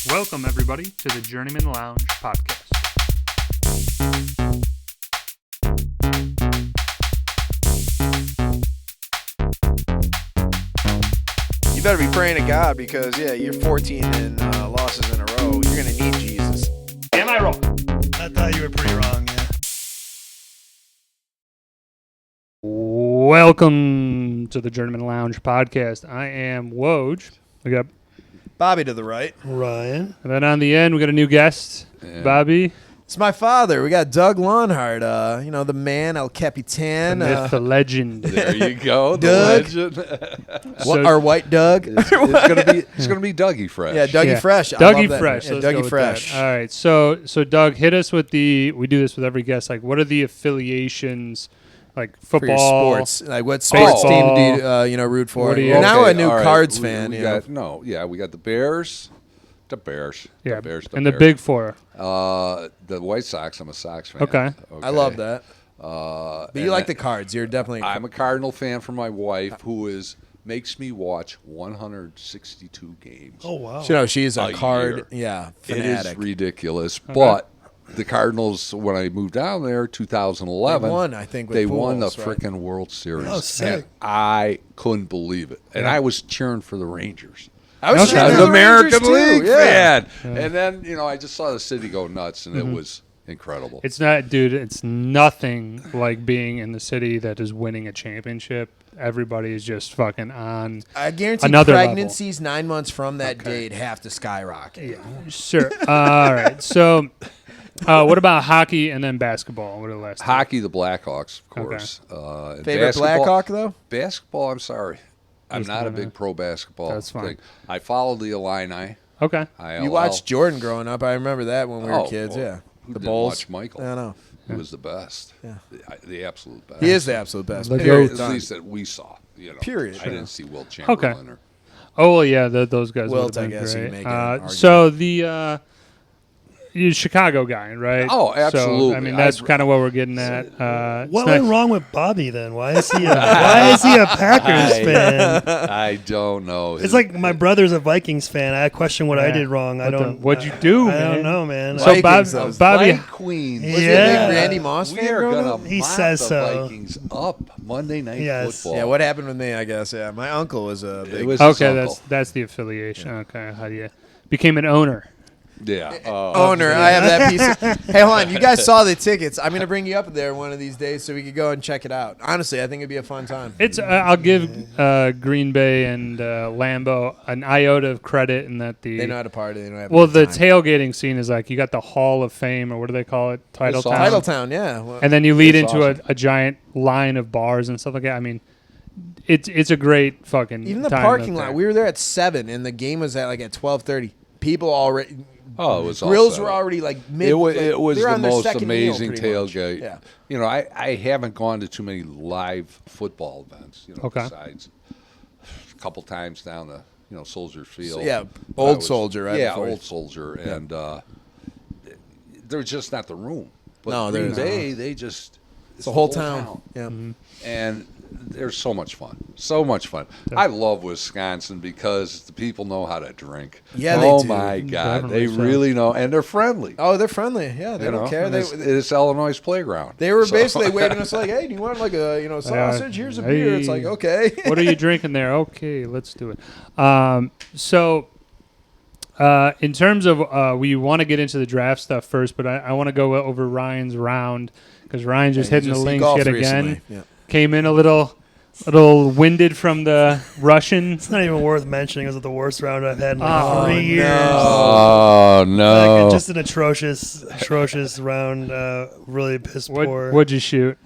Welcome, everybody, to the Journeymen Lounge podcast. You better be praying to God because, you're 14 and losses in a row. You're going to need Jesus. Am I wrong? I thought you were pretty wrong, yeah. Welcome to the Journeymen Lounge podcast. I am Woj. We got, Bobby to the right. Ryan. and then on the end, we got a new guest, Bobby, It's my father. We got Doug Lonhart, the man, El the Capitan. myth, the legend. There you go, the Doug. legend. So- our white Doug. It's gonna be Dougie Fresh. Yeah, Dougie Yeah. Fresh. I Dougie love that. Fresh. Yeah, Let's go Dougie with Fresh. that. All right. So Doug, hit us with we do this with every guest. Like, what are the affiliations, like For your football? sports. Like, what sports Baseball. team do you, root for? What do you- You're now a new all right. Cards We fan. We you know. got we got the Bears. The Bears. Yeah, The Bears. and the Big Four. The White Sox. I'm a Sox fan. Okay. I love that. But But you like the Cards. You're definitely. I'm a Cardinal fan for my wife, who makes me watch 162 games. Oh, wow. She's a A card. year. Yeah, It fanatic. is ridiculous. But the Cardinals, when I moved down there, 2011, They won, I think, with they won the Pujols, right? freaking World Series. Oh, sick. And I couldn't believe it, and I was cheering for the Rangers. I was Okay. cheering I for was the American Rangers, too. League Yeah. fan, and then I just saw the city go nuts, and it was incredible. It's not, dude. It's nothing like being in the city that is winning a championship. Everybody is just fucking on. I guarantee Another level. pregnancies 9 months from that date have to skyrocket. Sure. All right. So, what about hockey and then basketball? What are the last two? Hockey, the Blackhawks, of course. And Favorite basketball- Blackhawk, though? Basketball, I'm sorry. I'm Just not a not big pro basketball That's fine. thing. I follow the Illini. Okay. You watched Jordan growing up. I remember that when we were kids. well, Yeah, Who the didn't Bulls. watch Michael? I know. He was the best. Yeah. The absolute best. He is the absolute best. The Period. GOAT. At least that we saw. Period. I didn't see Will Chamberlain. Or, Oh well, yeah. Those guys. Wilt, would I have been guess you great. can make an argument. So the you're a Chicago guy, right? Oh, absolutely. So, I mean, that's kind of what we're getting at. What it's went not- wrong with Bobby then? Why is he a Packers fan? I don't know. It's like my brother's a Vikings fan. I question what I Yeah. did wrong. What'd you do, I man? don't know, man. So Vikings, those Bobby, White Queens. Was Was he a Yeah. big Randy Moss We fan are growing gonna up? He mop says the so. Vikings up Monday Night Yes. Football. Yeah, what happened with me, I guess. Yeah, my uncle was a big. It was his okay, uncle. that's the affiliation. Okay, how do you became an owner? Yeah. owner. I have that piece. Hey, hold on. You guys saw the tickets. I'm gonna bring you up there one of these days so we could go and check it out. Honestly, I think it'd be a fun time. It's I'll give Green Bay and Lambeau an iota of credit in that They know how to party. They know how to have a well, good the time. tailgating scene is like you got the Hall of Fame, or what do they call it? Title It's Town. awesome. Titletown, yeah. Well, And then you lead It's into awesome. a giant line of bars and stuff like that. I mean, it's a great fucking even the time parking up lot. there. We were there at 7, and the game was at 12:30. People already. Oh, it was all Grills set were up. already mid. It was they were the on their most second meal, amazing pretty much. tailgate. Yeah. I haven't gone to too many live football events. Okay. Besides a couple times down the Soldier Field. Yeah, But Old I Soldier, right Yeah, before. Old Soldier, and there's just not the room. But No, Green there's Bay, they just It's the whole town. Yeah. and they're so much fun. So much fun. I love Wisconsin because the people know how to drink. Yeah, they oh do. my God, Definitely they so. really know, and they're friendly. Oh, they're friendly. Yeah, they You don't know? care. And They it's Illinois playground. they were So- basically waiting us like, hey, do you want like a sausage? Here's a beer. It's like, Hey. okay. What are you drinking there? Okay, let's do it. So, in terms of, we want to get into the draft stuff first, but I want to go over Ryan's round because Ryan just hitting the links yet again. Yeah. Came in a little winded from the Russian. It's not even worth mentioning. It was the worst round I've had in Oh, 3 years. Oh no! Like, just an atrocious round. Really piss poor. What'd you shoot?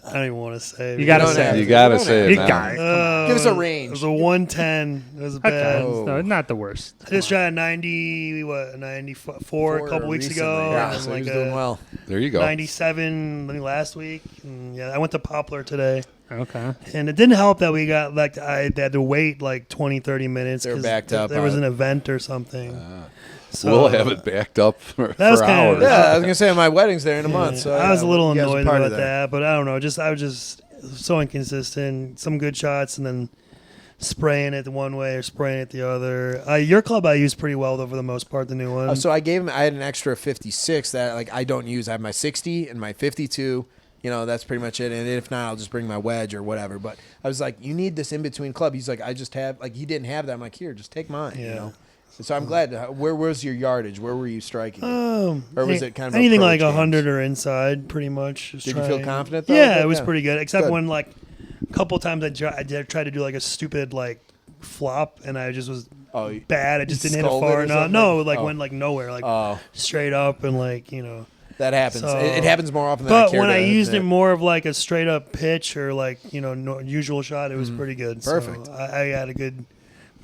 I don't even want to say. You gotta don't say have it. You gotta don't say have it You now. got it. Give us a It range. was a 110. It was bad. Okay, so not the worst. I just shot a 94 a couple weeks ago. Yeah, and so like he's doing well. There you go. 97 I think, last week. And yeah, I went to Poplar today. Okay. And it didn't help that we got I had to wait like 20, 30 minutes. They were 'cause backed up There was on an it. event or something. So We'll have it backed up for was kinda- hours. Yeah, I was gonna say my wedding's there in a month. So I was a little you guys are annoyed part about of that. that, but I don't know. I was just so inconsistent. Some good shots, and then spraying it one way or spraying it the other. Your club I use pretty well though for the most part. The new one. So I gave him. I had an extra 56 that like I don't use. I have my 60 and my 52. You know, that's pretty much it. And if not, I'll just bring my wedge or whatever. But I was like, you need this in between club. He's like, I just have like he didn't have that. I'm like, here, just take mine. Yeah. You know. So I'm glad. Where was your yardage? Where were you striking? Or was it kind of anything like approach 100 games? or inside? Pretty much. Just Did you feel confident though? Yeah, Good, it was yeah. pretty good. Except Good. when like a couple times I tried to do like a stupid like flop and I just was bad. I just didn't hit it far enough. No, like went like nowhere, like straight up and like That happens. So, it happens more often than I but care when to I used it admit. more of like a straight up pitch or like usual shot, it was pretty good. Perfect. So I had a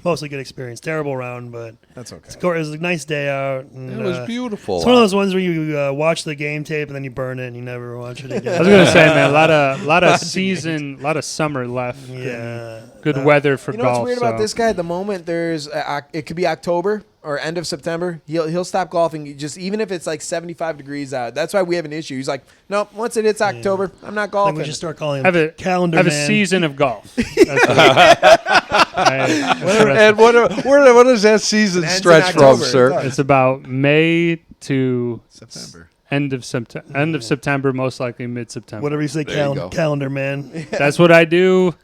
mostly good experience. Terrible round, but That's okay. it was a nice day out. And, It was beautiful. It's one of those ones where you watch the game tape and then you burn it and you never watch it again. I was gonna say, man, a lot of summer left. Yeah. Good weather for You know golf. what's weird about so- this guy? At the moment, there's it could be October or end of September. He'll stop golfing just even if it's like 75 degrees out. That's why we have an issue. He's like, nope. Once it hits October, I'm not I think golfing. we should start calling him Have a calendar have a man. season of golf. That's what And what does that season It ends in stretch from, October, sir? it does. it's about May to September. end of September, most likely mid-September. Whatever you say, There you go. calendar man. That's what I do.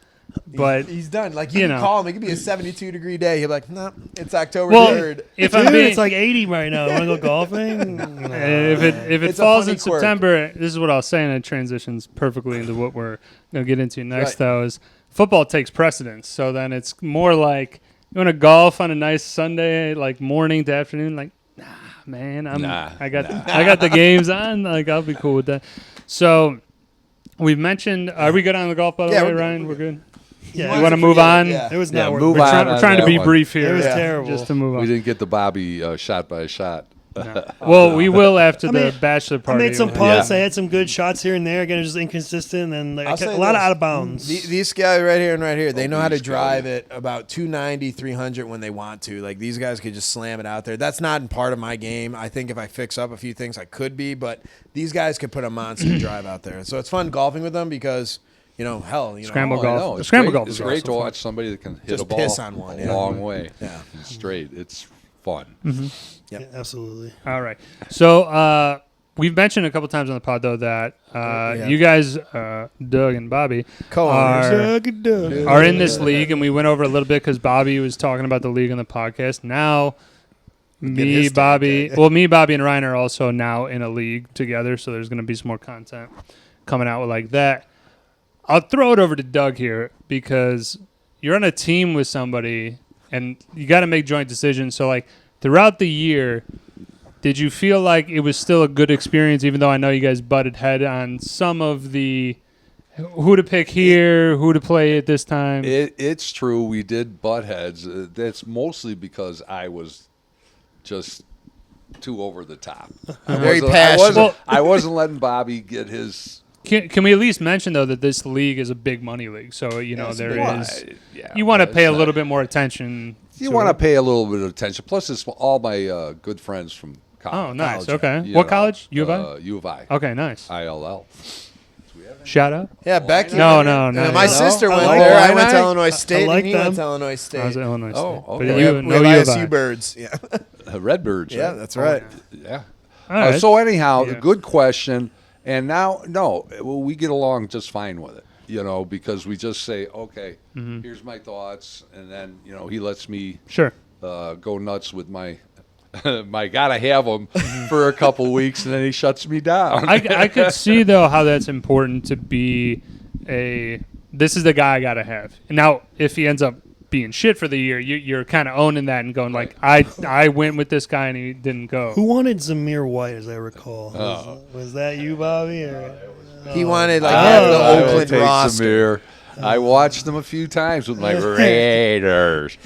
But He's done. Like you you can know. call him. It could be a 72-degree day. He'll be like, no, it's October well, 3rd. if Dude, I'm being, it's like 80 right now. Want to go golfing? if it It's a falls funny in quirk. September, this is what I'll say, and it transitions perfectly into what we're gonna get into next. Right. Though is football takes precedence. So then it's more like you want to golf on a nice Sunday, like morning to afternoon. Like, nah, man, I got the games on. Like, I'll be cool with that. So we've mentioned. Are we good on the golf? By the Yeah, way, we're good. Ryan, we're good. Yeah, You want to move on? Yeah. it was Yeah, not move worth on. We're trying to that be one. brief here. It was Yeah. terrible. Just to move We on. didn't get the Bobby shot by shot. Well, we will after I the made- bachelor I party. made some We'll- putts. Yeah. I had some good shots here and there. Again, it was just inconsistent and like I'll I kept say a lot of this. out of bounds. These guys right here and right here, they know how to these drive guys. it about 290, 300 when they want to. Like, these guys could just slam it out there. That's not in part of my game. I think if I fix up a few things, I could be. But these guys could put a monster drive out there. So it's fun golfing with them because, Scramble Oh, I golf. know. The It's scramble great. golf It's is great also to fun. watch somebody that can hit Just a ball piss on one, a yeah. long way. Yeah. Straight. It's fun. Mm-hmm. Yeah, absolutely. All right. So we've mentioned a couple times on the pod, though, that Yeah. you guys, Doug and Bobby, Co-owners. are in this league, and we went over a little bit because Bobby was talking about the league on the podcast. Now, me, his Bobby, take. well, me, Bobby, and Ryan are also now in a league together, so there's going to be some more content coming out like that. I'll throw it over to Doug here because you're on a team with somebody, and you got to make joint decisions. So, like, throughout the year, did you feel like it was still a good experience, even though I know you guys butted head on some of the who to pick here, who to play at this time? It's true. We did butt heads. That's mostly because I was just too over the top. Very passionate. I wasn't letting Bobby get his. Can we at least mention, though, that this league is a big money league? So, it's a there big is. one. You want to it's pay a not- little bit more attention. You want to pay a little bit of attention. Plus, it's all my good friends from college. Oh, nice. college, Okay. You What know, college? U of I? U of I. Okay, nice. ILL. Shout out. Yeah, Becky. No. My sister I went like there. that. I went to I Illinois State, like and he went them. to Illinois I was State. at Illinois State. Oh, But okay. We have, no we U have of I. ISU birds. Yeah, Redbirds. yeah, right? that's right. Yeah. All right. So anyhow, Yeah. good question. And now, we get along just fine with it, because we just say, okay, here's my thoughts, and then he lets me Sure. go nuts with my gotta have them for a couple weeks, and then he shuts me down. I could see, though, how that's important to be this is the guy I got to have. Now, if he ends up being shit for the year, you're kind of owning that and going, like, I went with this guy and he didn't go. Who wanted Zamir White, as I recall? Oh. Was that you, Bobby? Or? He wanted like I half will the Oakland take roster. Samir. I watched them a few times with my Raiders.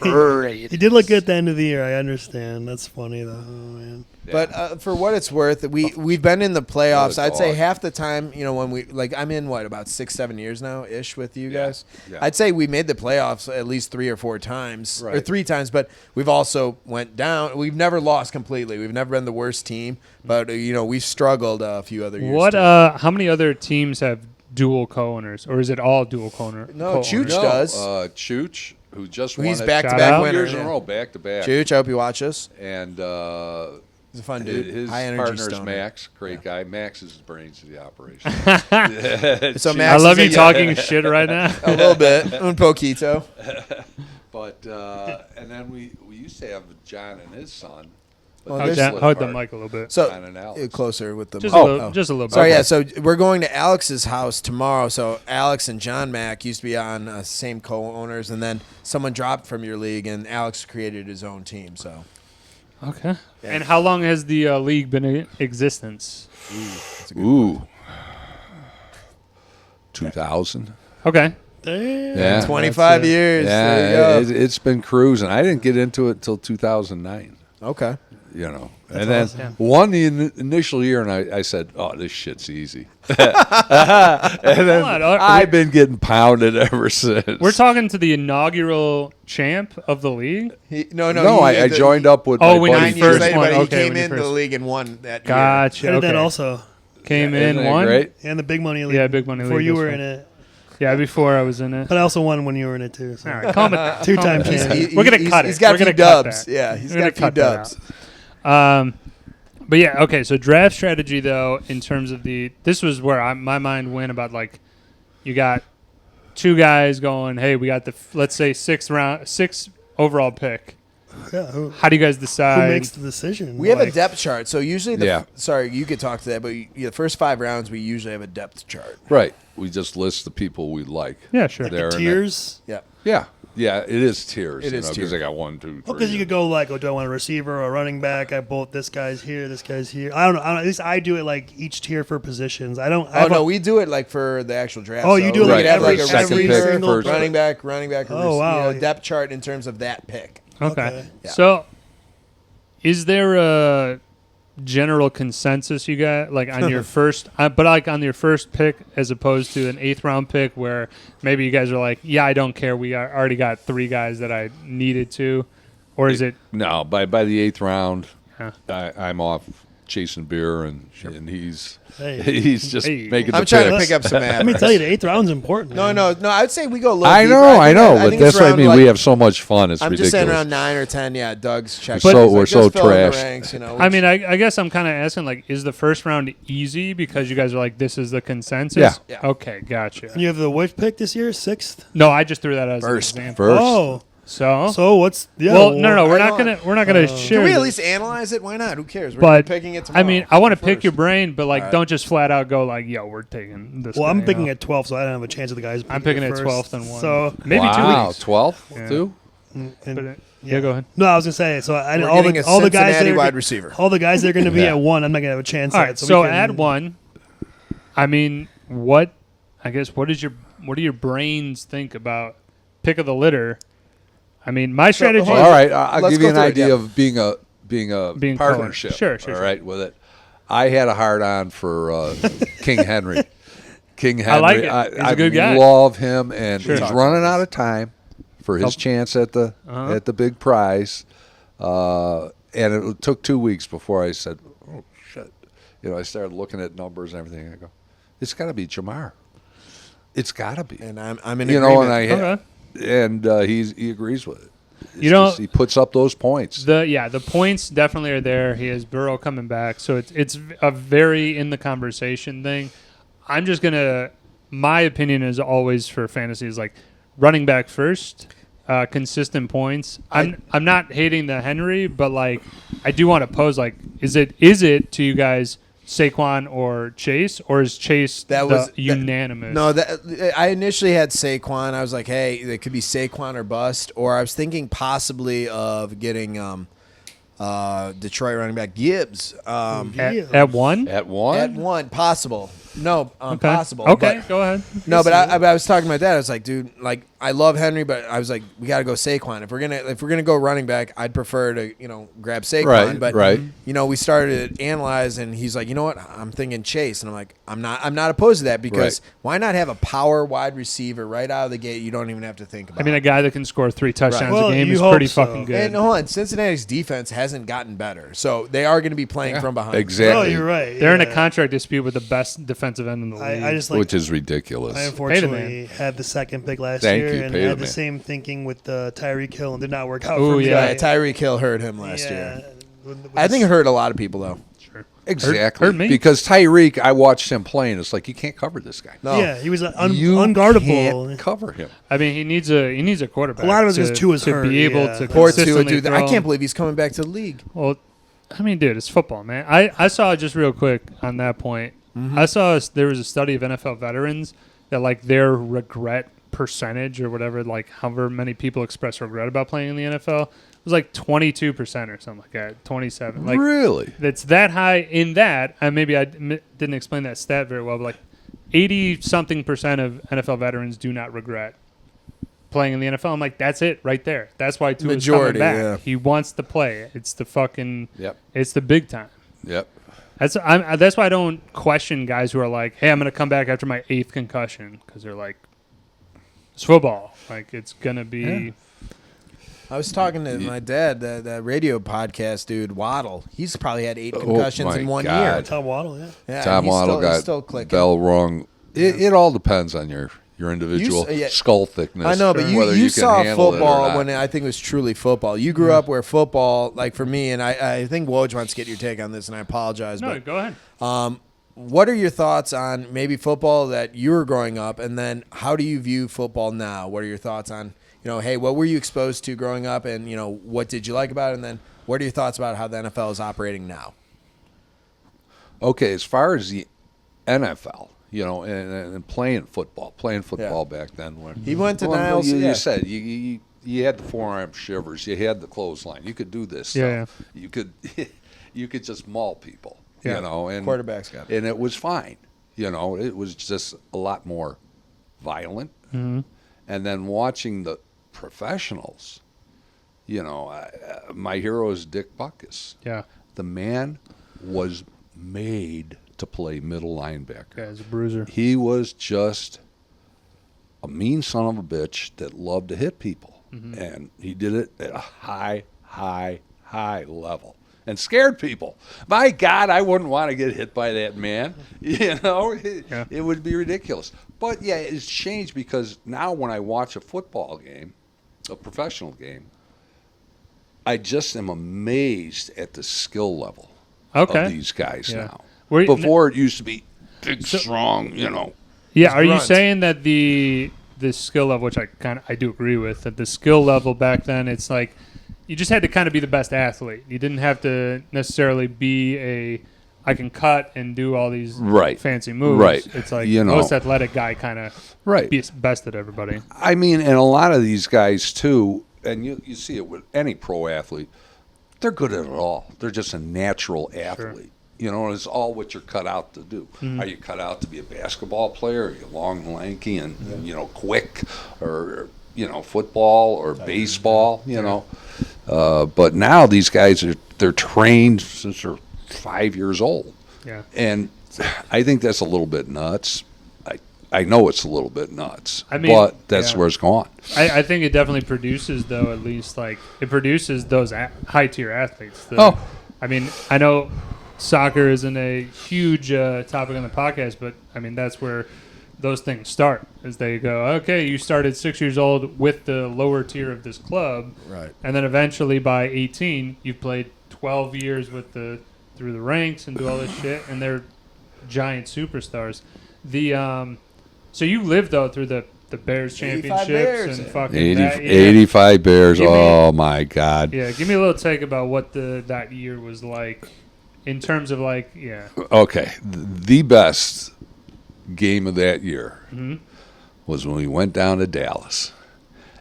He did look good at the end of the year. I understand. That's funny, though. Oh, man. But for what it's worth, we've been in the playoffs. What a I'd say dog. half the time, when I'm in about 6-7 years now ish with you guys. Yeah. I'd say we made the playoffs at least 3 or 4 times, or Right. 3 times. But we've also went down. We've never lost completely. We've never been the worst team, but we've struggled a few other years. What? too. How many other teams have dual co-owners, or is it all dual co-owners? No, Chooch does. Chooch, who just won He's it back-to-back 2 winner. years in a row, back-to-back. Chooch, I hope you watch us. And he's a fun dude. his High energy partner's stoner. Max, great guy. Max is the brains of the operation. So I Max love is you talking shit right now. a little bit. Un poquito. But and then we used to have John and his son. Well, Hold there's- the mic a little bit. So John and Alex. closer with the Just mic. a little, just a little bit. Sorry, yeah. So we're going to Alex's house tomorrow. So Alex and John Mack used to be on same co-owners, and then someone dropped from your league, and Alex created his own team. So Okay. Yeah. And how long has the league been in existence? that's a good Ooh. 2000. Okay. Damn. Yeah. 25 years. There you Yeah, go. it's been cruising. I didn't get into it till 2009. Okay. You know, That's and then awesome. won the initial year, and I said, "Oh, this shit's easy." and then Hold on, I've been getting pounded ever since. We're talking to the inaugural champ of the league. No, I joined up with. Oh, my when you buddy 9 first years later, won, but he okay, came when you into the first- league and won that year. Gotcha. I did Okay. that also. Came Isn't in, that won. great? And the big money league. Yeah, big money Before league you is were fun. in it. Yeah, before I was in it. But I also won when you were in it too. So. All right, calm it. Two-time calm it down. champ. We're gonna cut it. He's got We're a few gonna cut dubs. that. Yeah, he's We're got a few gonna cut that dubs. But yeah, okay. So draft strategy, though, in terms of this was where my mind went about like, you got two guys going, hey, we got let's say sixth overall pick. Yeah, who How do you guys decide? makes the decision? We have a Like, depth chart. So usually, Yeah. sorry, you could talk to that, but the first 5 rounds, we usually have a depth chart. Right. We just list the people we like. Yeah, sure. There and tiers. Yeah. Yeah. Yeah. It is tiers. It is because tiers. I got 1, 2, 3. Well, because you could go like, oh, do I want a receiver or a running back? I both this guy's here, this guy's here. I don't know. At least I do it like each tier for positions. I don't. I Oh have no, a- we do it like for the actual draft. Oh, you do it we like could have every like a second pick, receiver, first running back, a Oh, wow. depth chart in terms of that pick. Okay. Okay. Yeah. So, is there a general consensus you got like on your first, but like on your first pick as opposed to an 8th round pick where maybe you guys are like, yeah, I don't care. We already got 3 guys that I needed to, or is it? No, by the 8th round, Huh. I'm off chasing beer, and he's Hey. he's just Hey. making the I'm trying to picks. pick up some Let me ads. tell you, the 8th round's important. No, man. no. I'd say we go a little. I deeper. know, I but think that's it's what I around, mean. like, We have so much fun. It's I'm ridiculous. just saying around 9 or 10. Yeah, Doug's checking. We're so trash. Ranks, I mean, I guess I'm kind of asking like, is the first round easy because you guys are like, this is the consensus? Yeah. Yeah. Okay, gotcha. And you have the which pick this year? 6th. No, I just threw that as First. an example. First. Oh, So, so what's? Yeah, well, no, we're I not don't- gonna share. Can we at this. least analyze it? Why not? Who cares? We're But picking it tomorrow. I mean, I want to pick first. your brain, but like, All right. don't just flat out go like, "Yo, we're taking this." Well, guy, I'm you picking know? at 12, so I don't have a chance of the guys. I'm picking it at first. 12th and 1. So maybe 2 wow, weeks. 12 Yeah. too. and- But, yeah, go ahead. no, I was gonna say. So I We're all getting the a all the guys that Cincinnati are wide receiver. all the guys that are going to be Yeah. at 1. I'm not gonna have a chance. All at, right, so so we can, at 1, I mean, what do your brains think about pick of the litter? I mean, my strategy. All right, I'll Let's give you go an through it, idea yeah. of being a partnership. Sure. All right, with it. I had a hard on for King Henry. King Henry. I like it. He's a good guy. Love him, and Sure. he's running out of time for his Oh. chance at the big prize. And it took 2 weeks before I said, "Oh shit!" I started looking at numbers and everything. I go, "It's got to be Jamar. It's got to be." And I'm in And agreement. he agrees with it. It's You know- just he puts up those points. The points definitely are there. He has Burrow coming back, so it's a very in the conversation thing. I'm just gonna. My opinion is always for fantasy is like running back first, consistent points. I'm not hating the Henry, but like I do want to pose like is it to you guys Saquon or Chase, or is Chase unanimous? No, I initially had Saquon. I was like, hey, it could be Saquon or bust. Or I was thinking possibly of getting Detroit running back Gibbs at 1. At 1? at 1, possible. No, Okay. possible. Okay, but- go ahead. No, but I was talking about that. I was like, dude, like I love Henry, but I was like, we got to go Saquon. If we're gonna go running back, I'd prefer to grab Saquon. Right, but right. we started to analyze, and he's like, you know what? I'm thinking Chase, and I'm like, I'm not opposed to that because Right. why not have a power wide receiver right out of the gate? You don't even have to think about. I mean, a guy that can score 3 touchdowns Well, a game you is hope pretty so. fucking good. And hold on, Cincinnati's defense hasn't gotten better, so they are going to be playing from behind. Exactly. Oh, you're right. They're in a yeah. contract dispute with the best defensive defensive end in the league. I just which is ridiculous. I unfortunately had the second pick last year and had the same thinking with Tyreek Hill and did not work out for me. Yeah, Tyreek Hill hurt him last year. I think it hurt a lot of people, though. Sure. Exactly. Hurt me. Because Tyreek, I watched him play, and it's like, you can't cover this guy. No. Yeah, he was unguardable. You can't cover him. I mean, he needs a quarterback. A lot of it is Tua's to hurt. Be able to Poor Tua, consistently dude. throw. I can't believe he's coming back to the league. Well, I mean, dude, it's football, man. I saw just real quick on that point. I saw there was a study of NFL veterans that like their regret percentage or whatever, like however many people express regret about playing in the NFL, it was like 22% or something like that, 27. Like, really? That's that high in that. And maybe I didn't explain that stat very well, but like 80-something% of NFL veterans do not regret playing in the NFL. I'm like, that's it right there. That's why Tua's coming back. Yeah. He wants to play. It's the fucking. Yep. It's the big time. Yep. That's why I don't question guys who are like, hey, I'm going to come back after my 8th concussion because they're like, it's football. Like it's gonna be. Yeah. I was talking to my dad, that radio podcast dude, Waddle. He's probably had 8 concussions in 1 year. Tom Waddle, yeah. Tom Waddle got bell rung. It all depends on your individual skull thickness. I know, but you saw football when I think it was truly football. You grew up where football, like for me, and I think Woj wants to get your take on this, and I apologize. No, but, go ahead. What are your thoughts on maybe football that you were growing up, and then how do you view football now? What are your thoughts on, hey, what were you exposed to growing up, and, what did you like about it, and then what are your thoughts about how the NFL is operating now? Okay, as far as the NFL, and playing football back then. When he went to Niles. You said you had the forearm shivers, you had the clothesline, you could do this stuff. You could just maul people. And quarterbacks got it. And it was fine. It was just a lot more violent. Mm-hmm. And then watching the professionals, my hero is Dick Butkus. Yeah. The man was made to play middle linebacker. Yeah, as a bruiser. He was just a mean son of a bitch that loved to hit people. Mm-hmm. And he did it at a high level. And scared people. My God, I wouldn't want to get hit by that man. It would be ridiculous. But, it's changed because now when I watch a football game, a professional game, I just am amazed at the skill level of these guys now. Before it used to be big, strong, Yeah, are you saying that the skill level, which I do agree with, that the skill level back then, it's like, you just had to kind of be the best athlete. You didn't have to necessarily be I can cut and do all these fancy moves. Right. It's like most athletic guy kind of be best at everybody. I mean, and a lot of these guys, too, and you see it with any pro athlete, they're good at it all. They're just a natural athlete. Sure. It's all what you're cut out to do. Mm-hmm. Are you cut out to be a basketball player? Are you long and lanky and, quick? Or, football or baseball, But now these guys they're trained since they're 5 years old. Yeah. And I think that's a little bit nuts. I know it's a little bit nuts. But that's where it's gone. I think it definitely produces, though, at least it produces those high tier athletes. I mean, I know soccer isn't a huge topic on the podcast, but I mean that's where those things start, as they go, okay, you started 6 years old with the lower tier of this club, right? And then eventually by 18, you've played 12 years through the ranks and do all this shit, and they're giant superstars. So you lived though through the Bears championships Bears. and fucking 85 Bears. Oh my God! Yeah, give me a little take about what that year was like, in terms of Okay, the best game of that year was when we went down to Dallas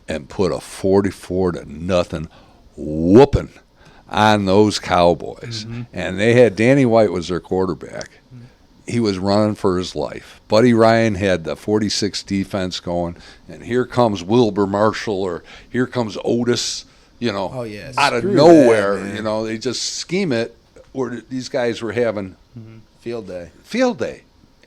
and put a 44-0 whooping on those Cowboys. Mm-hmm. And they had Danny White was their quarterback. Mm-hmm. He was running for his life. Buddy Ryan had the 46 defense going, and here comes Wilbur Marshall or here comes Otis, out of nowhere. That, they just scheme it where these guys were having field day.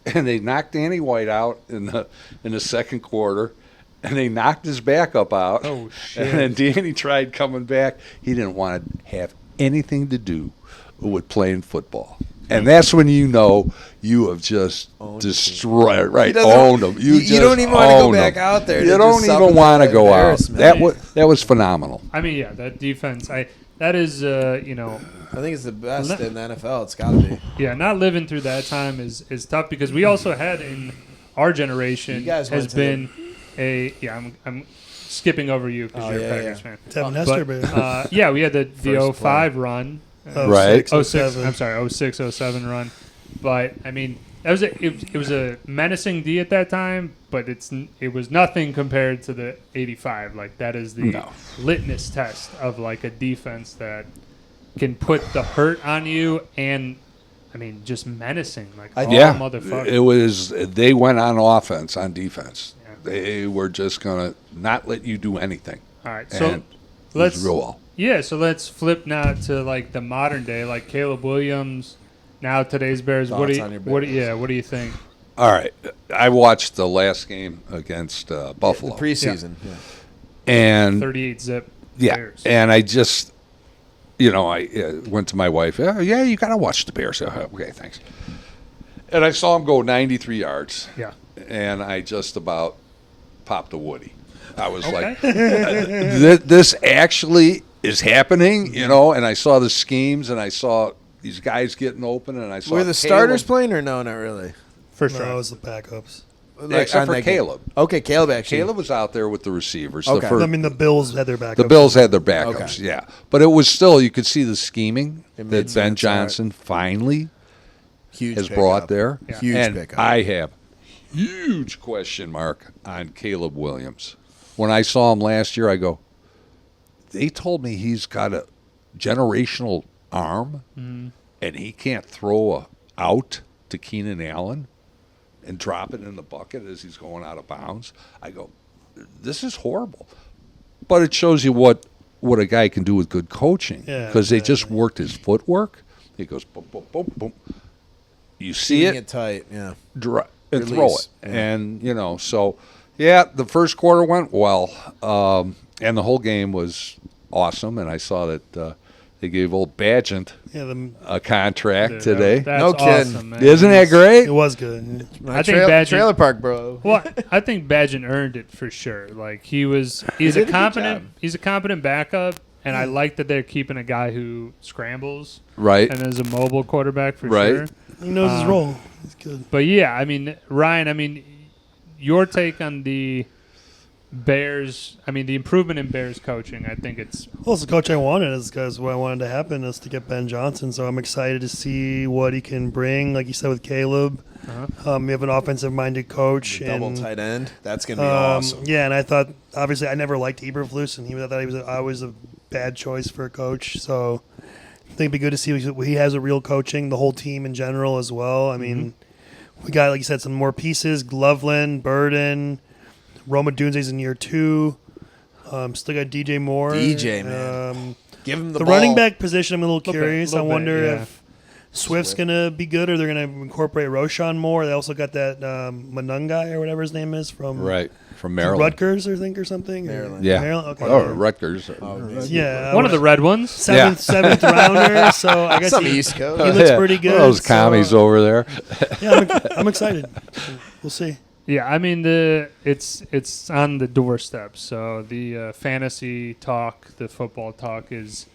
And they knocked Danny White out in the second quarter, and they knocked his backup out. Oh, shit. And then Danny tried coming back. He didn't want to have anything to do with playing football. And that's when you know you have just destroyed, right? Owned them. You don't even want to go back out there. You don't even want to go out. That was phenomenal. I mean, yeah, that defense. That is, you know. I think it's the best in the NFL. It's got to be. Yeah, not living through that time is tough because we also had in our generation has been I'm skipping over you because you're a Packers fan. Devin Hester, but, yeah, we had the 05 run. Right. 06, I'm sorry, 06, 07 run. But, I mean, it was a menacing D at that time, but it was nothing compared to the 85. Like, that is the litmus test of, like, a defense that can put the hurt on you and, I mean, just menacing. Like, motherfuckers. They went on offense, on defense. Yeah. They were just going to not let you do anything. All right, so let's flip now to like the modern day, like Caleb Williams. Now today's Bears. What do you think? All right, I watched the last game against Buffalo. The preseason, and 38 zip. Yeah, Bears. and I just, I went to my wife. Yeah, you got to watch the Bears. Okay, thanks. And I saw him go 93 yards. Yeah, and I just about popped a Woody. I was like, this actually is happening, and I saw the schemes, and I saw these guys getting open, and I saw Were the starters playing or no, not really? For sure. No, it was the backups. Except for Caleb. Okay, Caleb actually. Caleb was out there with the receivers. Okay. The Bills had their backups. The Bills had their backups, yeah. But it was still, you could see the scheming that Ben Johnson finally has brought there. Yeah. Huge and pickup. I have huge question mark on Caleb Williams. When I saw him last year, I go, they told me he's got a generational arm and he can't throw out to Keenan Allen and drop it in the bucket as he's going out of bounds. I go, this is horrible. But it shows you what a guy can do with good coaching because they just worked his footwork. He goes, boom, boom, boom, boom. You see it tight, yeah. And throw it. Yeah. And, so... Yeah, the first quarter went well, and the whole game was awesome. And I saw that they gave old Badgent a contract today. That's no kidding, awesome, man. Isn't that great? It was good. I think Badgent, trailer park, bro. Well, I think Badgent earned it for sure. Like he's a competent backup, and I like that they're keeping a guy who scrambles, right, and is a mobile quarterback for right. sure. He knows his role. He's good. But yeah, I mean, Ryan, your take on the Bears, the improvement in Bears coaching, I think it's... Well, it's the coach I wanted, is because what I wanted to happen is to get Ben Johnson, so I'm excited to see what he can bring, like you said, with Caleb. We have an offensive-minded coach. Double tight end. That's going to be awesome. Yeah, and I thought, obviously, I never liked Eberflus, and I thought he was always a bad choice for a coach, so I think it'd be good to see he has a real coaching, the whole team in general as well. We got, like you said, some more pieces. Gloveland, Burden, Roma Dunze's in year 2. Still got DJ Moore. Man. Give him the ball. Running back position, I'm a little curious. I wonder if Swift's going to be good or they're going to incorporate Roshan more. They also got that Manungai or whatever his name is from Maryland. Rutgers, I think, or something. Maryland. Yeah. Maryland? Okay. Oh, Rutgers. Yeah. One of the red ones. Seventh rounder. So I guess some East Coast. He looks pretty good. Those commies over there. Yeah, I'm excited. We'll see. Yeah, it's on the doorstep. So the fantasy talk, the football talk is,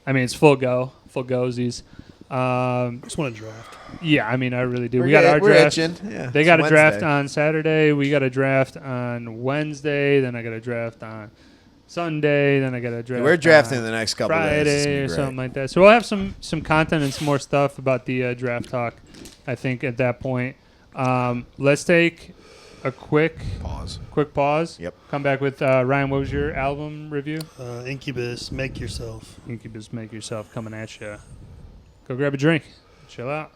it's full goesies. I just want to draft. Yeah, I really do. We got our draft. Yeah, they got a draft on Saturday. We got a draft on Wednesday. Then I got a draft on Sunday. Then I got a draft. We're drafting the next couple Friday days. Friday or something like that. So we'll have some content and some more stuff about the draft talk, I think, at that point. Let's take a quick pause. Yep. Come back with Ryan. What was your album review? Incubus, Make Yourself. Incubus, Make Yourself, coming at you. Go grab a drink. Chill out.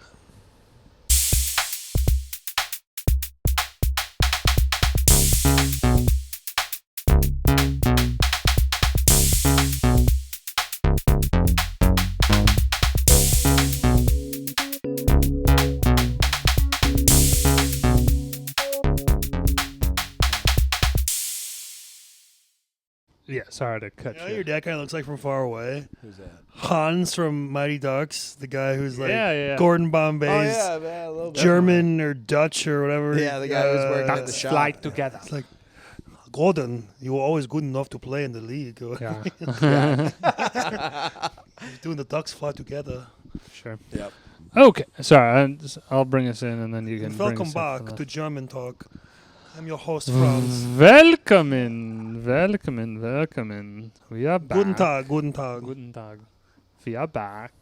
Yeah, sorry to cut You know, you. your dad kind of looks like from far away. Who's that? Hans from Mighty Ducks, the guy who's like Yeah. Gordon Bombay's Oh yeah, a little bit. German or Dutch or whatever. Yeah, the guy who's working at the shop. Fly together. It's like, Gordon, you were always good enough to play in the league. Yeah, Doing the Ducks fly together. sure. Yep. Okay, sorry. I'll bring us in, and then you can. And bring welcome us up back for to German Talk. I'm your host, that. Franz. Welcome in. We are back. Guten Tag, guten Tag. Guten Tag. We are back.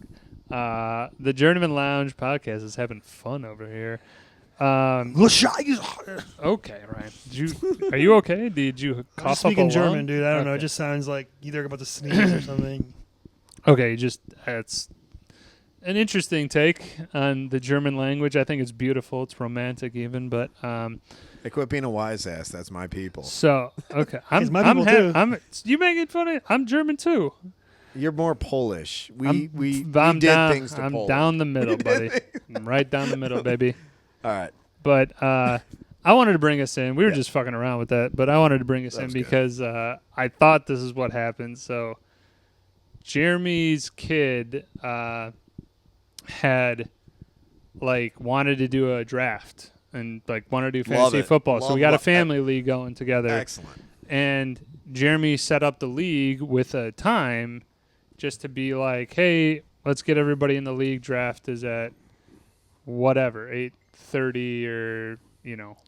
The Journeymen Lounge podcast is having fun over here. Okay, Ryan. Are you okay? Did you I'm cough just speaking up a lung? German, dude. I don't know. It Okay. just sounds like either about to sneeze or something. Okay, it's an interesting take on the German language. I think it's beautiful. It's romantic even, but Hey, quit being a wise ass. That's my people. so okay. It's my people too. You make it funny. I'm German too. You're more Polish. We did down, things to I'm Poland. down the middle, buddy. I'm right down the middle, baby. All right. But I wanted to bring us in. We were just fucking around with that, but I wanted to bring us That in was good. because I thought this is what happened. So Jeremy's kid had wanted to do a draft and wanted to do Love fantasy it. football. So we got a Love- family league going together. Excellent. And Jeremy set up the league with a time just to be like, hey, let's get everybody in the league. Draft is at whatever, 8:30 or,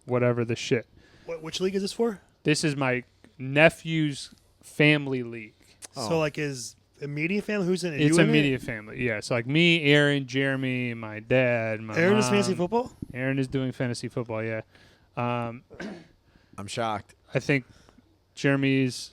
whatever the shit. Which league is this for? This is my nephew's family league. Oh. So, like, his immediate family? Who's in it? It's You in immediate family. Yeah, so me, Aaron, Jeremy, my dad, my Aaron mom. is fantasy football? Aaron is doing fantasy football, yeah. I'm shocked. I think Jeremy's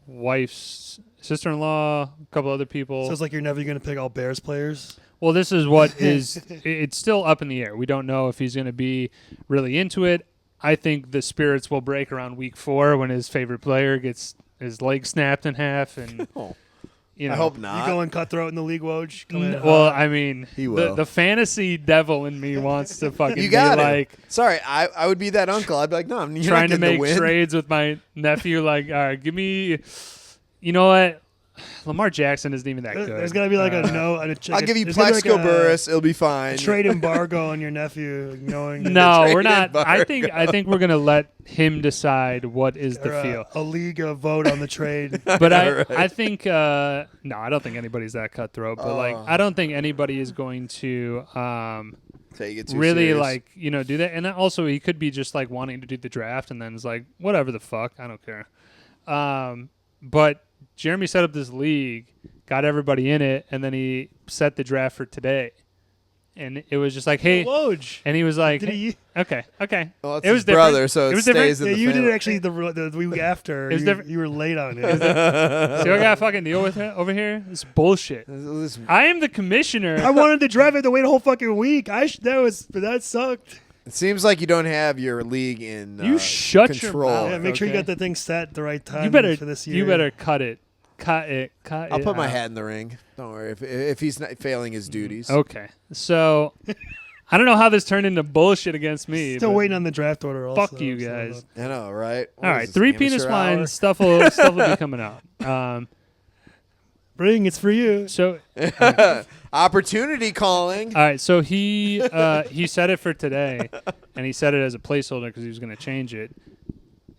wife's sister-in-law, a couple other people. So it's like you're never going to pick all Bears players? Well, this is what is it's still up in the air. We don't know if he's going to be really into it. I think the spirits will break around week 4 when his favorite player gets his leg snapped in half, and Oh, you know. I hope You not. going cutthroat in the league, Woj? Come in Well, hot. I mean, He will. the fantasy devil in me wants to fucking You be got it. like Sorry, I would be that uncle. I'd be like, no, you're trying not to getting make win. trades with my nephew. Like, all right, give me. You know what? Lamar Jackson isn't even that good. There's got to be like a no. And I'll give you there's gotta be Plexico like a Burris. It'll be fine. trade embargo on your nephew, knowing No, Trade we're not. I embargo. think we're gonna let him decide what is the or feel. a league vote on the trade. But Right. I think no, I don't think anybody's that cutthroat. But I don't think anybody is going to Take it too really serious. do that. And then also he could be just wanting to do the draft and then it's like whatever the fuck, I don't care. But Jeremy set up this league, got everybody in it, and then he set the draft for today. And it was just like, hey, Woj. and he was like, Did he? okay. Well, it's It was his different. brother, so It it, was stays different. in Yeah, the you did family. it actually the week after. It was different. You were late on it. See what I got to fucking deal with it over here? It's bullshit. This- I am the commissioner. I wanted to drive it to wait a whole fucking week. That sucked. It seems like you don't have your league in You shut your control. mouth. Yeah, make sure you okay. got the thing set at the right time You better for this year. You better cut it. Cut I'll it put my out. hat in the ring. Don't worry if he's not failing his duties. Okay. So I don't know how this turned into bullshit against me. Still but waiting on the draft order. Also, Fuck you so- guys. I know, right? What All is right, this, 3 penis amateur wine hour? stuff will be coming out. Bring it's for you. So Opportunity calling. all right, so he set it for today, and he set it as a placeholder because he was going to change it.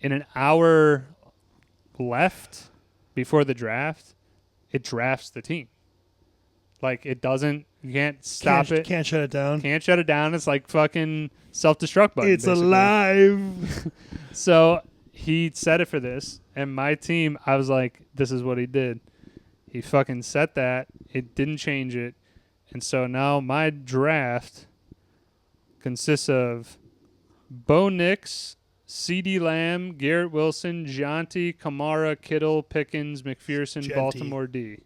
In an hour left before the draft, it drafts the team. Like it doesn't. You can't stop it. Can't shut it down. Can't shut it down. It's like fucking self-destruct button. It's basically. alive. So he set it for this, and my team, I was like, this is what he did. He fucking set that. It didn't change it. And so now my draft consists of Bo Nix, C.D. Lamb, Garrett Wilson, Jonty, Kamara, Kittle, Pickens, McPherson, Genty. Baltimore D.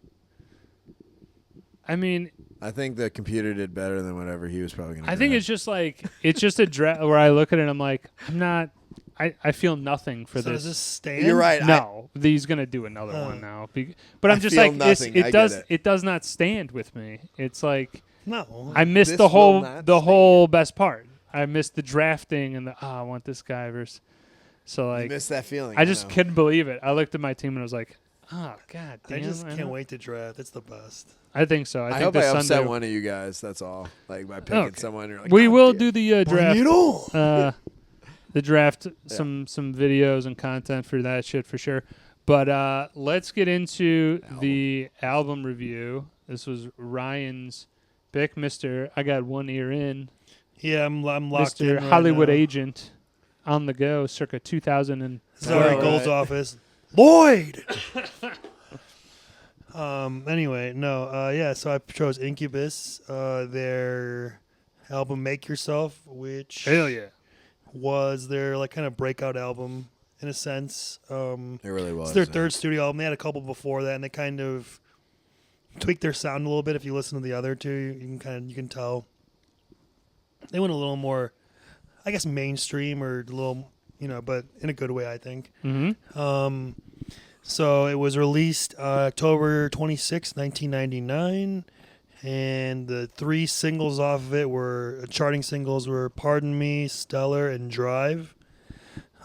I mean, I think the computer did better than whatever he was probably going to I think it's just a draft where I look at it and I'm like, I feel nothing for So this. does this stand? You're right. No, he's gonna do another one now. But I'm I just feel like, nothing. I it get does. it. It does not stand with me. It's like No. I missed This the will whole not the stand. whole best part. I missed the drafting and I want this guy versus. So You like, miss that feeling. I just know. couldn't believe it. I looked at my team and I was like, oh god damn. I just know. can't wait to draft. It's the best. I think so. I I think hope this I upset Sunday one of you guys. That's all. Like by picking Okay. someone, you're like, we "God will damn." do the draft. Bring it on. The draft, some videos and content for that shit for sure. But let's get into the album review. This was Ryan's pick, Mr. I got one ear in. Yeah, I'm locked in. Mr. Hollywood right now. Agent on the go, circa 2000. Sorry, All Gold's right. office. Lloyd. Anyway, no. Yeah. So I chose Incubus. Their album "Make Yourself," which Hell yeah. was their like kind of breakout album in a sense. It really was. It's their yeah. third studio album. They had a couple before that, and they kind of tweaked their sound a little bit. If you listen to the other two, you can tell they went a little more, I guess, mainstream or a little, but in a good way, I think. Mm-hmm. So it was released October 26, 1999, and the three singles off of it were charting singles were "Pardon Me," "Stellar," and "Drive."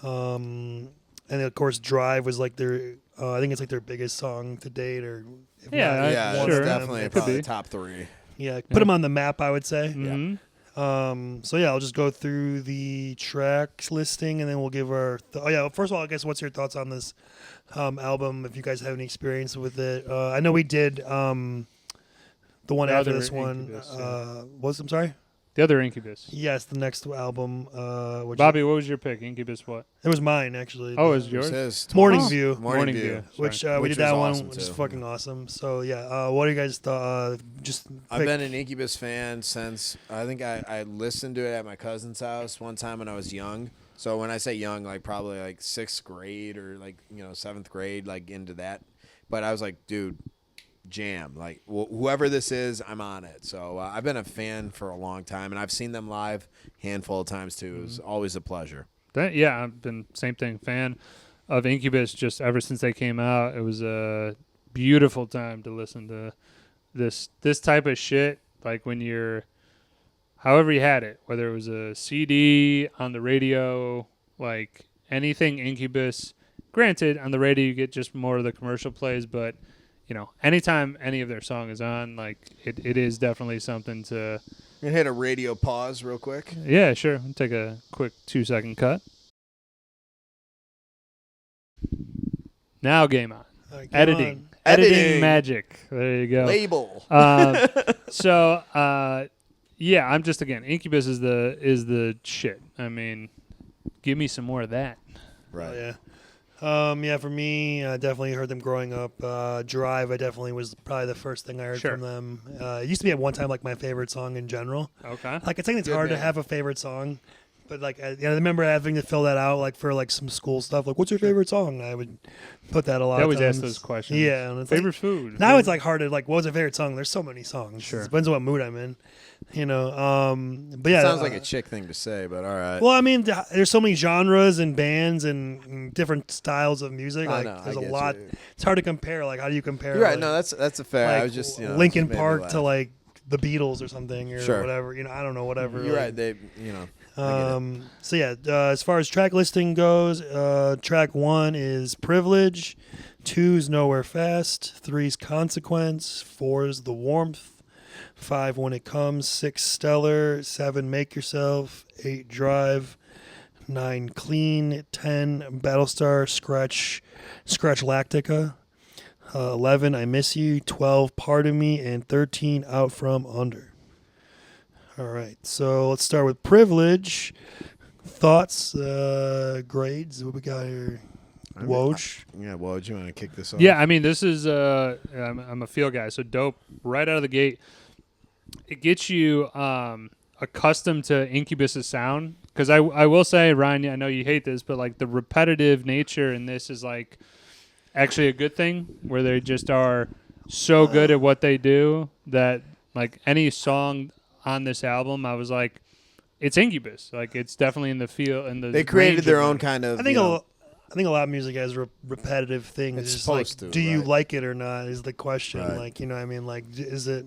And of course, "Drive" was like their, I think it's like their biggest song to date, or if Yeah, not, Yeah, one it's sure. of them. definitely It could probably be. top three. Yeah, put them on the map, I would say. Mm-hmm. So yeah, I'll just go through the tracks listing, and then we'll give our. First of all, I guess what's your thoughts on this album? If you guys have any experience with it, I know we did the one The after other this one. Incubus, yeah. I'm sorry. The other Incubus. Yes, the next album. Which Bobby, what was your pick? Incubus what? it was mine actually. Oh, the- it was yours? It says Morning 20. View. Morning View. which Sorry. we Which did that was one, awesome, which is too. fucking awesome. So yeah, what do you guys thought? Just I've pick- been an Incubus fan since I think I listened to it at my cousin's house one time when I was young. So when I say young, like probably like 6th grade or like 7th grade, like into that. But I was like, dude, jam! Like whoever this is, I'm on it. So I've been a fan for a long time, and I've seen them live a handful of times too. It was always a pleasure. Yeah, I've been same thing. Fan of Incubus just ever since they came out. It was a beautiful time to listen to this type of shit. Like when you're, however you had it, whether it was a CD on the radio, like anything Incubus. Granted, on the radio you get just more of the commercial plays, but anytime any of their song is on, like it is definitely something to. I'm gonna hit a radio pause real quick. Yeah, sure. We'll take a quick 2-second cut. Now game on. All right, come Editing. on. Editing. Magic. There you go. Label. Yeah, I'm just again, Incubus is the shit. I mean, give me some more of that. Right. Yeah, for me, I definitely heard them growing up. Drive, I definitely was probably the first thing I heard Sure. from them. It used to be at one time like my favorite song in general. Okay. Like I think it's Good hard to man. have a favorite song, but like I remember having to fill that out like for like some school stuff. Like, what's your favorite song? I would put that a lot. They of always ask times. those questions. Yeah, and it's Favorite like, food. now it's like hard to like, what was your favorite song? There's so many songs. Sure. It depends on what mood I'm in. But yeah, Sounds like a chick thing to say, but all right. well, I mean, there's so many genres and bands and different styles of music. I Like, know, there's I a get lot. you. It's hard to compare. Like, how do you compare? You're right. like, No, that's a fair. like I was just Linkin just made me Park to laugh. like the Beatles or something or Sure. whatever. I don't know, whatever. You're like, right. They I get it. So yeah, as far as track listing goes, track 1 is Privilege, 2 is Nowhere Fast, 3 is Consequence, 4 is The Warmth, 5 When It Comes, 6 Stellar, 7 Make Yourself, 8 Drive, 9 Clean, 10 Battlestar Scratch Lactica, 11 I Miss You, 12 Pardon Me, and 13 Out From Under. All right, so let's start with Privilege. Thoughts, grades. What we got here? Woj. Yeah, Woj, you want to kick this off? Yeah, I mean, this is I'm a feel guy, so dope right out of the gate. It gets you accustomed to Incubus's sound, because I will say, Ryan, I know you hate this, but like the repetitive nature in this is like actually a good thing, where they just are so good at what they do that like any song on this album, I was like, it's Incubus. Like it's definitely in the feel and the. They created range their of own it. kind of. I think a lot of music has repetitive things. It's just like, supposed to, do you right. like it or not? Is the question. Right. Like, I mean, like, is it?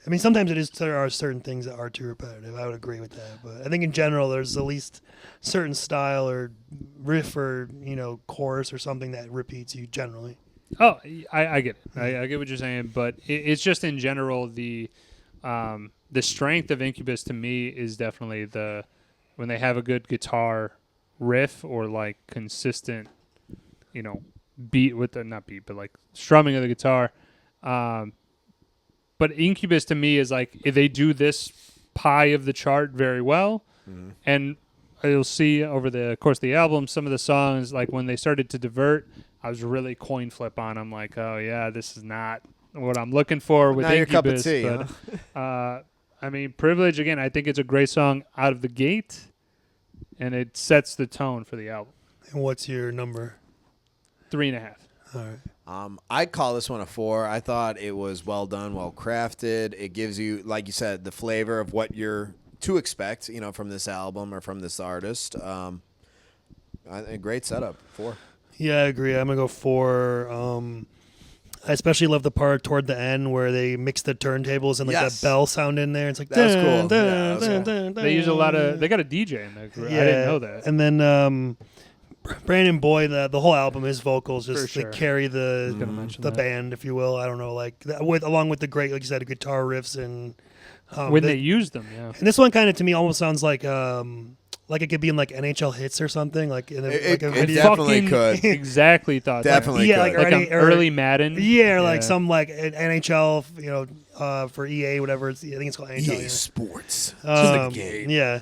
I mean, sometimes there are certain things that are too repetitive. I would agree with that, but I think in general, there's at least certain style or riff or chorus or something that repeats you generally. Oh, I get it. I get what you're saying, but it's just in general the strength of Incubus to me is definitely when they have a good guitar riff or like consistent, beat with the not beat but like strumming of the guitar. But Incubus to me is like if they do this pie of the chart very well, and you'll see over the course of the album some of the songs like when they started to divert, I was really coin flip on them like, oh yeah, this is not what I'm looking for with Not your Incubus. cup of tea, but I mean, Privilege again. I think it's a great song out of the gate, and it sets the tone for the album. And what's your number? 3.5. All right. I'd call this one a 4. I thought it was well done, well crafted. It gives you, like you said, the flavor of what you're to expect, from this album or from this artist. A great setup. 4. Yeah, I agree. I'm gonna go 4. I especially love the part toward the end where they mix the turntables and like Yes. that bell sound in there. It's like That was cool. dun, Yeah, dun, that was dun, cool. dun, They use a lot of. dun. They got a DJ in there. Yeah, I didn't know that. And then Brandon Boyd, the whole album, his vocals For just sure. they carry Gonna mention the that. band, if you will. I don't know, like along with the great, like you said, guitar riffs and When they used them, yeah. and this one kind of to me almost sounds like it could be in like NHL hits or something, like in a, It video. definitely Fucking could. Exactly thought that. Definitely Yeah, could. like Like an or- early Madden. Yeah, or like some like an NHL, for EA, whatever. I think it's called NHL. EA yeah. Sports. Um, game. yeah.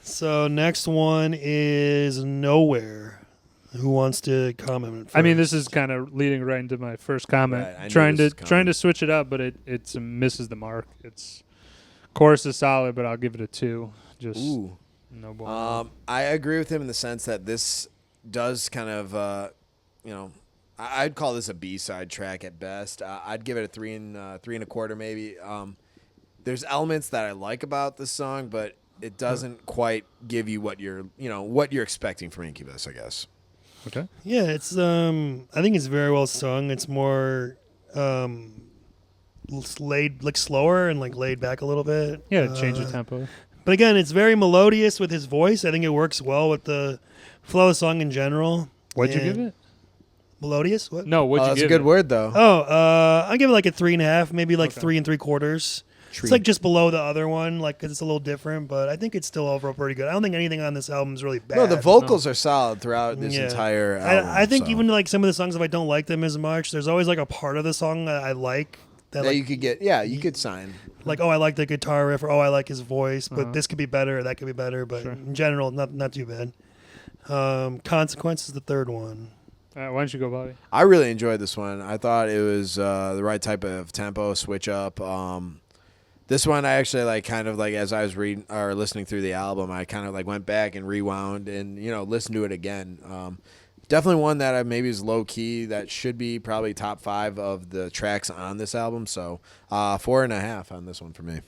So next one is Nowhere. Who wants to comment? I mean, first? this is kind of leading right into my first comment. Right, I knew trying this to was trying coming. to switch it up, but it misses the mark. It's chorus is solid, but I'll give it a 2. Just Ooh. no ball. I agree with him in the sense that this does kind of, I'd call this a B-side track at best. I'd give it a 3 and 3.25 maybe. There's elements that I like about this song, but it doesn't quite give you what you're expecting from Incubus, I guess. Okay. Yeah, it's I think it's very well sung. It's more laid, like slower and like laid back a little bit. Yeah, change the tempo. But again, it's very melodious with his voice. I think it works well with the flow of the song in general. What'd you And- give it? Melodious? What? No, what'd you That's a give good it? word, though. I give it like a 3.5, maybe like Okay. 3 3/4. It's like just below the other one, like 'cause it's a little different, but I think it's still overall pretty good. I don't think anything on this album is really bad. No, the vocals are solid throughout this Yeah. entire album. I think so. even like some of the songs, if I don't like them as much, there's always like a part of the song that I like. That that like, you could get, you could sign. like, oh, I like the guitar riff, or oh, I like his voice, but Uh-huh. this could be better, or that could be better. But Sure. in general, not too bad. Consequence is the third one. Why don't you go, Bobby? I really enjoyed this one. I thought it was the right type of tempo switch up. This one I actually like kind of like as I was reading or listening through the album, I kind of like went back and rewound and listened to it again. Definitely one that I maybe is low key that should be probably top 5 of the tracks on this album. So 4.5 on this one for me.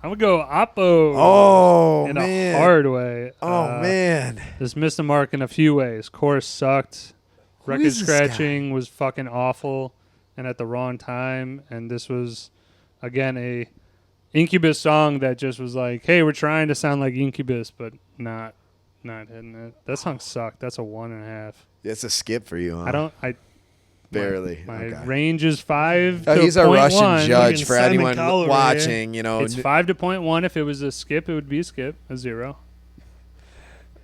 I'm gonna go Oppo. Oh in man! a hard way. Oh man! This missed the mark in a few ways. Chorus sucked. Who Record is this guy? scratching was fucking awful and at the wrong time. And this was, again, a Incubus song that just was like, hey, we're trying to sound like Incubus, but not hitting it. That song sucked. That's a 1.5. It's a skip for you, huh? Barely. My Okay. range is 5 Oh, to he's a 0.1. Russian judge Fucking for Simon anyone Cowell over watching. It's 5 to 0.1. If it was a skip, it would be a skip, a 0.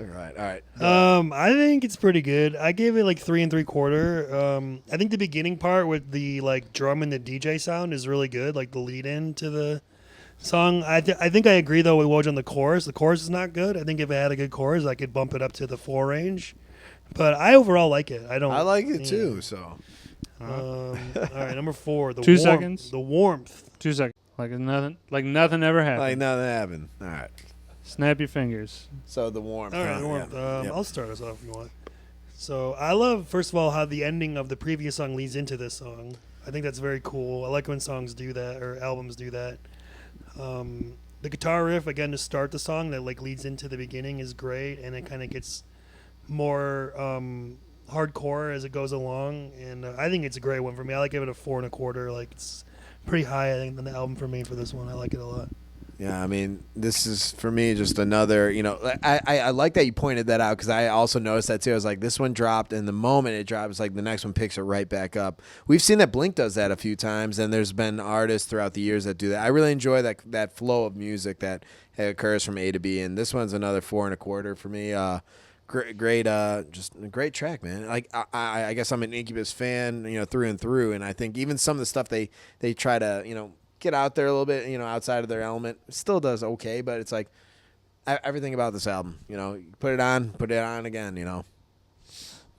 All right. I think it's pretty good. I gave it like 3 3/4. I think the beginning part with the like drum and the DJ sound is really good, like the lead in to the song. I think I agree though with Woj on the chorus. The chorus is not good. I think if it had a good chorus, I could bump it up to the 4 range. But I overall like it. I like it yeah. too. So All right, number 4. The 2 warmth. seconds. The warmth. 2 seconds. Like nothing ever happened. like nothing happened. All right. Snap your fingers. So the warmth. All right, huh? the warmth. Yeah. Yep. I'll start us off if you want. So I love, first of all, how the ending of the previous song leads into this song. I think that's very cool. I like when songs do that or albums do that. The guitar riff again to start the song that like leads into the beginning is great, and it kind of gets more hardcore as it goes along. And I think it's a great one for me. I like give it a 4 1/4. Like it's pretty high, I think, on the album for me for this one. I like it a lot. Yeah, I mean, this is, for me, just another, I like that you pointed that out because I also noticed that too. I was like, this one dropped, and the moment it drops, like the next one picks it right back up. We've seen that Blink does that a few times, and there's been artists throughout the years that do that. I really enjoy that flow of music that occurs from A to B, and this one's another 4 1/4 for me. Great, just a great track, man. Like I guess I'm an Incubus fan, through and through, and I think even some of the stuff they try to, get out there a little bit, outside of their element, still does okay, but it's like everything about this album, put it on again,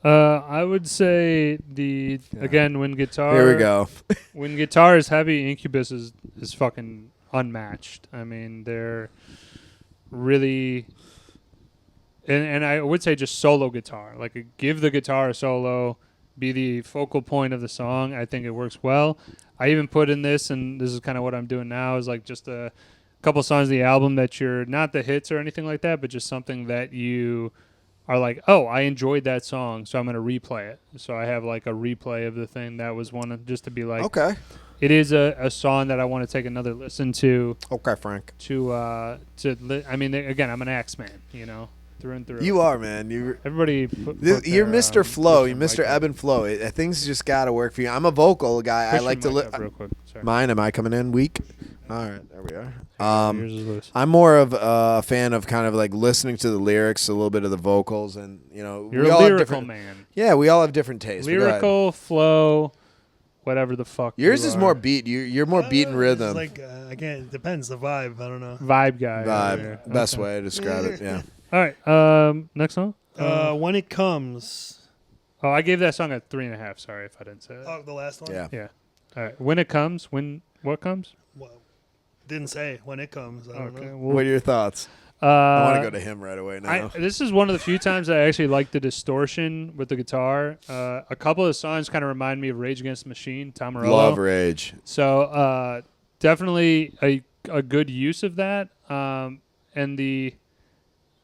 I would say again, when guitar. Here we go. When guitar is heavy, Incubus is fucking unmatched. I mean, they're really, and I would say just solo guitar. Like, give the guitar a solo, be the focal point of the song. I think it works well. I even put in this, and this is kind of what I'm doing now, is like just a couple songs of the album that you're not the hits or anything like that, but just something that you are like, oh, I enjoyed that song, so I'm going to replay it. So I have like a replay of the thing. That was one just to be like, Okay. It is a song that I want to take another listen to. Okay, Frank. I mean, again, I'm an Axe man, through and through. You are, man. Everybody. You're Mr. Flow. You're Mr. Mr. Ebb and Flow. Things just got to work for you. I'm a vocal guy. I like to real quick. Sorry. Mine, am I coming in weak? All right, there we are. Yours is loose. I'm more of a fan of kind of like listening to the lyrics, a little bit of the vocals, and You're we a all have lyrical different, man. Yeah, we all have different tastes. but go ahead. Lyrical flow, whatever the fuck. Yours you is are. more beat. You're more beat and rhythm. It's like, again, it depends. The vibe. I don't know. Vibe guy. Vibe. Yeah. Best Okay. way to describe it. Yeah. All right. Next song. When It Comes. Oh, I gave that song a 3.5. Sorry if I didn't say that. Oh, the last one? Yeah. Yeah. All right. When it comes. What comes? Well, didn't say when it comes. I don't know. What are your thoughts? I want to go to him right away now. This is one of the few times I actually like the distortion with the guitar. A couple of songs kind of remind me of Rage Against the Machine, Tom Morello. Love Rage. So definitely a good use of that. And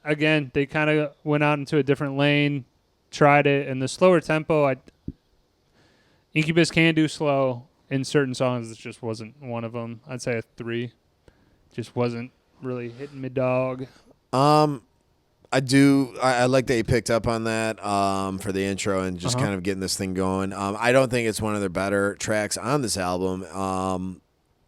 again, they kind of went out into a different lane, tried it, and the slower tempo. Incubus can do slow in certain songs. It just wasn't one of them. I'd say a 3. Just wasn't really hitting me, dog. I like that you picked up on that for the intro and just kind of getting this thing going. I don't think it's one of their better tracks on this album.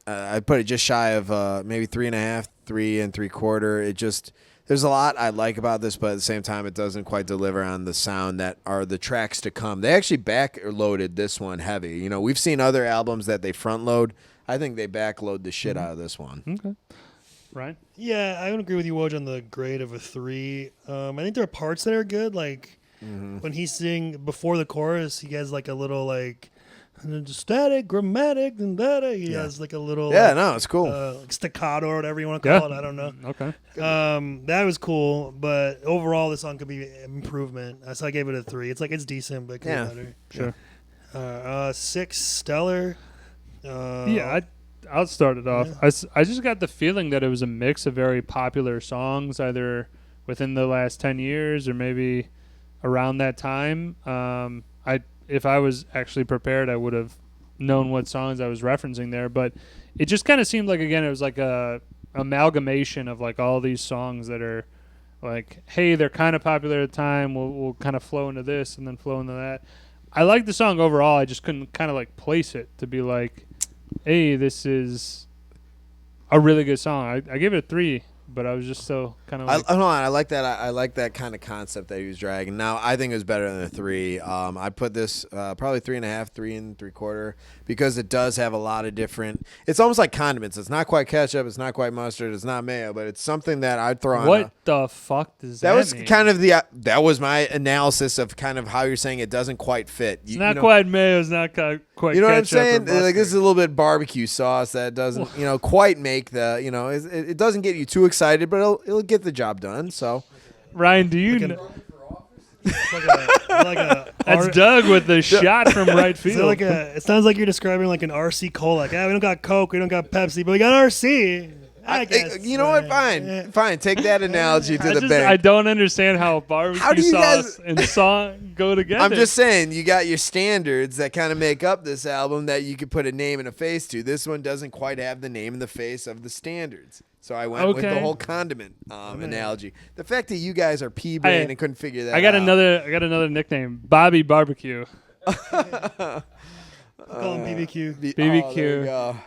I put it just shy of maybe 3.5, 3 3/4. There's a lot I like about this, but at the same time, it doesn't quite deliver on the sound that are the tracks to come. They actually back-loaded this one heavy. We've seen other albums that they front-load. I think they back-load the shit out of this one. Okay. Ryan? Yeah, I would agree with you, Woj, on the grade of a 3. I think there are parts that are good. Like when he's singing before the chorus, he has like a little like static, grammatic, and that. He has like a little No, it's cool. like staccato or whatever you want to call it. I don't know. Okay. That was cool, but overall, the song could be improvement. So I gave it a 3. It's like it's decent, but it could be better. Sure. 6, stellar. I'll start it off. Yeah. I just got the feeling that it was a mix of very popular songs, either within the last 10 years or maybe around that time. If I was actually prepared, I would have known what songs I was referencing there. But it just kind of seemed like, again, it was like a amalgamation of like all these songs that are like, hey, they're kind of popular at the time. We'll kind of flow into this and then flow into that. I like the song overall. I just couldn't kind of like place it to be like, hey, this is a really good song. I gave it a 3, but I was just so kind of like... Hold on. I like that. I like that kind of concept that he was dragging. Now, I think it was better than a 3. I put this probably 3.5, 3 3/4, because it does have a lot of different... It's almost like condiments. It's not quite ketchup. It's not quite mustard. It's not mayo, but it's something that I'd throw on. What the fuck does that mean? That was kind of that was my analysis of kind of how you're saying it doesn't quite fit. It's not quite mayo. It's not quite you know what I'm ketchup saying? or Like, this is a little bit barbecue sauce that doesn't, quite make the, it doesn't get you too excited, but it'll get the job done. So, Ryan, do you know? That's Doug with the shot from right field. It sounds like you're describing like an RC Cola. Like, we don't got Coke, we don't got Pepsi, but we got RC. I guess. You know what? Fine. Take that analogy to the bank. I don't understand how barbecue sauce and song go together. I'm just saying, you got your standards that kind of make up this album that you could put a name and a face to. This one doesn't quite have the name and the face of the standards. So I went with the whole condiment analogy. The fact that you guys are pea-brain and couldn't figure that out. I got another nickname, Bobby Barbecue. Call him BBQ. BBQ. Oh, there you go.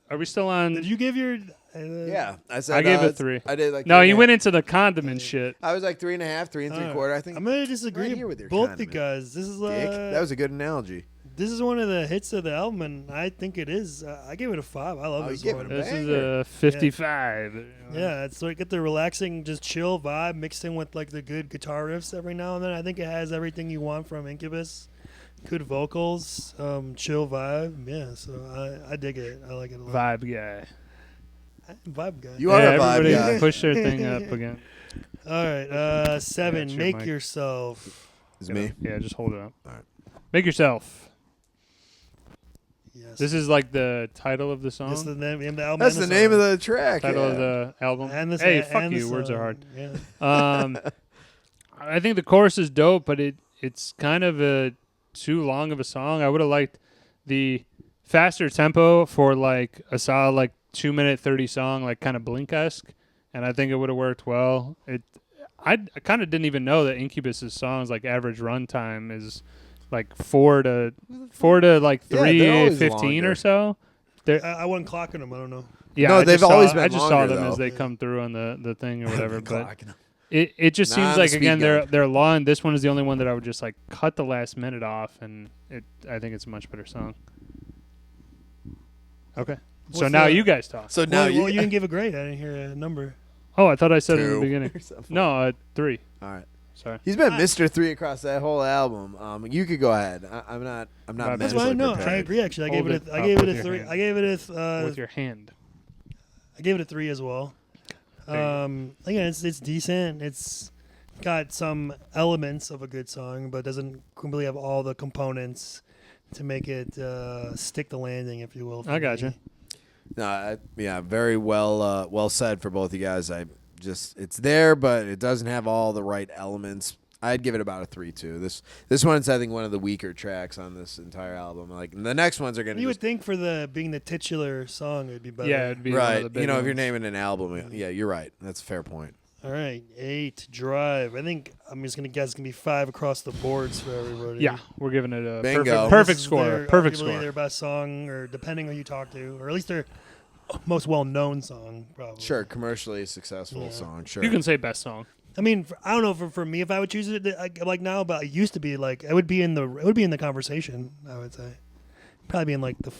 Are we still on? Did you give your? Yeah, I said I gave it 3. I did like. No, 3.5. you went into the condiment shit. I was like 3.5, 3 3/4. I think I'm gonna disagree right here with your both condiment. because this is Dick. That was a good analogy. this is one of the hits of the album, and I think it is. I gave it a 5. I love Oh, this you gave one. it a This is banger. a 55. Yeah, it's like get the relaxing, just chill vibe mixed in with like the good guitar riffs every now and then. I think it has everything you want from Incubus. Good vocals, chill vibe. Yeah, so I dig it. I like it a lot. Vibe guy. Vibe guy. You are a vibe everybody guy. push their thing up again. All right, 7. Yeah, it's your Make mic. yourself. It's me. Yeah, just hold it up. All right. Make yourself. Yes. This is like the title of the song. This is the name of the album. That's and the name song. of the track. Title yeah. of the album. And this, Hey, and fuck the you. Words are song. hard. Yeah. I think the chorus is dope, but it's kind of a too long of a song. I would have liked the faster tempo for like a solid like 2-minute 30 song, like kind of Blink-esque, and I think it would have worked well. I kind of didn't even know that Incubus's songs like average runtime is like 4 to like Yeah, they're always 3:15 longer. or so. I wasn't clocking them. I don't know. Yeah, No, I they've just always saw, been I just longer, saw them though. as they come through on the thing or whatever, but Clocking. it just Not seems on the like speed again gun. they're long. This one is the only one that I would just like cut the last minute off, and I think it's a much better song. Okay, so What's now the- you guys talk. So now Well, you. you didn't give a grade. I didn't hear a number. Oh, I thought I said it in the 2. beginning. No, 3. All right. Sorry. He's been Mr. 3 across that whole album. You could go ahead. I'm not. That's That's mentally why I know. I prepared. agree. Actually, I Hold gave it it. I up gave it with a your 3. hand. I gave it a. With your hand. I gave it a 3 as well. Again, it's decent. It's got some elements of a good song, but doesn't completely have all the components to make it stick the landing, if you will. for I gotcha. me. No, yeah, very well said for both you guys. It's there, but it doesn't have all the right elements. I'd give it about a 3 too. This one's I think one of the weaker tracks on this entire album. Like the next ones are gonna. You would think for being the titular song, it'd be better. Yeah, it'd be one of right. the big If you're ones. naming an album, yeah, you're right. That's a fair point. All right, 8 Drive. I think I'm just gonna guess it's gonna be 5 across the boards for everybody. Yeah, we're giving it a Bingo. perfect This is score. their- Perfect arguably score. Their best song, or depending on who you talk to, or at least their most well-known song, probably. Sure, commercially successful Yeah. song. Sure. You can say best song. I mean, I don't know for me if I would choose it like now, but it used to be like it would be in the conversation. I would say probably be in like the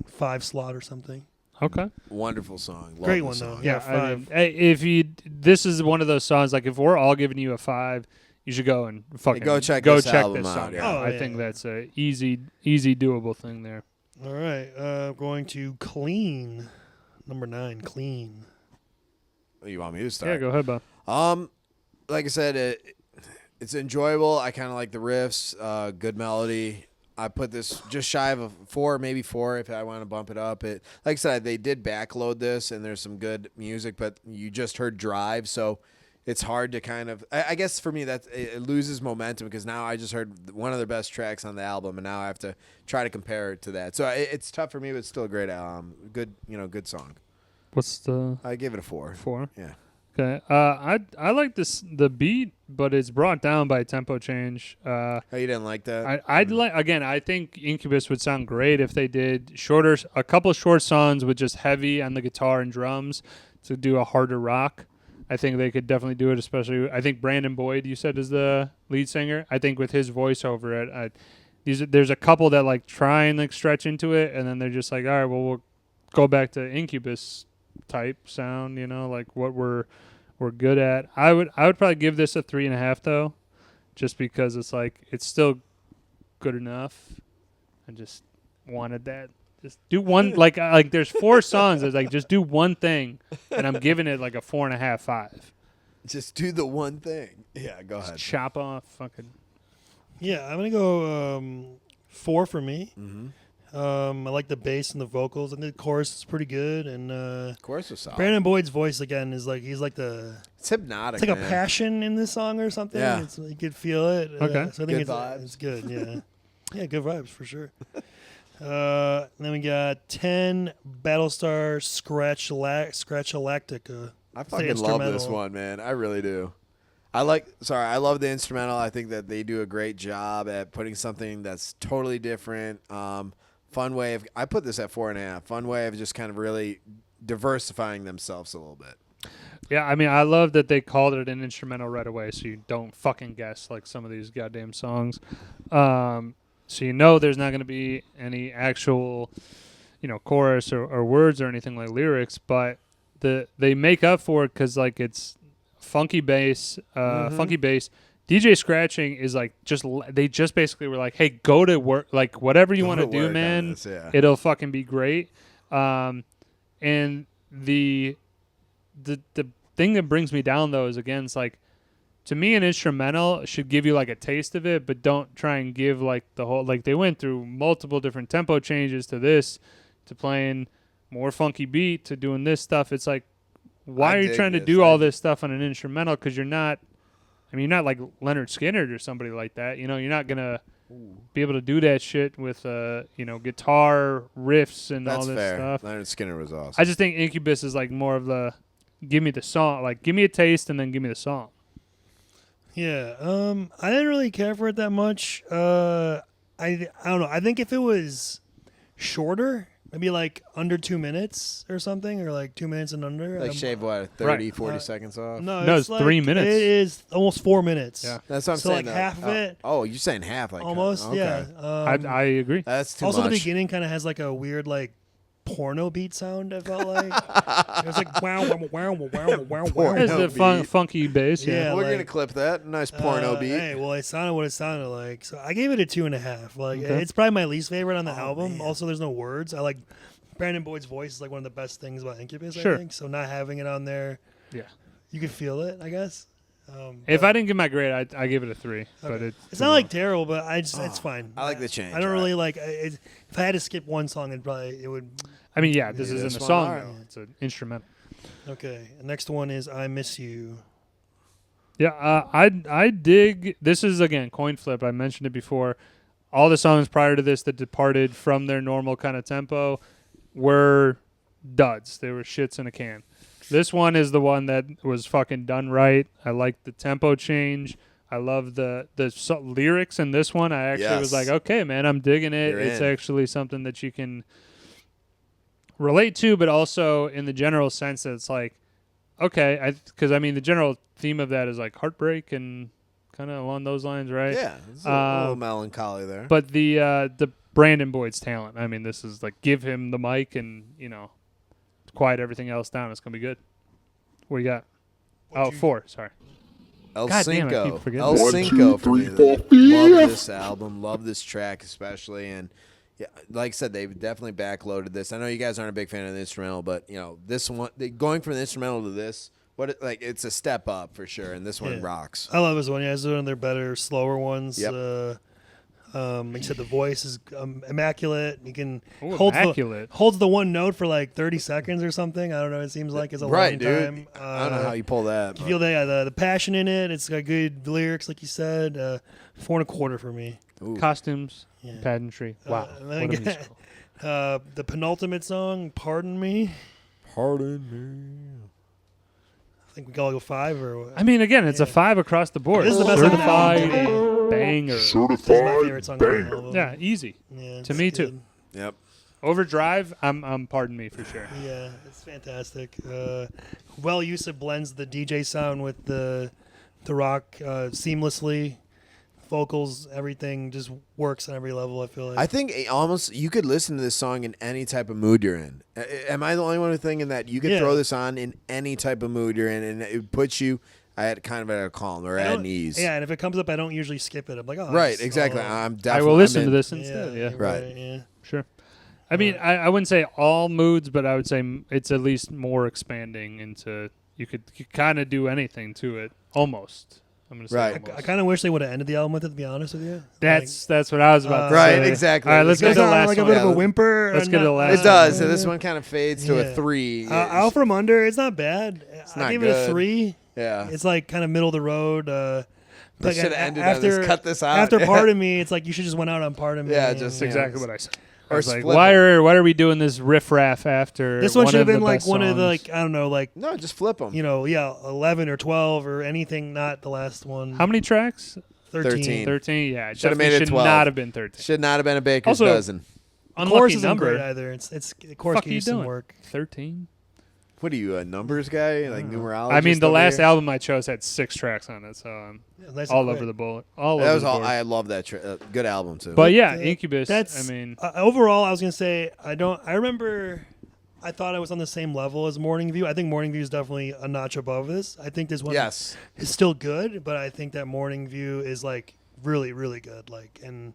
5 slot or something. Okay. Wonderful song. Love Great the one, song. though. Yeah, Yeah, I mean, this is one of those songs. Like, if we're all giving you a 5, you should go and fucking go check this album out, song yeah. out. Oh, I yeah. think that's a easy doable thing there. All right, going to Clean, number 9, Clean. You want me to start? Yeah, go ahead, Bob. Like I said, it's enjoyable. I kind of like the riffs. Good melody. I put this just shy of a 4, maybe 4 if I want to bump it up. Like I said, they did backload this, and there's some good music, but you just heard Drive, so it's hard to kind of. I guess for me that it loses momentum because now I just heard one of their best tracks on the album, and now I have to try to compare it to that. So it's tough for me, but it's still a great album. Good song. What's the I gave it a 4. 4? Yeah. Okay. I like the beat, but it's brought down by a tempo change. Oh, you didn't like that? I'd like again. I think Incubus would sound great if they did a couple of short songs with just heavy on the guitar and drums to do a harder rock. I think they could definitely do it. Especially, I think Brandon Boyd, you said, is the lead singer. I think with his voice over it, there's a couple that like try and like stretch into it, and then they're just like, all right, well, we'll go back to Incubus type sound. Like what we're good at. I would probably give this a 3.5 though, just because it's like it's still good enough. I just wanted that. Just do one like there's 4 songs. It's like just do one thing, and I'm giving it like a 4.5, 5. Just do the one thing. Yeah, go Just ahead. chop off fucking. Yeah, I'm gonna go 4 for me. Mm-hmm. I like the bass and the vocals, and the chorus is pretty good. And Of course, it's solid. Brandon Boyd's voice again is like he's like It's hypnotic. it's like a man. passion in this song or something. Yeah. You could feel it. Okay. So I think Good it's vibes. it's good. Yeah, yeah, good vibes for sure. Then we got 10 Battlestar Scratchalactica. I It's the fucking love this instrumental. one, man. I really do. I love the instrumental. I think that they do a great job at putting something that's totally different. Fun way of, I put this at 4.5. Fun way of just kind of really diversifying themselves a little bit. Yeah, I mean, I love that they called it an instrumental right away, so you don't fucking guess like some of these goddamn songs. So you know there's not going to be any actual, chorus or words or anything like lyrics, but they make up for it because like it's funky bass, DJ scratching is like they just basically were like, hey, go to work, like whatever you want to do, man. It'll fucking be great. And the thing that brings me down though is again, it's like, to me, an instrumental should give you like a taste of it, but don't try and give like the whole, like they went through multiple different tempo changes to this, to playing more funky beat, to doing this stuff. It's like, why are you trying to do all this stuff on an instrumental? Because you're not like Leonard Skinner or somebody like that. You're not going to be able to do that shit with, guitar riffs and all this stuff. Leonard Skinner was awesome. I just think Incubus is like more of the, give me the song, like give me a taste and then give me the song. Yeah, I didn't really care for it that much. I don't know. I think if it was shorter, maybe like under 2 minutes or something, or like 2 minutes and under. Like shave what, 30, Right. 40 seconds off? No, it's 3 minutes. It is almost 4 minutes. Yeah. That's what I'm So saying. like though. half of it. Oh, you're saying half, like Almost, okay. yeah. I agree. That's too Also, much. the beginning kind of has like a weird like porno beat sound. I felt like it was like wow, wow, wow, wow, wow, wow. It's the beat. funky bass, yeah. Yeah. We're like, gonna clip that. Nice porno beat. Hey, well, it sounded what it sounded like. So I gave it a 2.5. Like Okay. it's probably my least favorite on the album. man. Also, there's no words. I like Brandon Boyd's voice is like one of the best things about Incubus. Sure. I think so. Not having it on there, Yeah. you could feel it. I guess. If but I didn't give my grade, I give it a 3. But okay. it's it's not like terrible, but it's fine. I like the change. I don't right? really like. If I had to skip one song, it would. I mean, yeah, this Yeah, isn't this a one, song alright. though. It's an instrumental. Okay. Next one is "I Miss You." Yeah, I dig. This is again coin flip. I mentioned it before. All the songs prior to this that departed from their normal kind of tempo were duds. They were shits in a can. This one is the one that was fucking done right. I like the tempo change. I love the lyrics in this one. I actually was Yes. like, okay, man, I'm digging it. You're It's in. actually something that you can relate to, but also in the general sense that it's like, okay, because I mean the general theme of that is like heartbreak and kind of along those lines, right? Yeah, it's a little melancholy there. But the Brandon Boyd's talent. I mean, this is like give him the mic and quiet everything else down. It's gonna be good. What you got? Oh, 4. Sorry. El God damn, I keep Cinco. forgetting El that. Cinco for me. Love this album. Love this track especially. And yeah, like I said, they've definitely backloaded this. I know you guys aren't a big fan of the instrumental, but this one, going from the instrumental to this, it's a step up for sure. And this one Yeah. rocks. I love this one. Yeah, it's one of their better, slower ones. Yep. Like you said, the voice is immaculate. You can Ooh, holds immaculate. holds the one note for like 30 seconds or something. I don't know. It seems like it's a Right, long dude. time. I don't know how you pull that. You feel the passion in it. It's got good lyrics, like you said. 4.25 for me. Ooh. Costumes, Yeah. pageantry. Wow. and What then a again, musical. the penultimate song, "Pardon Me." Pardon I think we gotta go 5 or what? I mean, again, it's a 5 across the board. This is the best song on the Certified album. banger. This is my favorite song on the album. Yeah, easy. Yeah, To it's me, too. good. me. Yep. Overdrive, I'm pardon me for sure. Yeah, it's fantastic. Well, Yusuf blends the DJ sound with the rock seamlessly. Vocals, everything just works on every level. I feel like. I think almost you could listen to this song in any type of mood you're in. Am I the only one who's thinking that you could Yeah. throw this on in any type of mood you're in, and it puts you at kind of at a calm or I at don't- ease? Yeah, and if it comes up, I don't usually skip it. I'm like, oh, Right. it's- Exactly. oh. I'm I definitely. will listen I'm to in. this instead. Yeah, you're Right. Yeah. sure. I mean, I wouldn't say all moods, but I would say it's at least more expanding into. You could kind of do anything to it, almost. I'm gonna say Right. almost. I kind of wish they would have ended the album with it, to be honest with you. That's what I was about to Right, say. exactly. All right, let's It's get to the like, last like a one. bit of a Yeah, whimper. let's get to the last It does. one. So this one kind of fades to a Yeah. 3. Out from Under, it's not bad. I not gave it a good. 3. Yeah. It's like kind of middle of the road. They should have ended on this. Cut this out. After Yeah. Part of Me, it's like you should just went out on Part of Me. Yeah, and- just That's exactly what I said. I Or was like, split why them. are we doing this riff-raff after This one should have of the been like best one of the, songs? like, I don't know, like, No, just flip them. 11 or 12 or anything, not the last one. How many tracks? 13. 13. Yeah, Should have definitely made it should 12. not have been 13. Should not have been a baker's Also, dozen. The chorus Unlucky isn't great number. either. It's the chorus Fuck can you use some doing? work. 13. What are you, a numbers guy? Like numerologist? I mean, the over last here? album I chose had 6 tracks on it, so I'm Nice and all quick. over the bullet. All That over was the all. board. I love that. Good album too. But yeah, Uh, Incubus. That's I mean, overall. I was gonna say I remember. I thought I was on the same level as Morning View. I think Morning View is definitely a notch above this. I think this one yes, is still good, but I think that Morning View is like really, really good. Like, and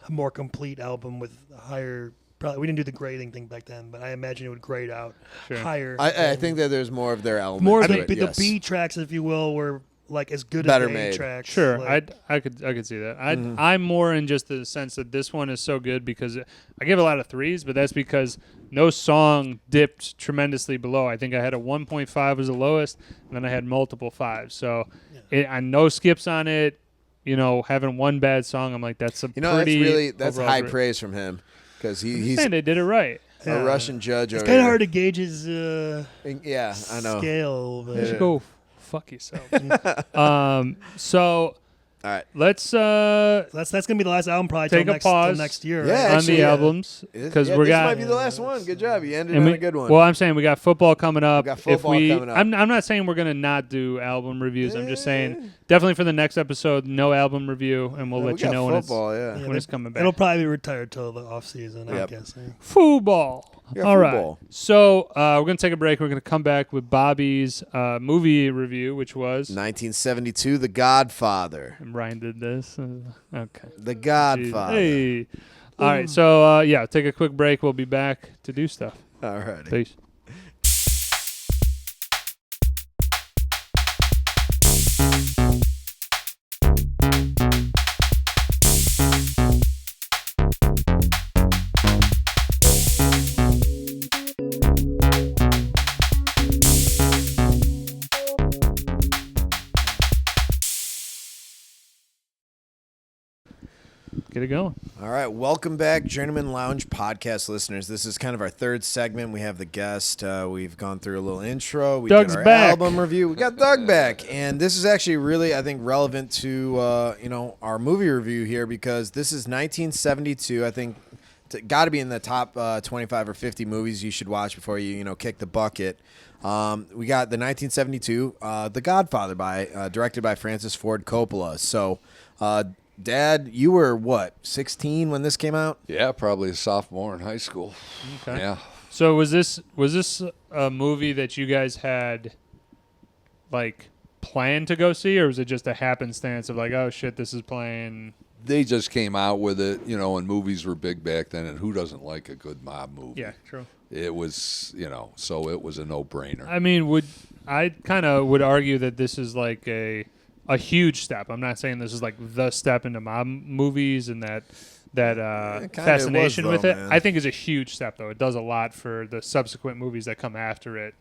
a more complete album with higher. Probably we didn't do the grading thing back then, but I imagine it would grade out Sure. higher. I think that there's more of their element. more of to the, it, the yes. B tracks, if you will, were like as good Better as the A made. tracks. sure, Like, I could see that. Mm-hmm. I'm more in just the sense that this one is so good because I give a lot of 3s, but that's because no song dipped tremendously below. I think I had a 1.5 as the lowest, and then I had multiple 5s. So I no skips on it. Having one bad song, I'm like, that's a pretty. That's overall high great. praise from him because he's And they did it right. a Russian judge. It's over kind of here. hard to gauge his Yeah, I know. scale. But You should go fuck yourself. So All right. let's that's gonna be the last album probably Take till a pause. next year. Yeah, right? on actually, the albums because yeah, we this got. might be the last one. Good job. You ended and on we- a good one. Well, I'm saying we got football coming up. We got football coming up. I'm not saying we're gonna not do album reviews. I'm just saying definitely for the next episode, no album review, and we'll Yeah, let we you got know football, yeah. when it's coming back. It'll probably be retired till the off season. I'm Yep. guessing. Football. Yeah, All right. football. So we're gonna take a break. We're gonna come back with Bobby's movie review, which was 1972, The Godfather. and Ryan did this. Okay. The Jeez. Godfather. Hey. All right. So take a quick break. We'll be back to do stuff. All right. Peace. Get it going. All right, welcome back, Journeymen Lounge podcast listeners. This is kind of our third segment. We have the guest. We've gone through a little intro. We Doug's did our back. album review. We got Doug back, and this is actually really, I think, relevant to our movie review here because this is 1972. I think got to be in the top 25 or 50 movies you should watch before you kick the bucket. We got the 1972 The Godfather directed by Francis Ford Coppola. So. Dad, you were what, 16 when this came out? Yeah, probably a sophomore in high school. Okay. Yeah. So was this a movie that you guys had like planned to go see, or was it just a happenstance of like, oh shit, this is playing? They just came out with it, and movies were big back then, and who doesn't like a good mob movie? Yeah, true. It was, so it was a no-brainer. I mean, I kind of would argue that this is like a huge step. I'm not saying this is like the step into mob movies and that fascination was, with though, it. man. I think is a huge step though. It does a lot for the subsequent movies that come after it.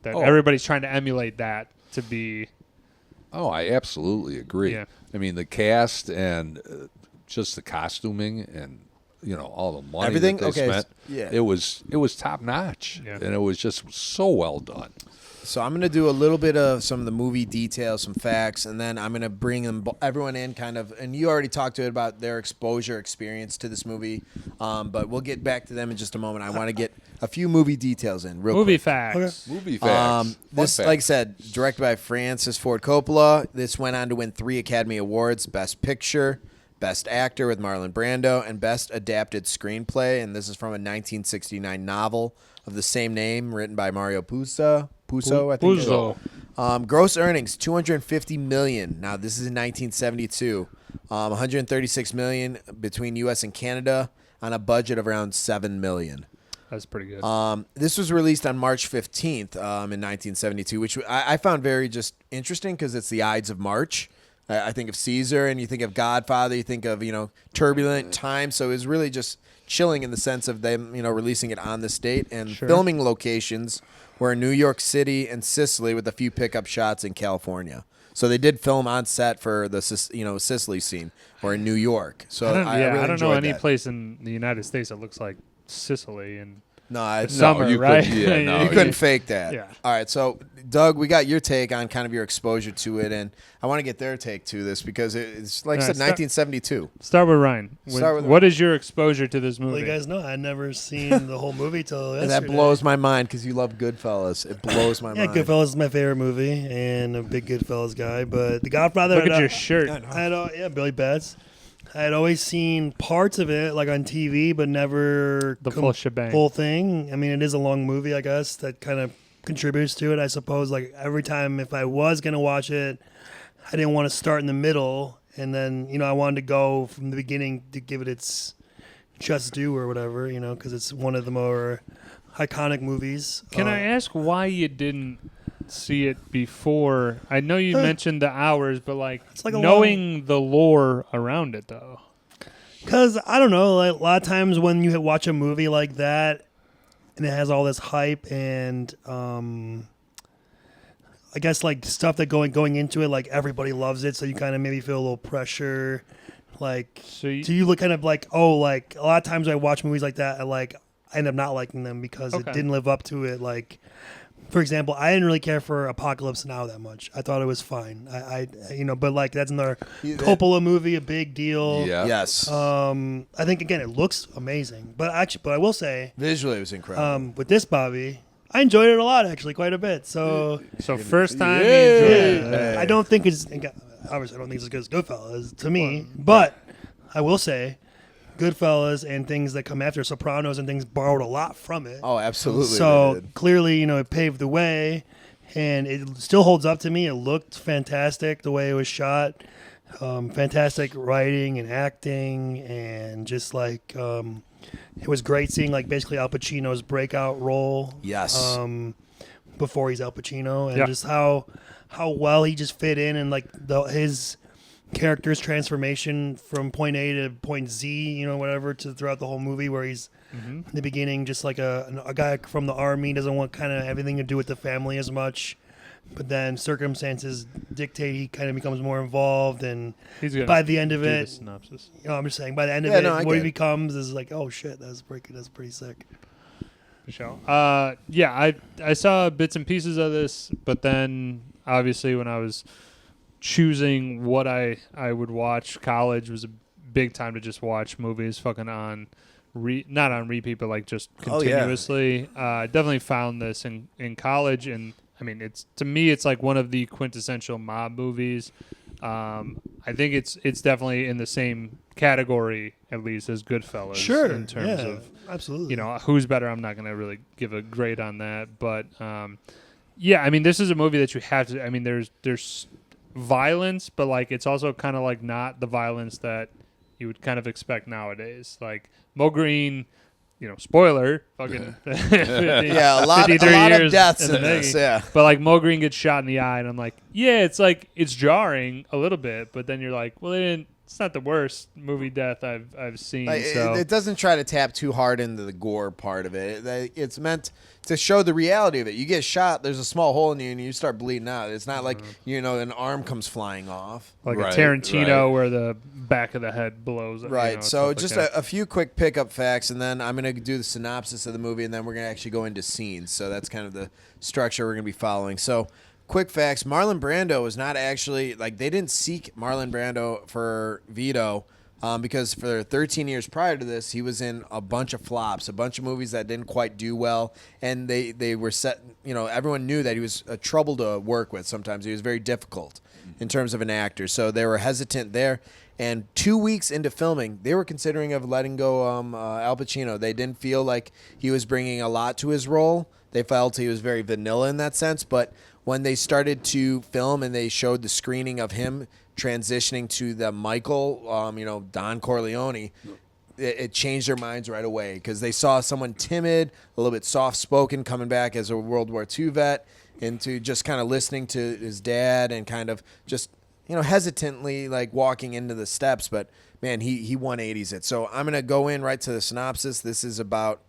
That Oh. everybody's trying to emulate that to be. Oh, I absolutely agree. Yeah. I mean, the cast and just the costuming and all the money Everything? that they Okay, spent. yeah. It was top notch, Yeah. and it was just so well done. So I'm going to do a little bit of some of the movie details, some facts, and then I'm going to bring everyone in kind of, and you already talked to it about their exposure experience to this movie, but we'll get back to them in just a moment. I want to get a few movie details in real Movie quick. facts. Movie facts. This, Fun like I facts. said, directed by Francis Ford Coppola. This went on to win 3 Academy Awards: Best Picture, Best Actor with Marlon Brando, and Best Adapted Screenplay. And this is from a 1969 novel of the same name, written by Mario Puzo, I think. it is. Puzo. Gross earnings $250 million. Now this is in 1972. 136 million between U.S. and Canada on a budget of around $7 million. That's pretty good. This was released on March 15th in 1972, which I found very just interesting because it's the Ides of March. I think of Caesar, and you think of Godfather, you think of, turbulent times. So it was really just chilling in the sense of them, releasing it on this date. And filming locations were in New York City and Sicily with a few pickup shots in California. So they did film on set for the Sicily scene, or in New York. So I really don't know enjoyed any that. place in the United States that looks like Sicily and No, summer, you right? couldn't- you couldn't fake that. Yeah. All right, so Doug, we got your take on kind of your exposure to it, and I want to get their take to this because it's like I said, 1972. Start with Ryan. What is your exposure to this movie? Well, you guys know I'd never seen the whole movie till And yesterday. that blows my mind because you love Goodfellas. It blows my Yeah, mind. Goodfellas is my favorite movie, and a big Goodfellas guy. But The Godfather. Look at your shirt. Billy Bats. I had always seen parts of it, like on TV, but never The full shebang. Full thing. I mean, it is a long movie, I guess, that kind of contributes to it. I suppose, like every time, if I was gonna watch it, I didn't want to start in the middle, and then I wanted to go from the beginning to give it its just due or whatever, because it's one of the more iconic movies. Can I ask why you didn't see it before? I know you mentioned the hours, but It's like a knowing the lore around it, though. Because, I don't know, like, a lot of times when you watch a movie like that and it has all this hype and I guess like stuff that going into it, like everybody loves it, so you kind of maybe feel a little pressure. Like, So you- do you look kind of like, oh, like a lot of times I watch movies like that, I end up not liking them because it Okay. didn't live up to it. Like, for example, I didn't really care for Apocalypse Now that much. I thought it was fine. But like that's another Coppola movie, a big deal. Yeah. Yes. I think again it looks amazing, but I will say, Visually, it was incredible. with this Bobby, I enjoyed it a lot actually, quite a bit. So first time you Yay. enjoyed it. I don't think it's obviously I don't think it's as good as Goodfellas to me, but I will say, Goodfellas and things that come after, Sopranos and things, borrowed a lot from it. Oh, absolutely. So they did. clearly, it paved the way, and it still holds up to me. It looked fantastic the way it was shot. Fantastic writing and acting, and just like it was great seeing like basically Al Pacino's breakout role. Yes. Before he's Al Pacino, and Yeah. just how well he just fit in, and like his character's transformation from point A to point Z, whatever, to throughout the whole movie, where he's in the beginning just like a guy from the army, doesn't want kind of everything to do with the family as much, but then circumstances dictate he kind of becomes more involved, and He's gonna by the end of do the it, synopsis. I'm just saying, by the end of Yeah, it, no, I what he get it. becomes is like, oh shit, that's pretty sick. Michelle. I saw bits and pieces of this, but then obviously when I was choosing what I would watch, college was a big time to just watch movies fucking on not on repeat, but like just Oh, yeah. continuously. I definitely found this in college, and I mean, to me it's like one of the quintessential mob movies. I think it's definitely in the same category, at least, as Goodfellas. Sure, in terms yeah, of absolutely. who's better. I'm not going to really give a grade on that, but yeah, I mean, this is a movie that you have to. I mean, there's violence, but like it's also kind of like not the violence that you would kind of expect nowadays. Like Mo Green, spoiler, fucking Yeah, a lot 53 of years deaths the in this. making. Yeah. But like Mo Green gets shot in the eye, and I'm like, yeah, it's jarring a little bit, but then you're like, well, it's not the worst movie death I've seen. Like, So it doesn't try to tap too hard into the gore part of it. It's meant to show the reality of it. You get shot, there's a small hole in you, and you start bleeding out. It's not like an arm comes flying off. like Right, a Tarantino right. where the back of the head blows. Right. So stuff like just that. a few quick pickup facts, and then I'm going to do the synopsis of the movie, and then we're going to actually go into scenes. So that's kind of the structure we're going to be following. So quick facts: Marlon Brando was not actually they didn't seek Marlon Brando for Vito. Because for 13 years prior to this, he was in a bunch of flops, a bunch of movies that didn't quite do well, and they were set. Everyone knew that he was a trouble to work with. Sometimes he was very difficult in terms of an actor, so they were hesitant there. And 2 weeks into filming, they were considering of letting go Al Pacino. They didn't feel like he was bringing a lot to his role. They felt he was very vanilla in that sense. But when they started to film and they showed the screening of him transitioning to the Michael, Don Corleone, it changed their minds right away because they saw someone timid, a little bit soft-spoken, coming back as a World War II vet, into just kind of listening to his dad and kind of just, hesitantly like walking into the steps, but man, he 180s it. So I'm gonna go in right to the synopsis. This is about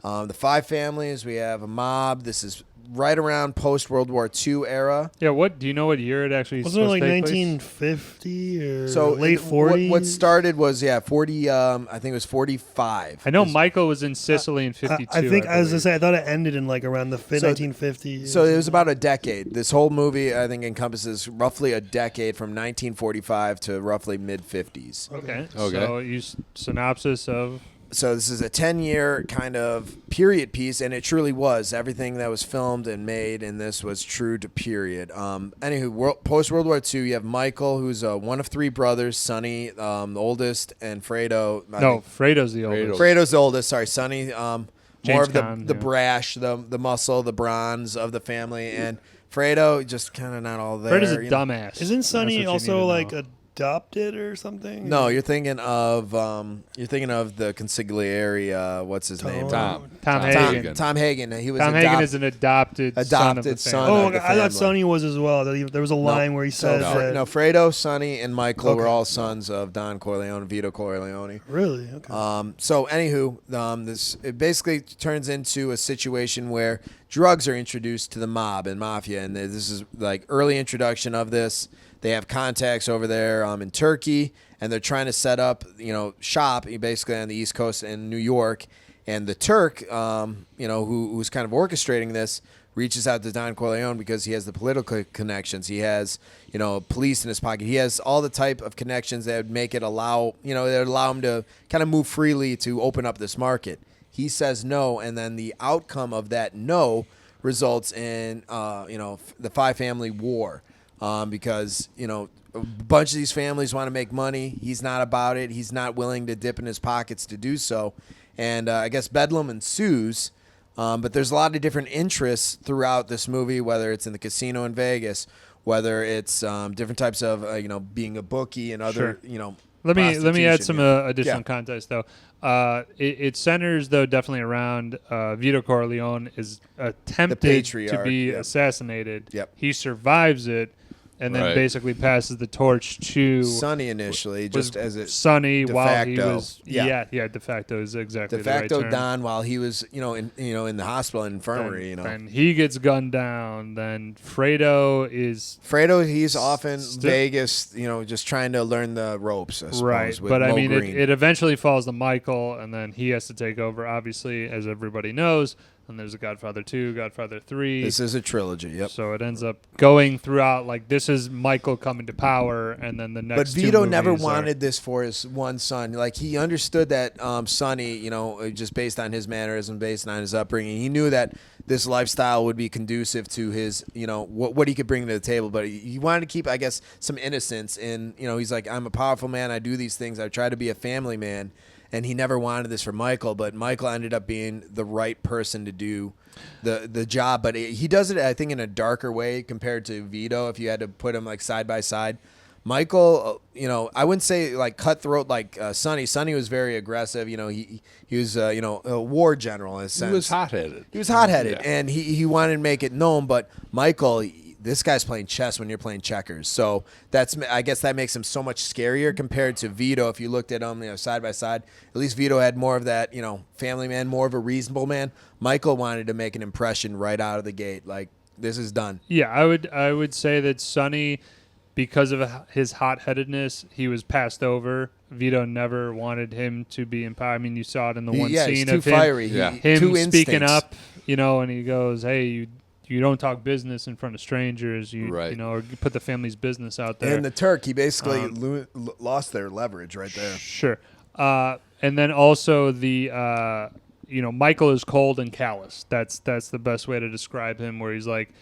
the 5 families. We have a mob. This is right around post World War II era. Yeah, do you know what year it actually Wasn't it supposed like to take place? 1950 or So late 40s? What started was 40. I think it was 45. I know Michael was in Sicily in 52. I think I was believe. gonna say I thought it ended in like around the 1950s. So it was about a decade. This whole movie, I think, encompasses roughly a decade from 1945 to roughly mid 50s. Okay. Okay. So synopsis of. So this is a 10-year kind of period piece, and it truly was. Everything that was filmed and made in this was true to period. Anywho, post-World War II, you have Michael, who's one of 3 brothers, Sonny, the oldest, and Fredo. Fredo's the oldest. Fredo's the oldest, sorry. Sonny, more James of Caan, the yeah. brash, the muscle, the bronze of the family, and Fredo just kind of not all there. Fredo's a you know. dumbass. Isn't That's Sonny what you also need like to know. adopted or something? No, you're thinking of the consigliere. What's his name? Tom Hagen. Tom Hagen. He was Tom Hagen is an adopted son of the son. family. Oh, of the I thought family. Sonny was as well. There was a line where he says that. No, Fredo, Sonny, and Michael were Okay. all sons of Don Corleone, Vito Corleone. Really? Okay. So, anywho, it basically turns into a situation where drugs are introduced to the mob and mafia, and this is like early introduction of this. They have contacts over there in Turkey, and they're trying to set up, shop basically on the East Coast in New York. And the Turk, who's kind of orchestrating this, reaches out to Don Corleone because he has the political connections. He has, police in his pocket. He has all the type of connections that would make it that would allow him to kind of move freely to open up this market. He says no, and then the outcome of that no results in, the 5-family war. Because, a bunch of these families want to make money. He's not about it. He's not willing to dip in his pockets to do so. And I guess bedlam ensues. But there's a lot of different interests throughout this movie, whether it's in the casino in Vegas, whether it's different types of, being a bookie and other, Sure. Let me add some additional context, though. It centers, though, definitely around Vito Corleone is attempted to be assassinated. Yep. He survives it, and then Right. basically passes the torch to Sonny initially, just as it Sonny de while he facto. was de facto is exactly de the right facto term. Don while he was in the hospital and infirmary. And he gets gunned down. Then Fredo is he's off in Vegas, just trying to learn the ropes, I suppose, right, with but I Mo mean, Green. it eventually falls to Michael, and then he has to take over, obviously, as everybody knows. And there's a Godfather 2, Godfather 3. This is a trilogy, yep. So it ends up going throughout, like, this is Michael coming to power, and then the next But two Vito never movies wanted this for his one son. Like, he understood that Sonny, just based on his mannerism, based on his upbringing, he knew that this lifestyle would be conducive to his, what he could bring to the table. But he wanted to keep, I guess, some innocence in, he's like, I'm a powerful man. I do these things. I try to be a family man. And he never wanted this for Michael, but Michael ended up being the right person to do the job. But he does it, I think, in a darker way compared to Vito. If you had to put him like side by side, Michael, I wouldn't say like cutthroat like Sonny. Sonny was very aggressive. He was a war general in a sense. He was hot-headed. He was hot-headed, Yeah. and he wanted to make it known. But Michael, this guy's playing chess when you're playing checkers. So I guess that makes him so much scarier compared to Vito. If you looked at him, side by side, at least Vito had more of that, family man, more of a reasonable man. Michael wanted to make an impression right out of the gate, like this is done. Yeah, I would say that Sonny, because of his hot-headedness, he was passed over. Vito never wanted him to be in power. I mean, you saw it in the one he's scene too of him, fiery. Yeah. him Too speaking instincts. up, and he goes, "Hey, you don't talk business in front of strangers. Right. Or you put the family's business out there." And the Turk, he basically lost their leverage right there. Sure. And then also the Michael is cold and callous. That's the best way to describe him, where he's like,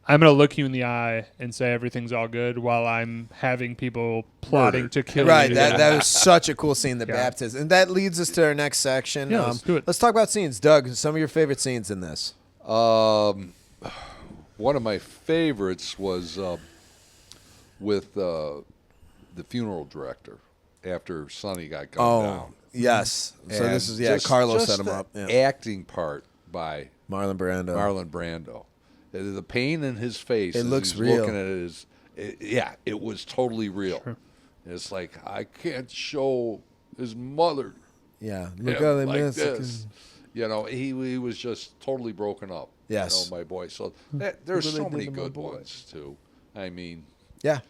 I'm going to look you in the eye and say everything's all good while I'm having people plotting to kill Right, you. that was such a cool scene, the Yeah. baptism. And that leads us to our next section. Yeah, let's do it. Let's talk about scenes. Doug, some of your favorite scenes in this. One of my favorites was with the funeral director after Sonny got gunned down. Yes. So And this is, just Carlos set him the up. Yeah. acting part by Marlon Brando. Marlon Brando. The pain in his face. It as looks he's real. looking at his it was totally real. Sure. It's like, I can't show his mother Yeah, him look how they like miss. this. You know, he was just totally broken up. Yes. You know, my boy. So there's Look so what they many did to my good boy. ones too. I mean, Yeah.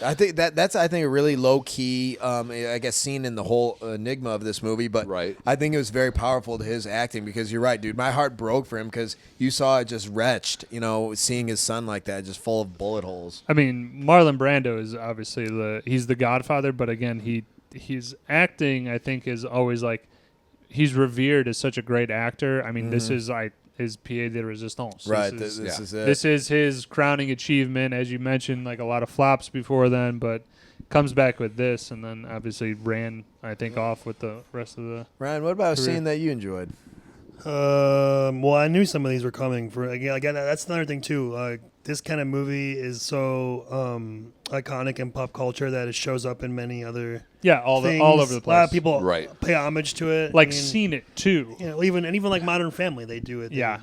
I think that's a really low key, I guess, scene in the whole enigma of this movie. But Right. I think it was very powerful to his acting because you're right, dude. My heart broke for him because you saw it just wretched. You know, seeing his son like that, just full of bullet holes. I mean, Marlon Brando is obviously he's the Godfather, but again, he's acting, I think, is always like he's revered as such a great actor. I mean, this is like his pied de resistance. Right. This This is it. this is his crowning achievement, as you mentioned, like a lot of flops before then, but comes back with this, and then obviously ran, I think, off with the rest of the. Ryan, what about a Career. scene that you enjoyed? Well, I knew some of these were coming. Again, that's another thing too. This kind of movie is so iconic in pop culture that it shows up in many other Yeah, all things. over the A lot place. of people Right. pay homage to it. like I mean, seen it too. you know, even like Modern Family, they do it. Yeah.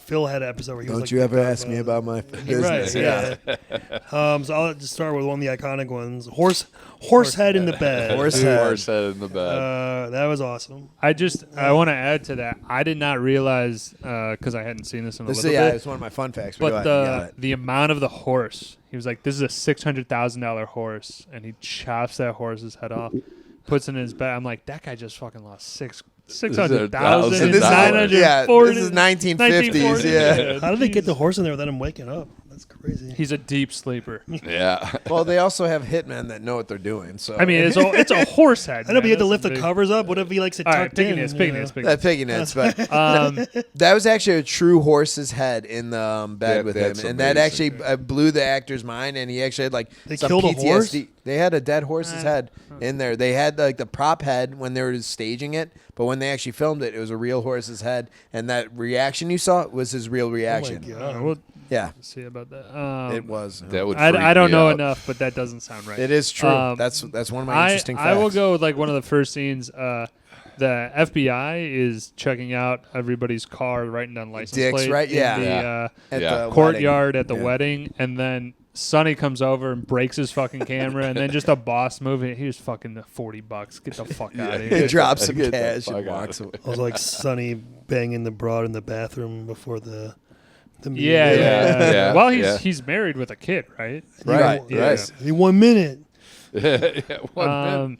Phil had an episode where he was Don't like, you the ever ask me Godfather. about my business? Right, yeah. So I'll just start with one of the iconic ones. Horse head in the bed. Horse Two head. horse head in the bed. That was awesome. I want to add to that. I did not realize because I hadn't seen this in a This little is, bit. it's one of my fun facts. But But go ahead, you got it. the amount of the horse, he was like, "This is a $600,000 horse," and he chops that horse's head off, puts it in his bed. I'm like, that guy just fucking lost $600,000. And this is- yeah, 940 this is 1950s. Yeah. How did they get the horse in there without him waking up? That's crazy. He's a deep sleeper. Yeah. Well, they also have hitmen that know what they're doing. So I mean, it's a horse head. I know, but you have to man. lift That's the a big- covers up. What if he likes it All right, tucked in? pickiness. that piggy nets, but Um, that was actually a true horse's head in the bed That- with him, that's and that amazing. actually blew the actor's mind. And he actually had like They some killed a PTSD. horse? They had a dead horse's head in there. They had like the prop head when they were staging it, but when they actually filmed it, it was a real horse's head, and that reaction you saw was his real reaction. we'll Yeah, see about that. it was. That would. I freak don't me know out. enough, but that doesn't sound right. It is true. That's one of my interesting facts. I will go with like one of the first scenes. The FBI is checking out everybody's car, writing down license Dicks, plates right? in Yeah. the Yeah. At Yeah. the courtyard at the Yeah. wedding, and then Sonny comes over and breaks his fucking camera, and then just a boss movie. Here's fucking $40. Get the fuck out of He here. drops some Get the cash fuck and out walks of away. I was like Sonny banging the broad in the bathroom before the meeting. Yeah. Yeah. Well, Yeah. he's married with a kid, right? Right, Yeah. right. In 1 minute. Yeah, 1 minute.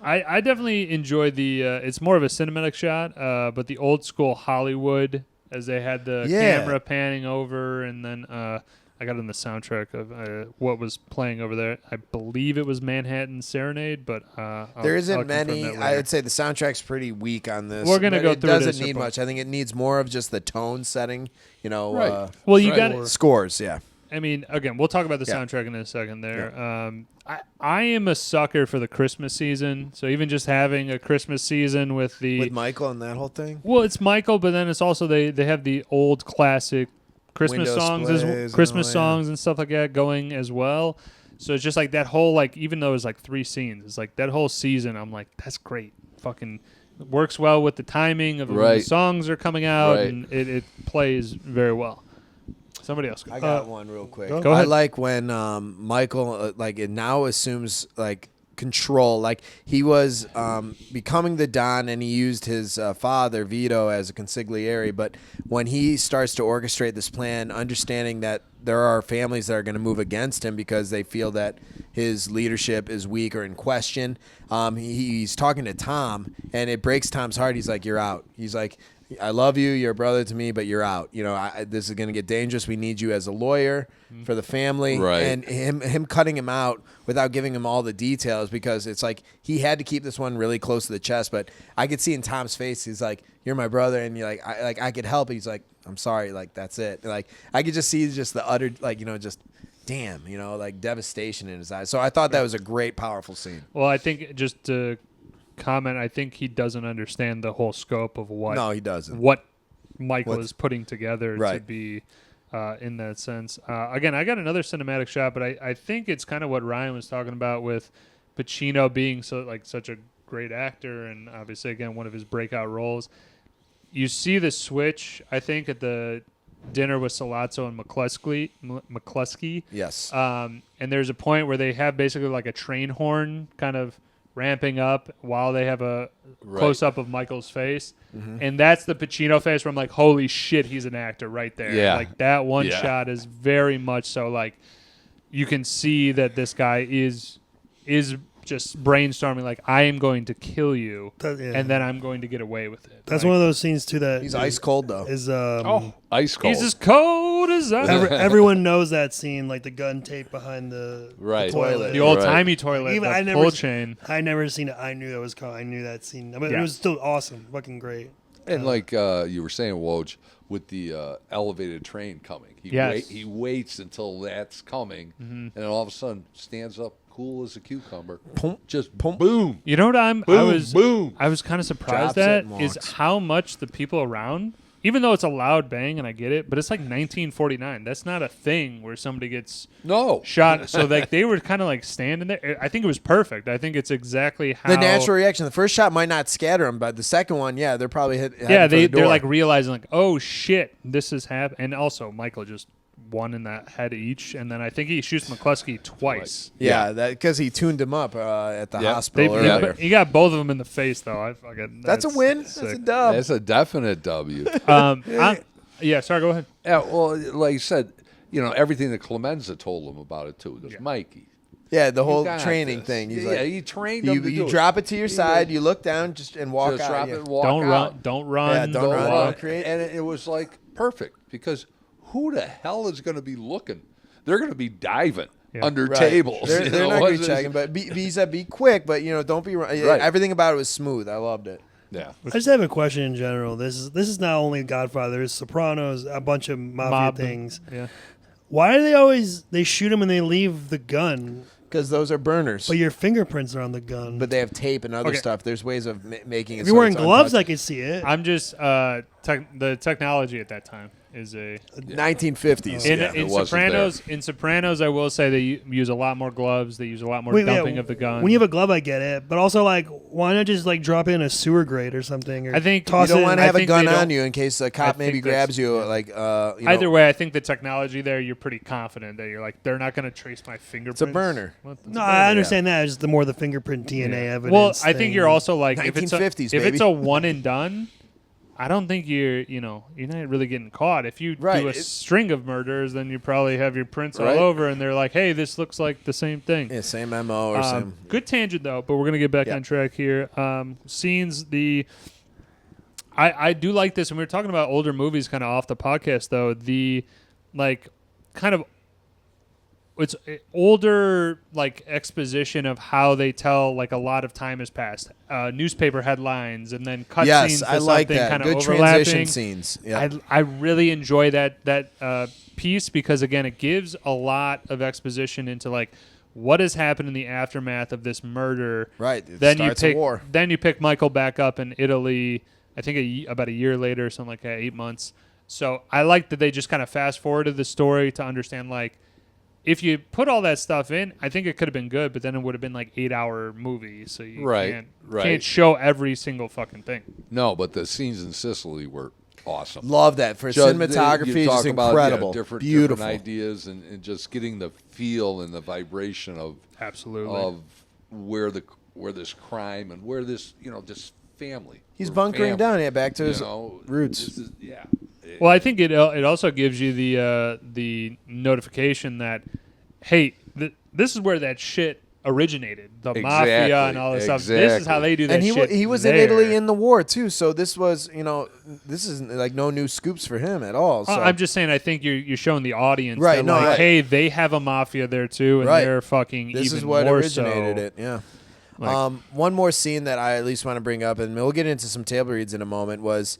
I definitely enjoyed the. It's more of a cinematic shot, but the old school Hollywood as they had the Yeah. camera panning over, and then I got in the soundtrack of what was playing over there. I believe it was Manhattan Serenade, but There I'll isn't confirm many. that later. I'd say the soundtrack's pretty weak on this. We're gonna but go it through it at doesn't some need point. much. I think it needs more of just the tone setting. You know, Right. Well, you Right. got. scores. Yeah. I mean, again, we'll talk about the Yeah. soundtrack in a second. There, I am a sucker for the Christmas season. So even just having a Christmas season with the With Michael and that whole thing. well, it's Michael, but then it's also they have the old classic Christmas Window songs splays and Christmas all that. songs and stuff like that going as well. So it's just like that whole like even though it's like 3 scenes, it's like that whole season. I'm like that's great. Fucking works well with the timing of when the Right. songs are coming out, Right. and it plays very well. Somebody else. Go. I got one real quick. go I ahead. like when Michael like it now assumes like control. Like he was becoming the Don, and he used his father Vito as a consigliere. But when he starts to orchestrate this plan, understanding that there are families that are going to move against him because they feel that his leadership is weak or in question, he's talking to Tom, and it breaks Tom's heart. He's like, "You're out." He's like, I love you. You're a brother to me, but you're out. You know, this is going to get dangerous. We need you as a lawyer for the family. Right. And him cutting him out without giving him all the details, because it's like he had to keep this one really close to the chest. But I could see in Tom's face, he's like, "You're my brother," and you're like, I could help. He's like, "I'm sorry." Like that's it. Like I could just see just the utter just damn, like devastation in his eyes. So I thought that was a great, powerful scene. Well, I think just to comment, I think he doesn't understand the whole scope of what No, he doesn't. what Michael What- is putting together to Right. be in that sense. Again, I got another cinematic shot, but I think it's kind of what Ryan was talking about with Pacino being such a great actor, and obviously again one of his breakout roles. You see the switch, I think, at the dinner with Sollozzo and McCluskey. Yes. And there's a point where they have basically like a train horn kind of ramping up while they have a close up of Michael's face. And that's the Pacino face where I'm like, holy shit, he's an actor right there. Yeah. Like that one shot is very much so like you can see that this guy is just brainstorming like I am going to kill you and then I'm going to get away with it. That's like, one of those scenes too that He's ice cold though. is Ice cold. he's as cold as ice. everyone knows that scene, like the gun tape behind the toilet. The old timey toilet, Even the I pull chain. I never seen it. I knew that was called. I knew that scene. I mean, it was still awesome, fucking great. And like you were saying, Woj, with the elevated train coming, he waits until that's coming, and then all of a sudden stands up, cool as a cucumber, just boom. You know what I was kind of surprised Drops it at and is walks. how much the people around, even though it's a loud bang and I get it, but it's like 1949. That's not a thing where somebody gets shot. So like they were kind of like standing there. I think it was perfect. I think it's exactly how The natural reaction. The first shot might not scatter them, but the second one, they're probably Yeah, they're like realizing like, oh shit, this is happening. And also Michael just one in that head each, and then I think he shoots McCluskey twice. Yeah, that because he tuned him up at the hospital earlier. He got both of them in the face though. That's a win. Sick. That's a dub. That's a definite W. Sorry, go ahead. Yeah, well, like you said, everything that Clemenza told him about it too. There's Mikey. Yeah, the whole You got training this. thing. He's he trained him to do you it. drop it to your side, you look down, and walk Just out. drop yeah. it and walk Don't out. run. Don't run. Yeah, don't run. run. Don't create. And it was like perfect because who the hell is going to be looking? They're going to be diving under Right. tables. They're not going to be checking, but he said be quick, but don't be. Right. Everything about it was smooth. I loved it. Yeah. I just have a question in general. This is not only Godfather. There's Sopranos, a bunch of mafia things. Yeah. Why do they shoot him and they leave the gun? Because those are burners. But your fingerprints are on the gun. But they have tape and other Okay. stuff. There's ways of making it. if you're wearing gloves, I could see it. I'm just the technology at that time is a 1950s. in it wasn't In Sopranos, I will say they use a lot more gloves. They use a lot more dumping of the gun. When you have a glove, I get it. But also, like, why not just like drop in a sewer grate or something? Or I think toss You don't it want in- to have a think gun they on don't- you in case a cop maybe think that's- grabs you. Either way, I think the technology there, you're pretty confident that you're like they're not going to trace my fingerprints. It's a burner. No, I understand that. It's just the more the fingerprint DNA evidence. Well, I think thing. you're also like if it's 1950s, if it's baby. a one and done, I don't think you're not really getting caught. If you Right, do a string of murders, then you probably have your prints all Right. over, and they're like, hey, this looks like the same thing. Yeah, same MO or same. Good tangent though, but we're gonna get back Yeah. on track here. Scenes I do like this, and we were talking about older movies kind of off the podcast though. The like kind of it's older like exposition of how they tell like a lot of time has passed. Newspaper headlines and then cut Yes, scenes. I to like something that. Kind of Good overlapping. transition scenes. Yeah. I really enjoy that piece because again it gives a lot of exposition into like what has happened in the aftermath of this murder. Right. It Then starts you a pick war. then you pick Michael back up in Italy. I think about a year later, something like that, 8 months. So I like that they just kind of fast forwarded the story to understand like if you put all that stuff in, I think it could have been good, but then it would have been like 8-hour movie, so you can't show every single fucking thing. No, but the scenes in Sicily were awesome. Love that for Just- cinematography. you It's talk just about, incredible. different Beautiful. ideas and just getting the feel and the vibration of Absolutely. where this crime and where this this family. He's We're bunkering family, down. Back to his roots. this is- yeah. Well, I think it also gives you the notification that, hey, this is where that shit originated, the mafia and all this stuff. This is how they do that And shit. he was in Italy in the war too, so this was this is like no new scoops for him at all. So. I'm just saying, I think you're showing the audience Right, that no, like, right. hey, they have a mafia there too, and Right. they're fucking This even is what more originated so. it. Yeah. Like- One more scene that I at least want to bring up, and we'll get into some table reads in a moment, was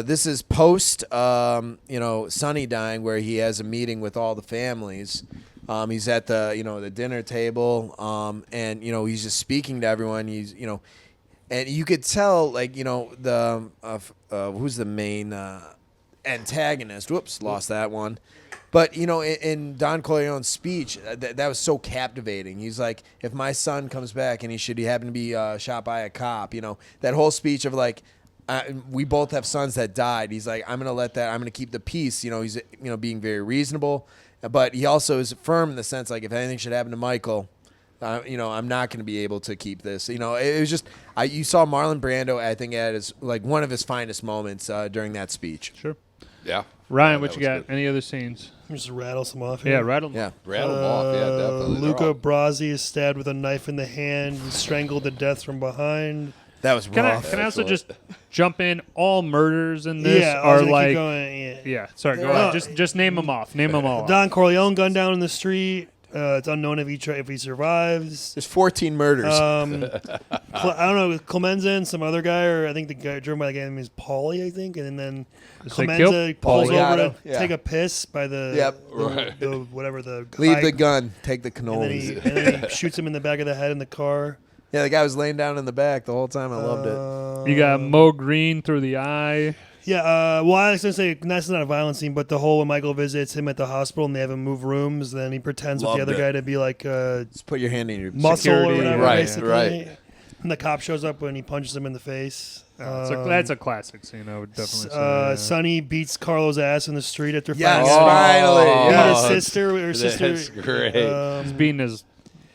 this is post, Sonny dying, where he has a meeting with all the families. He's at the dinner table, and he's just speaking to everyone. He's and you could tell the who's the main antagonist. Whoops, lost that one. But, in Don Corleone's speech, that was so captivating. He's like, if my son comes back and he happen to be shot by a cop, that whole speech of like, we both have sons that died. He's like, I'm going to keep the peace. He's, being very reasonable, but he also is firm in the sense, like, if anything should happen to Michael, I'm not going to be able to keep this. It was just, you saw Marlon Brando, I think, at his, like, one of his finest moments during that speech. Sure. Yeah. Ryan, Yeah, what that you was got? good. Any other scenes? Just rattle some off. Yeah, Here. rattle. Yeah. Rattle them off. Yeah, definitely. They're Luca all- Brasi is stabbed with a knife in the hand and strangled to death from behind. That was Can I rough. also just jump in? All murders in this I was are gonna keep like, going, yeah. Sorry, go Uh, ahead. Just name them off. Name them all. Don Corleone gunned down in the street. It's unknown if he survives. There's 14 murders. I don't know, Clemenza and some other guy, or I think the guy driven by the guy named is Paulie, I think, and then Just say Clemenza pulls over Pauliato, to yeah. take a piss by the, Yep. the whatever the Leave guy, the gun. Take the and then, cannolis. and then he shoots him in the back of the head in the car. Yeah, the guy was laying down in the back the whole time. I loved it. You got Mo Green through the eye. Yeah, well, I was going to say, that's not a violent scene, but the whole when Michael visits him at the hospital and they have him move rooms, then he pretends with Loved the other it. guy to be like Just put your hand in your muscle Security, or whatever, right, basically. right. And the cop shows up when he punches him in the face. That's a classic scene. I would definitely say. Yeah. Sonny beats Carlo's ass in the street after Yes, finding out. finally. Beat Yeah. his sister. Her sister. That's great. He's beating his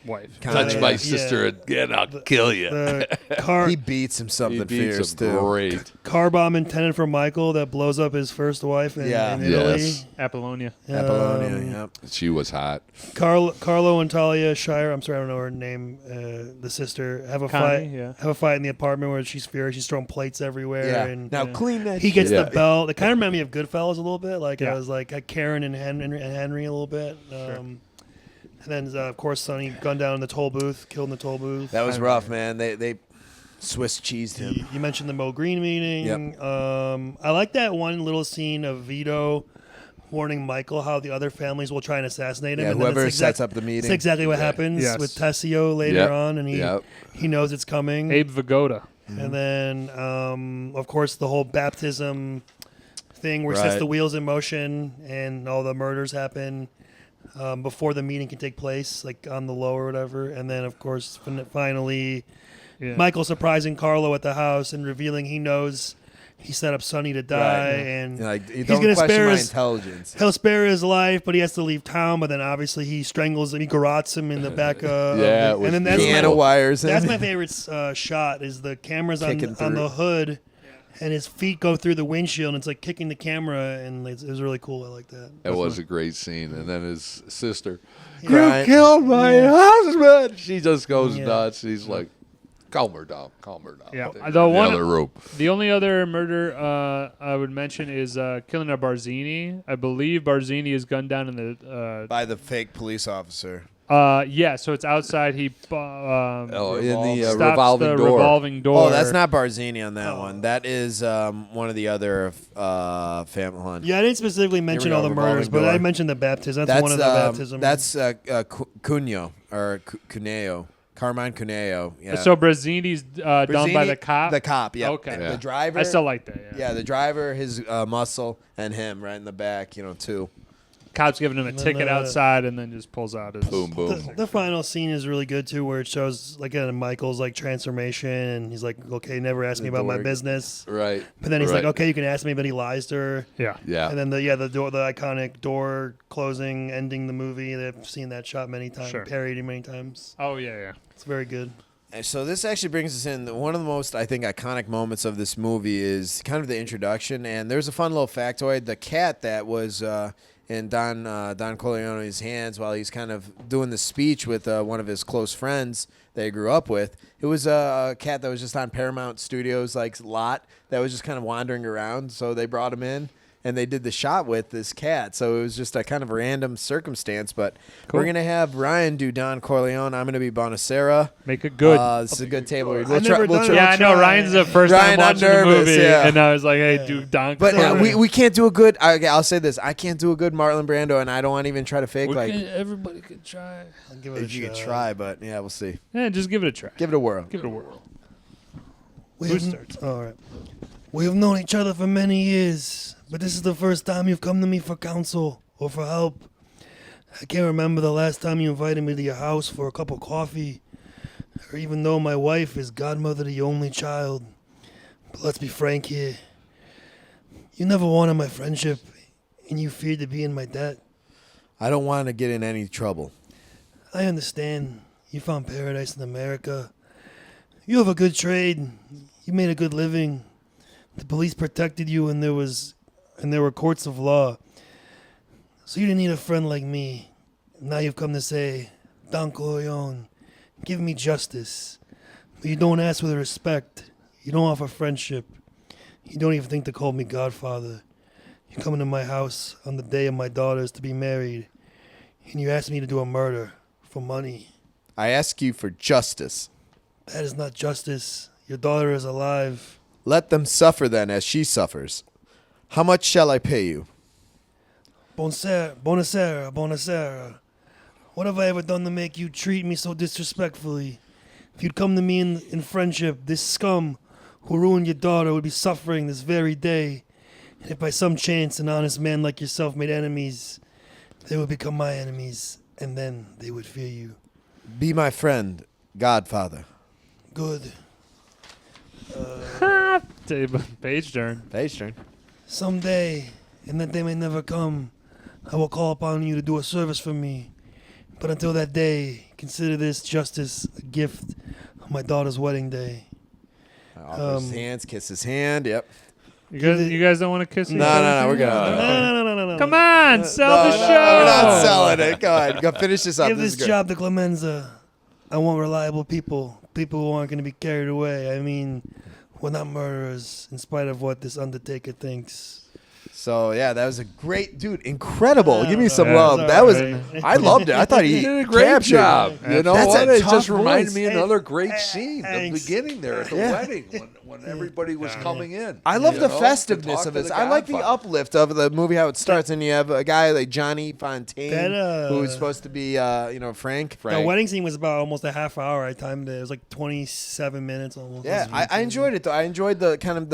wife. Kinda, Touch my yeah. sister again, I'll kill you. The car, He beats him something He beats fierce, him too. great. car bomb intended for Michael that blows up his first wife in, Yeah. in Italy. Yes. Apollonia. Apollonia, yep. She was hot. Carlo and Talia Shire, I'm sorry, I don't know her name, the sister, have a Connie, fight. yeah. Have a fight in the apartment where she's furious. She's throwing plates everywhere. Yeah. And Now clean that he gets Yeah. the belt. It kind of reminded me of Goodfellas a little bit. Like Yeah. I was like Karen and Henry a little bit. And then of course Sonny gunned down in the toll booth, killed in the toll booth. That was rough, man. They Swiss cheesed him. You mentioned the Mo Green meeting. I like that one little scene of Vito warning Michael how the other families will try and assassinate him. Yeah, and then whoever it's sets up the meeting. It's exactly what happens Yes. with Tessio later Yep. on, and Yep. he knows it's coming. Abe Vigoda. And then, of course, the whole baptism thing where he sets Right. the wheels in motion and all the murders happen before the meeting can take place, like on the low or whatever. And then, of course, finally, Yeah. Michael surprising Carlo at the house and revealing he knows he set up Sonny to die, Right. and Like, he's don't gonna question spare my his. intelligence. He'll spare his life, but he has to leave town. But then obviously he strangles him, he garrots him in the back. Yeah, it was and then that's beautiful. Piano wires. that's in. my favorite shot. Is the cameras Kicking on the through. hood, and his feet go through the windshield, and it's like kicking the camera, and it was really cool. I like that. It was a great scene. And then his sister, Right. you killed my husband. She just goes Yeah. nuts. He's like, calm her down. Yeah. In The the one- other room. The only other murder I would mention is killing a Barzini. I believe Barzini is gunned down in the. By the fake police officer. Yeah, so it's outside. He in the stops revolving the door. revolving door. Oh, that's not Barzini on that one. That is one of the other family. Hold on. Yeah, I didn't specifically mention we all go, the murders, but revolving I door. mentioned the baptism. That's one of the baptisms. That's Cuneo or Cuneo. Carmine Cuneo. Yeah. So Barzini's done by Barzini- the cop. The cop, yeah. Okay. Yeah. The driver. I still like that. Yeah. Yeah, the driver, his muscle, and him right in the back, too. Cop's giving him a And then, ticket outside, and then just pulls out his. Boom, boom. The final scene is really good too, where it shows like Michael's like transformation, and he's like, "Okay, never ask me about my dork. business." Right. But then he's like, right. "Okay, you can ask me," but he lies to her. Yeah. Yeah. And then the door, the iconic door closing, ending the movie. They've seen that shot many times, Sure. parodied many times. Oh yeah. It's very good. And so this actually brings us in. One of the most, I think, iconic moments of this movie is kind of the introduction. And there's a fun little factoid. The cat that was in Don Corleone's hands while he's kind of doing the speech with one of his close friends that he grew up with, it was a cat that was just on Paramount Studios lot that was just kind of wandering around. So they brought him in. And they did the shot with this cat. So it was just a kind of random circumstance. But Cool. we're going to have Ryan do Don Corleone. I'm going to be Bonacera. Make it good. This is a good table read. I've never done it. yeah, I know. try. Ryan's the first Ryan, time I'm watching nervous, the movie, yeah. and I was like, "Hey, dude, Don." But Corleone. we can't do a good. I'll say this: I can't do a good Marlon Brando, and I don't want to even try to fake Everybody could try. I'll give it a if you shot. could try. But yeah, we'll see. Yeah, just give it a try. Give it a whirl. Give it a whirl. We Who have- starts? All right. We have known each other for many years, but this is the first time you've come to me for counsel or for help. I can't remember the last time you invited me to your house for a cup of coffee, or even though my wife is godmother to your only child. But let's be frank here. You never wanted my friendship, and you feared to be in my debt. I don't want to get in any trouble. I understand. You found paradise in America. You have a good trade. You made a good living. The police protected you, and there were courts of law. So you didn't need a friend like me. Now you've come to say, Don Corleone, give me justice. But you don't ask with respect. You don't offer friendship. You don't even think to call me Godfather. You come into my house on the day of my daughters to be married, and you ask me to do a murder for money. I ask you for justice. That is not justice. Your daughter is alive. Let them suffer then as she suffers. How much shall I pay you? Bonasera. What have I ever done to make you treat me so disrespectfully? If you'd come to me in friendship, this scum who ruined your daughter would be suffering this very day. And if by some chance an honest man like yourself made enemies, they would become my enemies, and then they would fear you. Be my friend, Godfather. Good. Page turn. Page turn. Someday, and that day may never come, I will call upon you to do a service for me. But until that day, consider this justice a gift on my daughter's wedding day. Offers his hands, kiss his hand. Yep. You guys don't want to kiss each No, other? we're good. No. Come on, sell the show. No, we're not selling it. Go ahead. Go finish this up. Give This this is good. job to Clemenza. I want reliable people. People who aren't going to be carried away. I mean, we're not murderers, in spite of what this undertaker thinks. So, yeah, that was a great, dude, incredible. Give me some Yeah, love. it's That was, alright. I loved it. I thought he You did a great captured job. You know That's what? a It tough just reminded voice. me of another great scene, the Thanks. beginning there at the Yeah. wedding when everybody was coming in. I love you the know, festiveness to talk of to it. the I like the Godfather. uplift of the movie, how it starts, and you have a guy like Johnny Fontaine, who was supposed to be, Frank. The wedding scene was about almost a half hour. I timed it. It was like 27 minutes almost. Yeah, I enjoyed it though. I enjoyed the kind of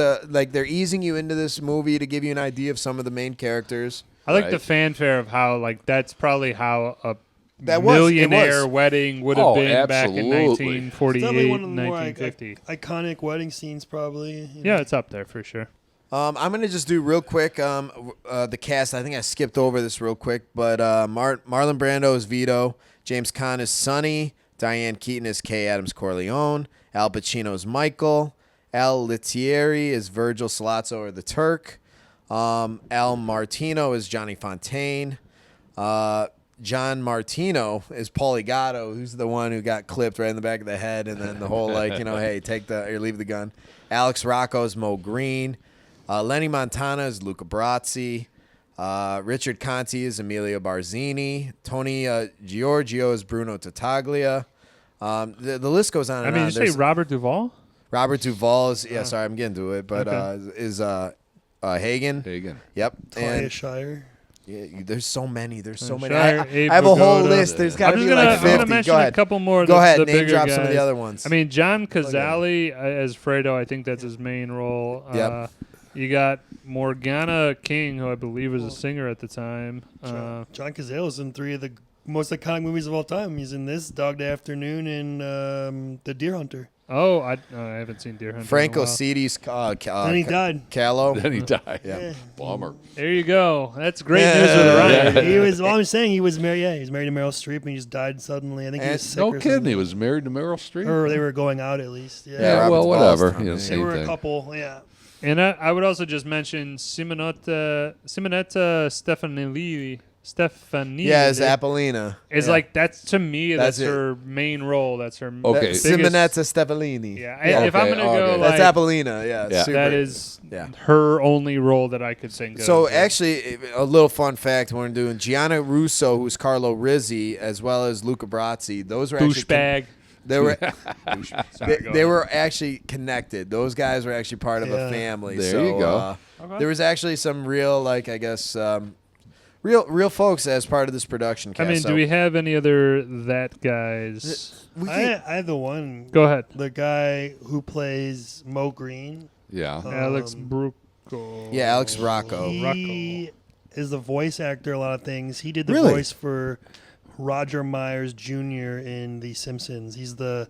they're easing you into this movie to give you an idea of some of the main characters. I like Right. the fanfare of how, like, that's probably how a That was- it millionaire was. wedding would have Oh, been back in absolutely. 1948, It's definitely one of the more 1950. iconic wedding scenes, probably. you Yeah, know. it's up there for sure. I'm gonna just do real quick the cast. I think I skipped over this real quick, but Marlon Brando is Vito, James Caan is Sonny, Diane Keaton is Kay Adams Corleone, Al Pacino is Michael, Al Lettieri is Virgil Salazzo or the Turk, Al Martino is Johnny Fontaine, John Martino is Paulie Gatto, who's the one who got clipped right in the back of the head, and then the whole hey, take or leave the gun. Alex Rocco is Mo Green. Lenny Montana is Luca Brasi. Richard Conti is Emilio Barzini. Tony Giorgio is Bruno Tattaglia. The list goes on I and mean, on. did you There's say Robert Duvall? Robert Duvall is, sorry, I'm getting to it, but Okay. is Hagen. Hagen. Yep. Claudia And Shire. there's so many. There's so many. Shire, I Abe have a whole Vigoda. list. There's got I'm to just be gonna, like I'm gonna 50. mention Go a ahead. couple more. Go ahead. The Name bigger drop guys. some of the other ones. I mean, John Cazale as Fredo. I think that's his main role. Yep. You got Morgana King, who I believe was a singer at the time. John Cazale is in 3 of the most iconic movies of all time. He's in this, Dog Day Afternoon, and The Deer Hunter. I haven't seen Deer Hunter. Franco in a while. Cedi's And he died. Callow. Then he died. Yeah. Bummer. There you go. That's great Yeah. news with Ryan. Yeah. He was. Well, I'm saying he was married. Yeah, he was married to Meryl Streep, and he just died suddenly. I think he was sick. No or kidding. something. He was married to Meryl Streep. Or they were going out at least. Yeah. Yeah, Yeah, well, Robert Duvall's whatever. Tom, You know, yeah. They same were a thing. couple. Yeah. And I would also just mention Simonetta Stefanelli. Yeah, it's Apollina. Is Yeah. like that's to me That's that's it. her main role. That's her Okay. biggest- Simonetta Stefanini. Yeah, if I'm Okay, gonna go okay. like That's Apollina. Yeah. Yeah. Super. that is Yeah. her only role that I could think of. So actually, a little fun fact we're doing Gianna Russo, who's Carlo Rizzi, as well as Luca Brasi. Those were actually douchebag. they were Sorry, go they ahead. were actually connected. Those guys were actually part of a Yeah. family. There so, you go. Okay. There was actually some real, I guess, real folks as part of this production I cast. mean, so do we have any other that guys? we can- I have the one. Go ahead, The guy who plays Mo Green. Yeah. Alex Um, Brucco. Yeah, Alex Rocco. He is the voice actor. A lot of things. He did the Really? voice for Roger Myers Jr. in The Simpsons. He's the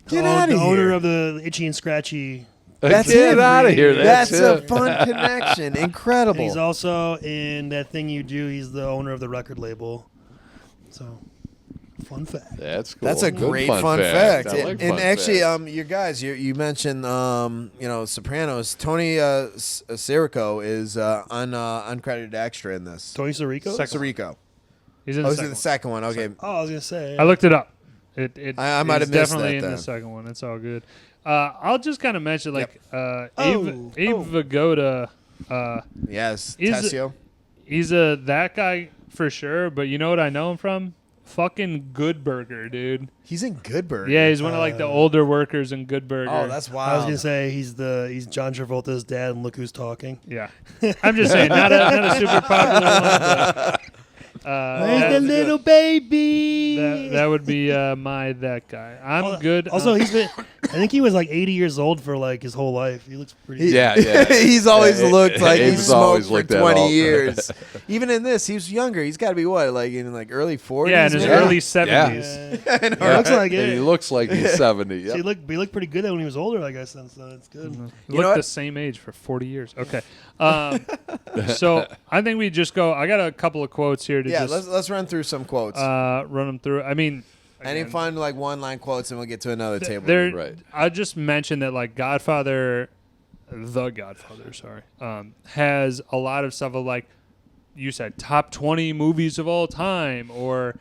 Get outta owner here. of the Itchy and Scratchy That's Get him. out of here. That's a it. fun connection. And Incredible. he's also in That Thing You Do. He's the owner of the record label. So, fun fact. That's cool. That's a Good great fun fact. I like And fun actually, facts. you guys, you mentioned, Sopranos. Tony Sirico is uncredited extra in this. Tony Sirico? Sirico. He's in Oh, the he's second in the second one. Okay. Oh, I was going to say. I looked it up. It I might is have missed definitely that in then. the second one. It's all good. I'll just kind of mention like Abe Oh. Vigoda. Yes. Is- Tessio. He's that guy for sure. But you know what I know him from? Fucking Good Burger, dude. He's in Good Burger. Yeah, he's one of like the older workers in Good Burger. Oh, that's I was wild. going to say he's John Travolta's dad and Look Who's Talking. yeah. I'm just saying, not a super popular one. But, Where's that- the little baby? that would be that guy. I'm good. Also, he's been. I think he was like 80 years old for like his whole life. He looks pretty. Yeah. He's always looked like he's Abe's always smoked for looked that 20 old. years. Even in this, he was younger. He's got to be what, like in like early 40s? yeah, in his maybe? early Yeah. 70s. He looks like And he it. looks like he's 70. So Yep. he looked pretty good when he was older, I guess. Then, so that's good. Looked know what? the same age for 40 years. Okay. So I think we just go. I got a couple of quotes here to Yeah, just let's run through some quotes. run them through. I mean, Any again, fun like one-line quotes, and we'll get to another table. there. Right. I just mentioned that like Godfather, the Godfather, sorry, has a lot of stuff of like you said top 20 movies of all time or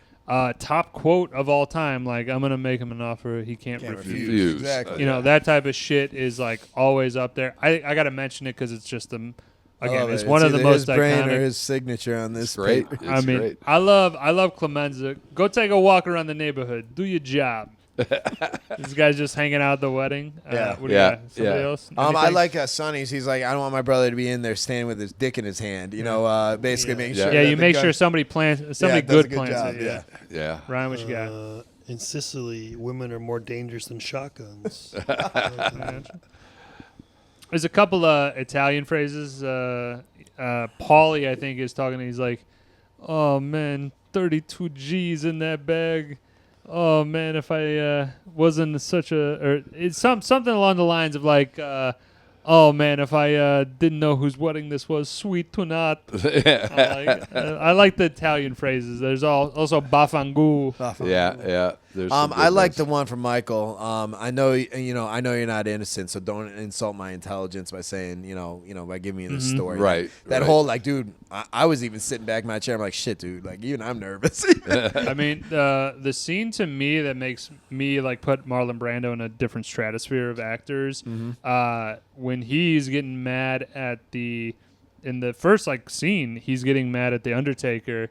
top quote of all time. Like I'm gonna make him an offer he can't refuse. Refuse. Exactly. You know, that type of shit is like always up there. I got to mention it because it's just the again, it's one of the either most his brain or iconic. his signature on this It's great. paper. I mean, great. I love Clemenza. Go take a walk around the neighborhood. Do your job. This guy's just hanging out at the wedding. Yeah. What do you Yeah, got? Somebody yeah. else? I Anything? like Sonny's. He's like, I don't want my brother to be in there standing with his dick in his hand. You know, basically making Yeah. sure. Yeah, that you the make gun- sure somebody does good a good plants job, it. yeah. Yeah. Ryan, what you got? In Sicily, women are more dangerous than shotguns. There's a couple of Italian phrases. Paulie, I think, is talking. He's like, "Oh man, 32 G's in that bag. Oh man, if I wasn't such a," or it's something along the lines of like, "Oh man, if I didn't know whose wedding this was, sweet to not." I like the Italian phrases. There's also bafangu. Yeah. There's some I good like ones. the one from Michael. I know I know you're not innocent, so don't insult my intelligence by saying by giving me this story. Right, That right. whole like, dude, I was even sitting back in my chair. I'm like, shit, dude. Like even I'm nervous. I mean, the scene to me that makes me like put Marlon Brando in a different stratosphere of actors, when he's getting mad at in the first like scene, he's getting mad at the Undertaker.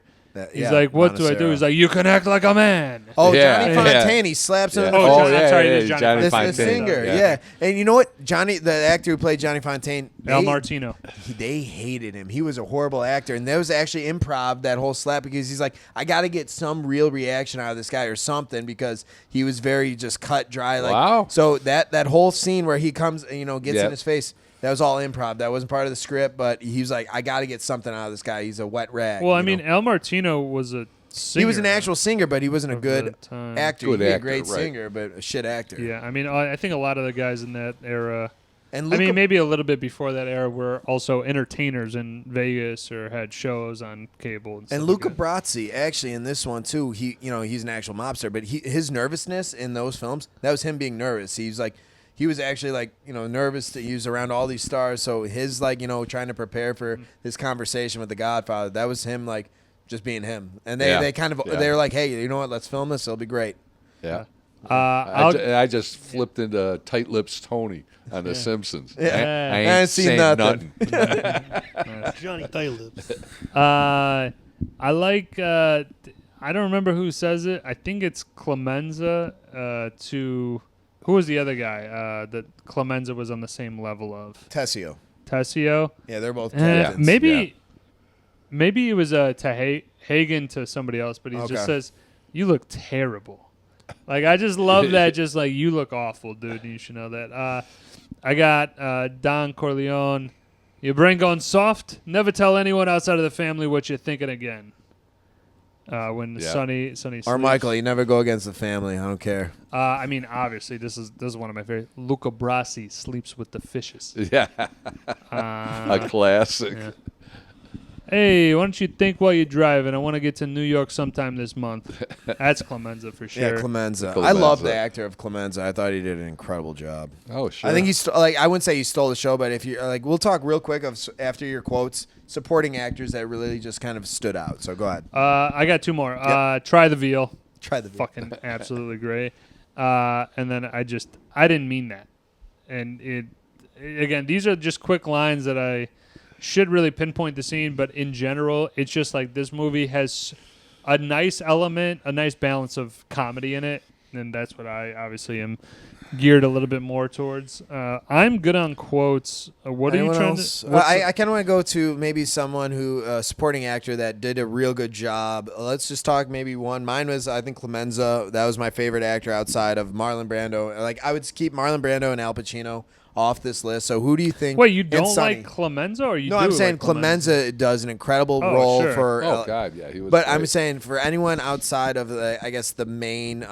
He's like, "What do I do?" He's like, "You can act like a man." Oh, Yeah, Johnny yeah. Fontaine. He slaps him Yeah. in the Oh, face. Johnny- I'm sorry, it is Johnny The Fontaine. singer, Yeah. yeah. And you know what? Johnny, the actor who played Johnny Fontaine, Al Martino. they hated him. He was a horrible actor. And there was actually improv, that whole slap, because he's like, I got to get some real reaction out of this guy or something, because he was very just cut dry. Like, Wow. So that whole scene where he comes, gets Yep. in his face, that was all improv. That wasn't part of the script, but he was like, I got to get something out of this guy. He's a wet rag. Well, I you mean, know? Al Martino was a singer. He was an actual singer, but he wasn't a of good the time. actor. Good He'd be a actor, great right. singer, but a shit actor. Yeah, I mean, I think a lot of the guys in that era. And I Luca, mean, maybe a little bit before that era were also entertainers in Vegas or had shows on cable. And, stuff and like Luca that. Brasi, actually, in this one too, he's an actual mobster, but his nervousness in those films, that was him being nervous. He was actually like, nervous that he was around all these stars. So his like, trying to prepare for his conversation with the Godfather, that was him like just being him. And they kind of, Yeah. they were like, hey, you know what? Let's film this. It'll be great. Yeah. I'll- I just flipped into Tight Lips Tony on The Simpsons. Yeah. I I ain't ain't seen saying nothing. Johnny Thilips. I like. I don't remember who says it. I think it's Clemenza. To who was the other guy that Clemenza was on the same level of? Tessio. Tessio. Yeah, they're both captains. Maybe it was to Hagen to somebody else, but he Okay. just says, "You look terrible." Like I just love that. Just like you look awful, dude. And you should know that. I got Don Corleone. Your brain going soft. Never tell anyone outside of the family what you're thinking again. when Yeah. Sonny Or sleeps. Michael, you never go against the family. I don't care. I mean, obviously, this is one of my favorite. Luca Brasi sleeps with the fishes. Yeah, Uh, a classic. yeah. Hey, why don't you think while you're driving? I want to get to New York sometime this month. That's Clemenza for sure. Yeah, Clemenza. I Clemenza. love the actor of Clemenza. I thought he did an incredible job. Oh, sure. I think he's I wouldn't say he stole the show, but if you like, we'll talk real quick of after your quotes, supporting actors that really just kind of stood out. So go ahead. I got two more. Yep. Try the veal. Try the Fucking absolutely great. And then I didn't mean that. And again, these are just quick lines that I should really pinpoint the scene, but in general, it's just like this movie has a nice element, a nice balance of comedy in it, and that's what I obviously am geared a little bit more towards. I'm good on quotes. What Anyone are you trying else? to? what's I kind of want to go to maybe someone who supporting actor that did a real good job. Let's just talk maybe one. Mine was I think Clemenza. That was my favorite actor outside of Marlon Brando. Like I would keep Marlon Brando and Al Pacino off this list. So who do you think? Wait, you and don't Sonny? like Clemenza, or you? No, do I'm saying like Clemenza does an incredible Oh, role sure. for. Oh God, yeah, he was. But great. I'm saying for anyone outside of I guess the main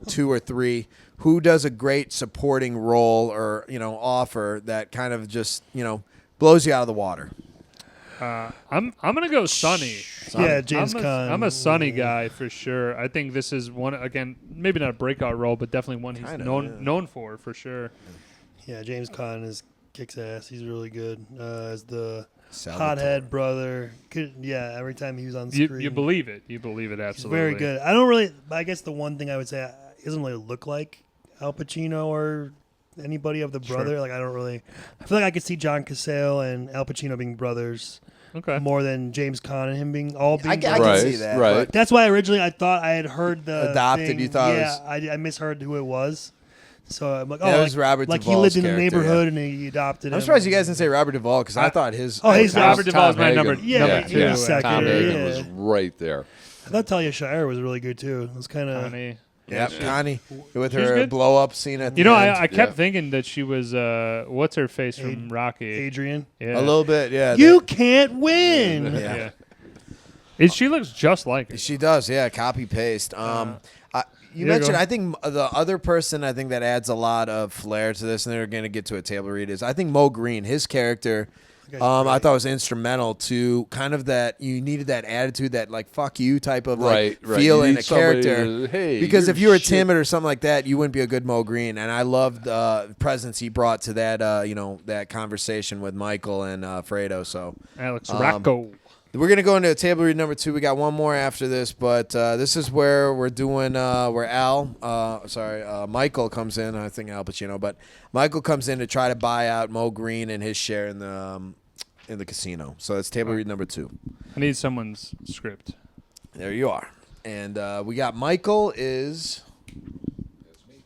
two or three, who does a great supporting role or offer that kind of just blows you out of the water. I'm gonna go Sonny. Yeah, James Caan. I'm a Sonny guy for sure. I think this is one again, maybe not a breakout role, but definitely one he's Kinda, known for sure. Yeah, James Caan kicks ass. He's really good as the Salvatore. hothead brother. Every time he was on You screen, believe it. You believe it he's absolutely. very good. I don't really. I guess the one thing I would say he doesn't really look like Al Pacino or anybody of the brother. Sure. Like I don't really. I feel like I could see John Cassell and Al Pacino being brothers Okay. more than James Caan and him being I brothers. can see that. right. but- That's why originally I thought I had heard the Adopted, thing. you thought it yeah, I misheard who it was. So I'm like, Yeah, it oh, was Robert like he Duvall's lived in the character, neighborhood and he adopted him. I'm surprised you guys didn't say Robert Duvall because I thought his. Oh, he's Robert Tom Duvall is my Hagen. number Yeah, two. he was second. Tom Hagen yeah. was right there. I thought Talia Shire was really good too. It was kind of Connie. Yeah, Connie with She's her good. blow up scene at the You know, end. I kept Yeah. thinking that she was what's her face from Rocky. Adrian. Yeah. a little bit, yeah. You can't win. Yeah. Yeah. She looks just like her. She does, yeah. Copy paste. You Yeah, mentioned. go. I think the other person I think that adds a lot of flair to this, and they're going to get to a table read is I think Mo Green. His character, guy's I great. thought was instrumental to kind of that. You needed that attitude, that like fuck you type of like Right. feel You in need a somebody character. to, hey, Because you're if you were shit. timid or something like that, you wouldn't be a good Mo Green. And I loved the presence he brought to that, that conversation with Michael and Fredo. So Alex Rocco. we're going to go into a table read number 2. We got one more after this, but this is where we're doing where Michael comes in. I think Al Pacino, but Michael comes in to try to buy out Mo Green and his share in the casino. So that's table read number 2. I need someone's script. There you are. And we got Michael is...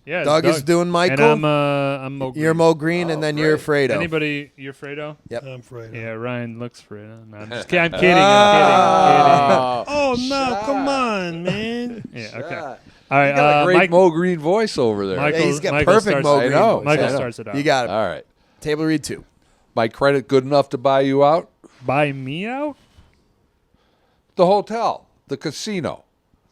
Yeah, Doug is doing Michael. And I'm Mo Green. You're Mo Green, and then you're Fredo. Anybody? You're Fredo? Yep. I'm afraid. Yeah, Ryan looks Fredo. No, I'm just kidding. I'm kidding. Oh no! Come on, man. I'm kidding. Yeah. Okay. Shot. All right. You got a great Mike, Mo Green voice over there. Michael, Yeah, he's got Michael perfect starts, Mo I Green. know. Michael I know. starts it out. You got it. All right. Table read 2. My credit good enough to buy you out? Buy me out? The hotel, the casino,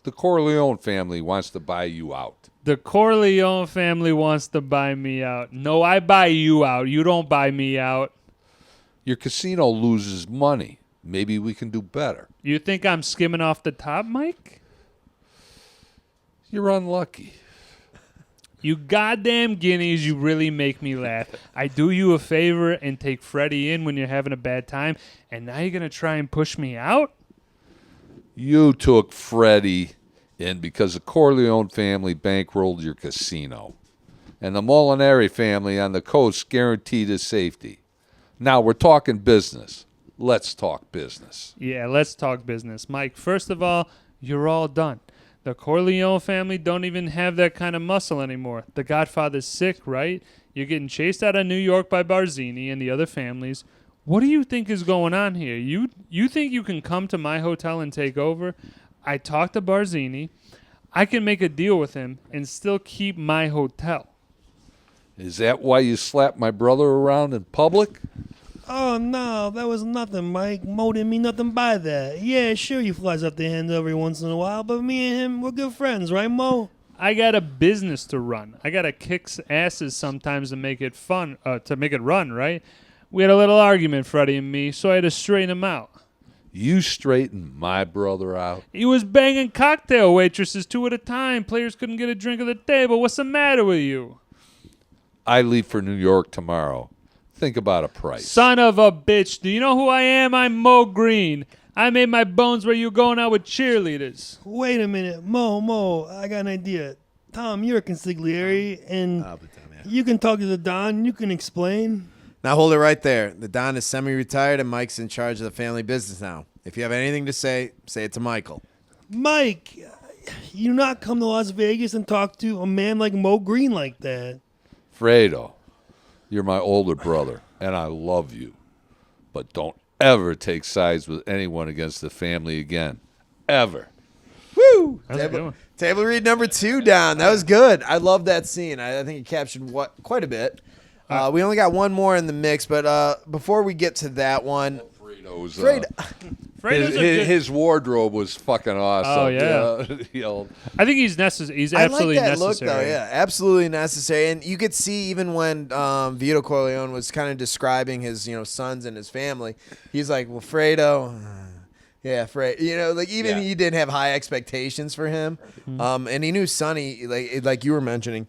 the Corleone family wants to buy you out. The Corleone family wants to buy me out. No, I buy you out. You don't buy me out. Your casino loses money. Maybe we can do better. You think I'm skimming off the top, Mike? You're unlucky. You goddamn guineas, you really make me laugh. I do you a favor and take Freddie in when you're having a bad time, and now you're going to try and push me out? You took Freddie in because the Corleone family bankrolled your casino. And the Molinari family on the coast guaranteed his safety. Now we're talking business. Let's talk business. Yeah, let's talk business. Mike, first of all, you're all done. The Corleone family don't even have that kind of muscle anymore. The Godfather's sick, right? You're getting chased out of New York by Barzini and the other families. What do you think is going on here? You think you can come to my hotel and take over? I talked to Barzini. I can make a deal with him and still keep my hotel. Is that why you slapped my brother around in public? Oh, no, that was nothing, Mike. Mo didn't mean nothing by that. Yeah, sure, he flies up the hand every once in a while, but me and him, we're good friends, right, Mo? I got a business to run. I got to kick asses sometimes to make it fun, to make it run, right? We had a little argument, Freddie and me, so I had to straighten him out. You straightened my brother out. He was banging cocktail waitresses 2 at a time. Players couldn't get a drink at the table. What's the matter with you? I leave for New York tomorrow. Think about a price. Son of a bitch. Do you know who I am? I'm Mo Green. I made my bones where you going out with cheerleaders. Wait a minute. Mo, I got an idea. Tom, you're a consigliere, and you can talk to the Don. You can explain. Now hold it right there. The Don is semi-retired and Mike's in charge of the family business now. If you have anything to say it to Michael. Mike, you not come to Las Vegas and talk to a man like Mo Green like that. Fredo, you're my older brother, and I love you. But don't ever take sides with anyone against the family again. Ever. Woo! That's a good one. Table read number 2 down. That was good. I love that scene. I think it captured quite a bit. We only got one more in the mix, but before we get to that one, his wardrobe was fucking awesome. Oh, yeah. You know, I think he's necessary. He's absolutely I like that necessary. look, though. Yeah, absolutely necessary. And you could see even when Vito Corleone was kind of describing his sons and his family, he's like, well, Fredo. Yeah, like even he didn't have high expectations for him, and he knew Sonny, like you were mentioning,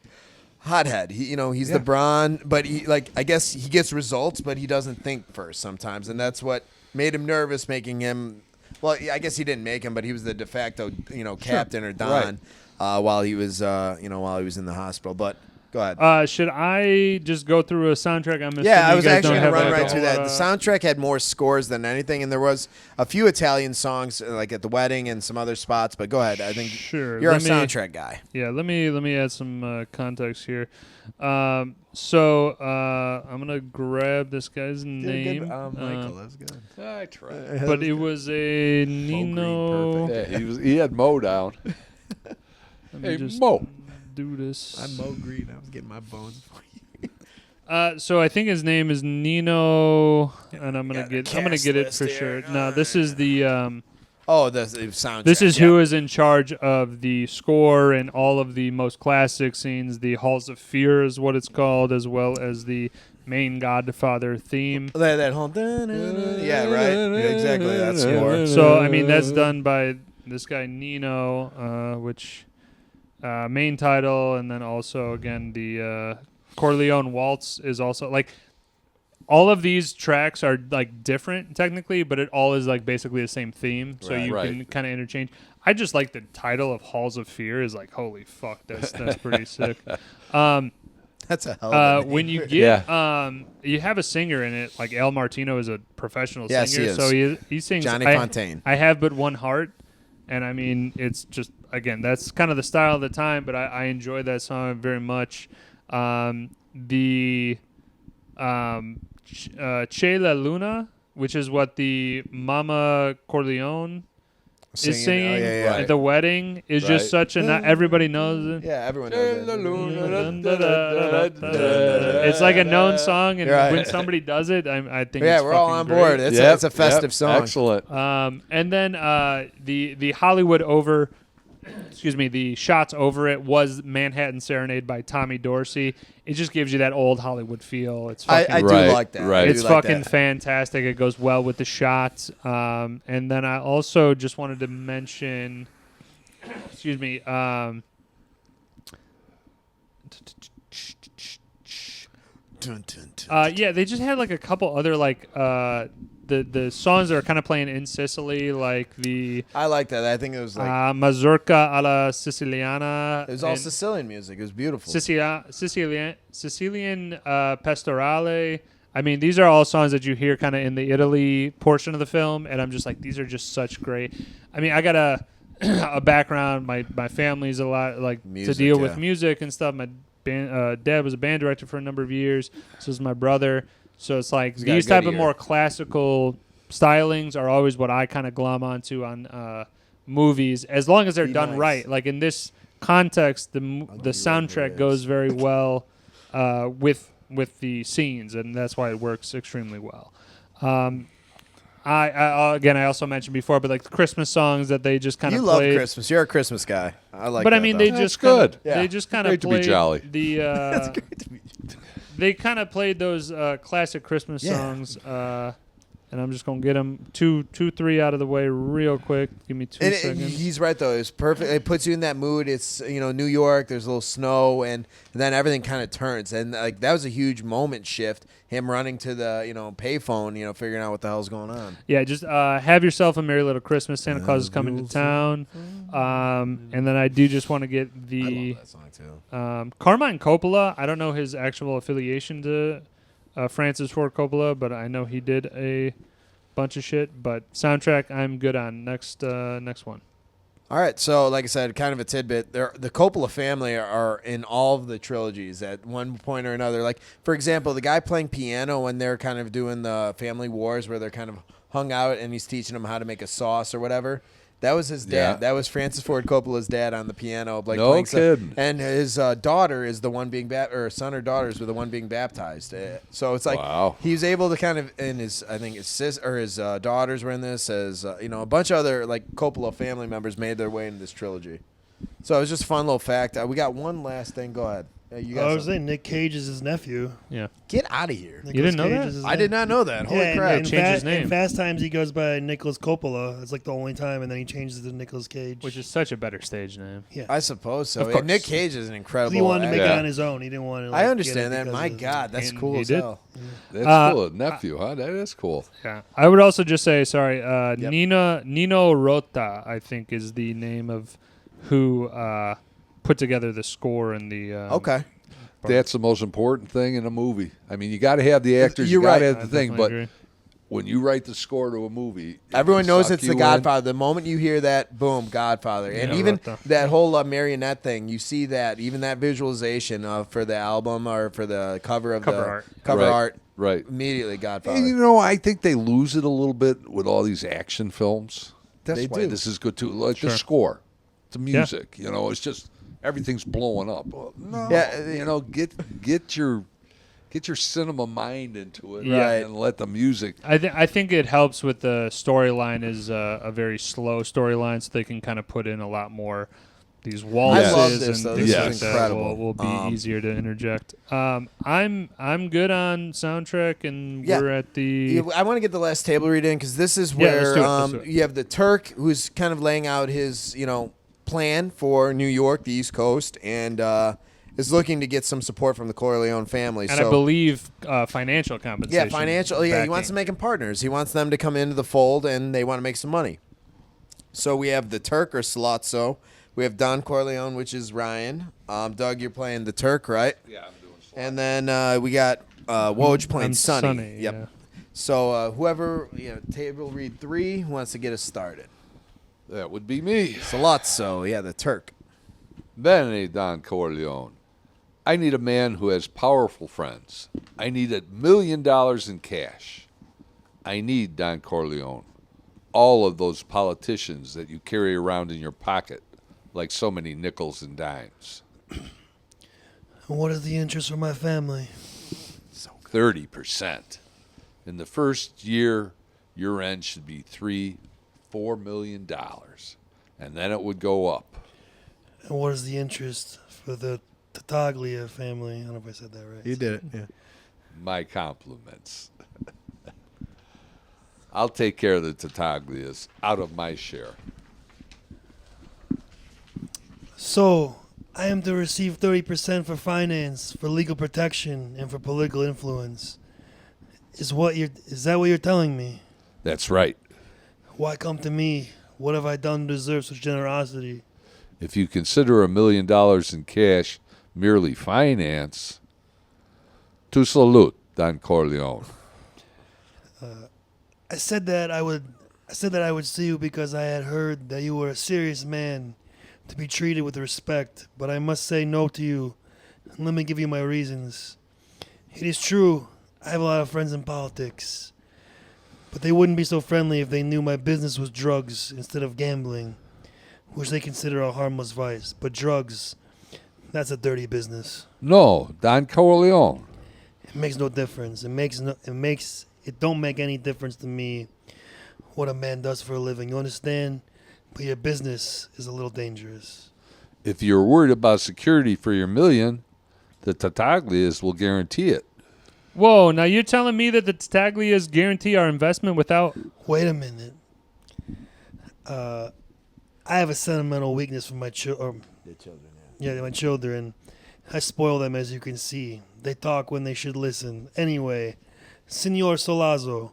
hothead. He's the brawn, but I guess he gets results, but he doesn't think first sometimes, and that's what made him nervous, making him. Well, I guess he didn't make him, but he was the de facto, captain or don, while he was, while he was in the hospital. But go ahead. Should I just go through a soundtrack? I was actually going to run right through that. The soundtrack had more scores than anything, and there was a few Italian songs, like at the wedding and some other spots. But go ahead. I think you're a soundtrack guy. Yeah, let me add some context here. So I'm gonna grab this guy's name. Michael, that's good. I tried. But it was a Nino. Yeah, he had Mo down. Let me Hey, just Mo. do this. I'm Mo Green. I was getting my bones for you. So I think his name is Nino, and I'm gonna get it for sure. No, this is the the soundtrack. this is who is in charge of the score and all of the most classic scenes. The Halls of Fear is what it's called, as well as the main Godfather theme. That whole yeah, right. Yeah, exactly. That score. So I mean that's done by this guy Nino, which main title, and then also again the Corleone Waltz is also like. All of these tracks are like different technically, but it all is like basically the same theme, so you can kind of interchange. I just like the title of Halls of Fear is like holy fuck, that's pretty sick. That's a hell of a name. When you get you have a singer in it, like Al Martino is a professional singer, he is. so he sings Johnny Fontaine. I Have But One Heart, and I mean it's just again that's kind of the style of the time, but I enjoy that song very much. Che La Luna, which is what the Mama Corleone is singing at the wedding, is just such a everybody knows it. Yeah, everyone knows it. It's like a known song, and when somebody does it, I think it's we're all on great. board. It's a festive song. Excellent. And then the Hollywood over. Excuse me, the shots over it was Manhattan Serenade by Tommy Dorsey. It just gives you that old Hollywood feel. It's fucking I do like that. Right. It's fucking fantastic. It goes well with the shots. And then I also just wanted to mention, excuse me, yeah, they just had like a couple other like the songs that are kind of playing in Sicily, like the I like that. I think it was like Mazurka alla Siciliana. it was all Sicilian music. It was beautiful. Sicilian Pastorale. I mean, these are all songs that you hear kind of in the Italy portion of the film, and I'm just like, these are just such great. I mean, I got a background. My family's a lot like music, to deal with music and stuff. My dad was a band director for a number of years. So is my brother. So it's like these type of more classical stylings are always what I kind of glom onto on movies, as long as they're done right. Like in this context, the soundtrack goes very well with with the scenes, and that's why it works extremely well. I also mentioned before, but like the Christmas songs that they just kind of You love played. Christmas. You're a Christmas guy. I like. But that, I mean, though. they That's just good. Kinda, Yeah. They just kind of Great to be played jolly. the. They kind of played those classic Christmas Yeah. songs, and I'm just gonna get them two, 3 out of the way real quick. Give me 2 And seconds. he's right though. It's perfect. It puts you in that mood. It's New York. There's a little snow, and then everything kind of turns. And like that was a huge moment shift. Him running to the payphone, figuring out what the hell's going on. Yeah, just have yourself a merry little Christmas. Santa Claus is coming to town. And then I do just want to get I the love that song too. Carmine Coppola. I don't know his actual affiliation to Francis Ford Coppola, but I know he did a bunch of shit. But soundtrack, I'm good on. Next one. All right, so like I said, kind of a tidbit. The Coppola family are in all of the trilogies at one point or another. Like, for example, the guy playing piano when they're kind of doing the Family Wars where they're kind of hung out and he's teaching them how to make a sauce or whatever. That was his dad. Yeah. That was Francis Ford Coppola's dad on the piano. Like No playing kidding. And his daughter is the one being or son or daughters were the one being baptized. So it's like Wow. he was able to kind of, and I think his sis or his daughters were in this, as a bunch of other like Coppola family members made their way into this trilogy. So it was just a fun little fact. We got one last thing. Go ahead. You I guys was saying Nick Cage is his nephew. Yeah. get out of here. Nicolas didn't know Cage that? is his I did not know that. Holy Yeah, crap! in Changed his name. In Fast Times, he goes by Nicholas Coppola. It's like the only time, and then he changes it to Nicolas Cage. Which is such a better stage name. yeah. I suppose so. Of And course. Nick Cage is an incredible. He wanted to make actor. it on his own. He didn't want to. Like, I get understand it that. because My of- God, that's And cool he as did. hell. That's cool. Nephew, huh? That is cool. Yeah. I would also just say, sorry, Yep. Nino Rota, I think, is the name of who put together the score and the. Okay. That's the most important thing in a movie. I mean, you got to have the actors. You're you got right. to have I the thing. definitely But agree. when you write the score to a movie, Everyone it knows suck it's you The in. Godfather. The moment you hear that, boom, Godfather. And Yeah, even Rota. that whole marionette thing, you see that, even that visualization for the album or for the cover of Cover the art. cover Right. art, Right. immediately Godfather. And I think they lose it a little bit with all these action films. That's They why do. this is good too. Like Sure. the score, the music. It's just everything's blowing up. Well, no, Yeah, get your cinema mind into it, Yeah. and let the music. I think it helps with the storyline is a very slow storyline, so they can kind of put in a lot more these waltzes love this, and though. things This like is that incredible. will be easier to interject. I'm good on soundtrack, and Yeah. we're at the. I want to get the last table read in because this is Yeah, let's where do it, let's do it. you have the Turk who's kind of laying out his plan for New York, the East Coast, and is looking to get some support from the Corleone family. And so, I believe financial compensation. yeah, financial. Yeah, he wants to backing. make them partners. He wants them to come into the fold, and they want to make some money. So we have the Turk or Salazzo. We have Don Corleone, which is Ryan. Doug, you're playing the Turk, right? Yeah, I'm doing. And then we got Woj playing I'm Sonny. Yep. yeah. So whoever, table read 3 who wants to get us started. That would be me. Salazzo, yeah, the Turk. Bene, Don Corleone. I need a man who has powerful friends. I need $1 million in cash. I need Don Corleone. All of those politicians that you carry around in your pocket like so many nickels and dimes. And what is the interest for my family? 30%. In the first year, your end should be $4 million. And then it would go up. And what is the interest for the Tattaglia family? I don't know if I said that right. did it, yeah. My compliments. I'll take care of the Tattaglias out of my share. So, I am to receive 30% for finance, for legal protection, and for political influence. Is that what you're telling me? That's right. Why come to me? What have I done to deserve such generosity? If you consider $1 million in cash merely finance, tu salute, Don Corleone. I said that I would see you because I had heard that you were a serious man to be treated with respect, but I must say no to you. And let me give you my reasons. It is true, I have a lot of friends in politics, but they wouldn't be so friendly if they knew my business was drugs instead of gambling, which they consider a harmless vice. But drugs, that's a dirty business. No, Don Corleone. It makes no difference. It don't make any difference to me what a man does for a living. You understand? But your business is a little dangerous. If you're worried about security for your million, the Tartaglias will guarantee it. Whoa, now you're telling me that the Taglias guarantee our investment without... Wait a minute. I have a sentimental weakness for my children. Yeah, my children. I spoil them, as you can see. They talk when they should listen. Anyway, Senor Solazo,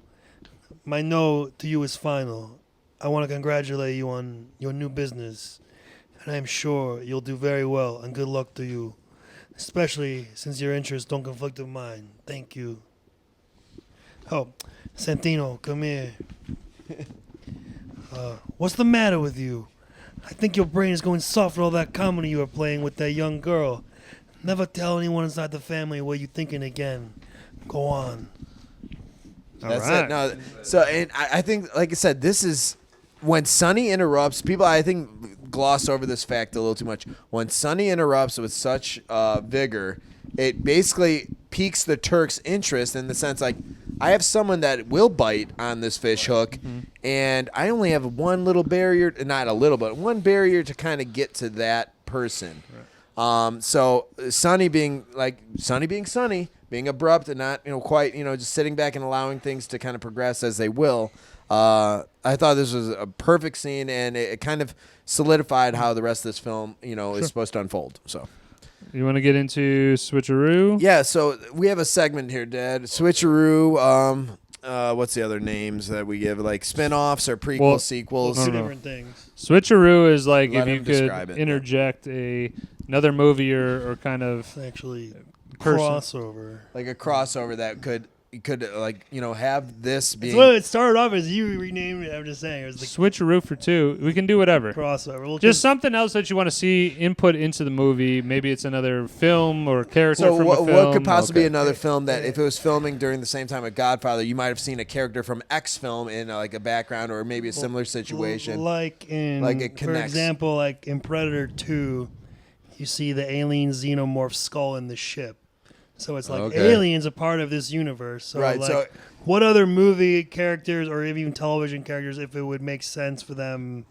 my no to you is final. I want to congratulate you on your new business, and I'm sure you'll do very well, and good luck to you, especially since your interests don't conflict with mine. Thank you. Oh, Santino, come here. What's the matter with you? I think your brain is going soft with all that comedy you were playing with that young girl. Never tell anyone inside the family what you're thinking again. Go on. That's right. it. No, so and I think, like I said, this is when Sonny interrupts. People, I think, gloss over this fact a little too much. When Sonny interrupts with such vigor, it basically piques the Turk's interest in the sense like, I have someone that will bite on this fish hook, and I only have one little barrier, not a little, but one barrier to kind of get to that person. Right. So Sonny being Sonny, being abrupt and not quite just sitting back and allowing things to kind of progress as they will. I thought this was a perfect scene, and it kind of solidified how the rest of this film is supposed to unfold. So. You want to get into Switcheroo? Yeah, so we have a segment here, Dad. Switcheroo, what's the other names that we give? Like spinoffs or prequels, sequels? Two different things. Switcheroo is like Let if you him could describe it. interject another movie or kind of Actually, person. crossover. Like a crossover that could have this being... Well, it started off as you renamed it. I'm just saying. It was the Switcheroo for two. We can do whatever. crossover. Well, Just something else that you want to see input into the movie. Maybe it's another film or character So from a film. what could possibly be Okay. another film that if it was filming during the same time as Godfather, you might have seen a character from X film in like a background or maybe a similar situation. Like in, Like it for connects. example, like in Predator 2, you see the alien xenomorph skull in the ship. So it's like Okay. aliens a part of this universe. So Right, like, so- what other movie characters or even television characters, if it would make sense for them?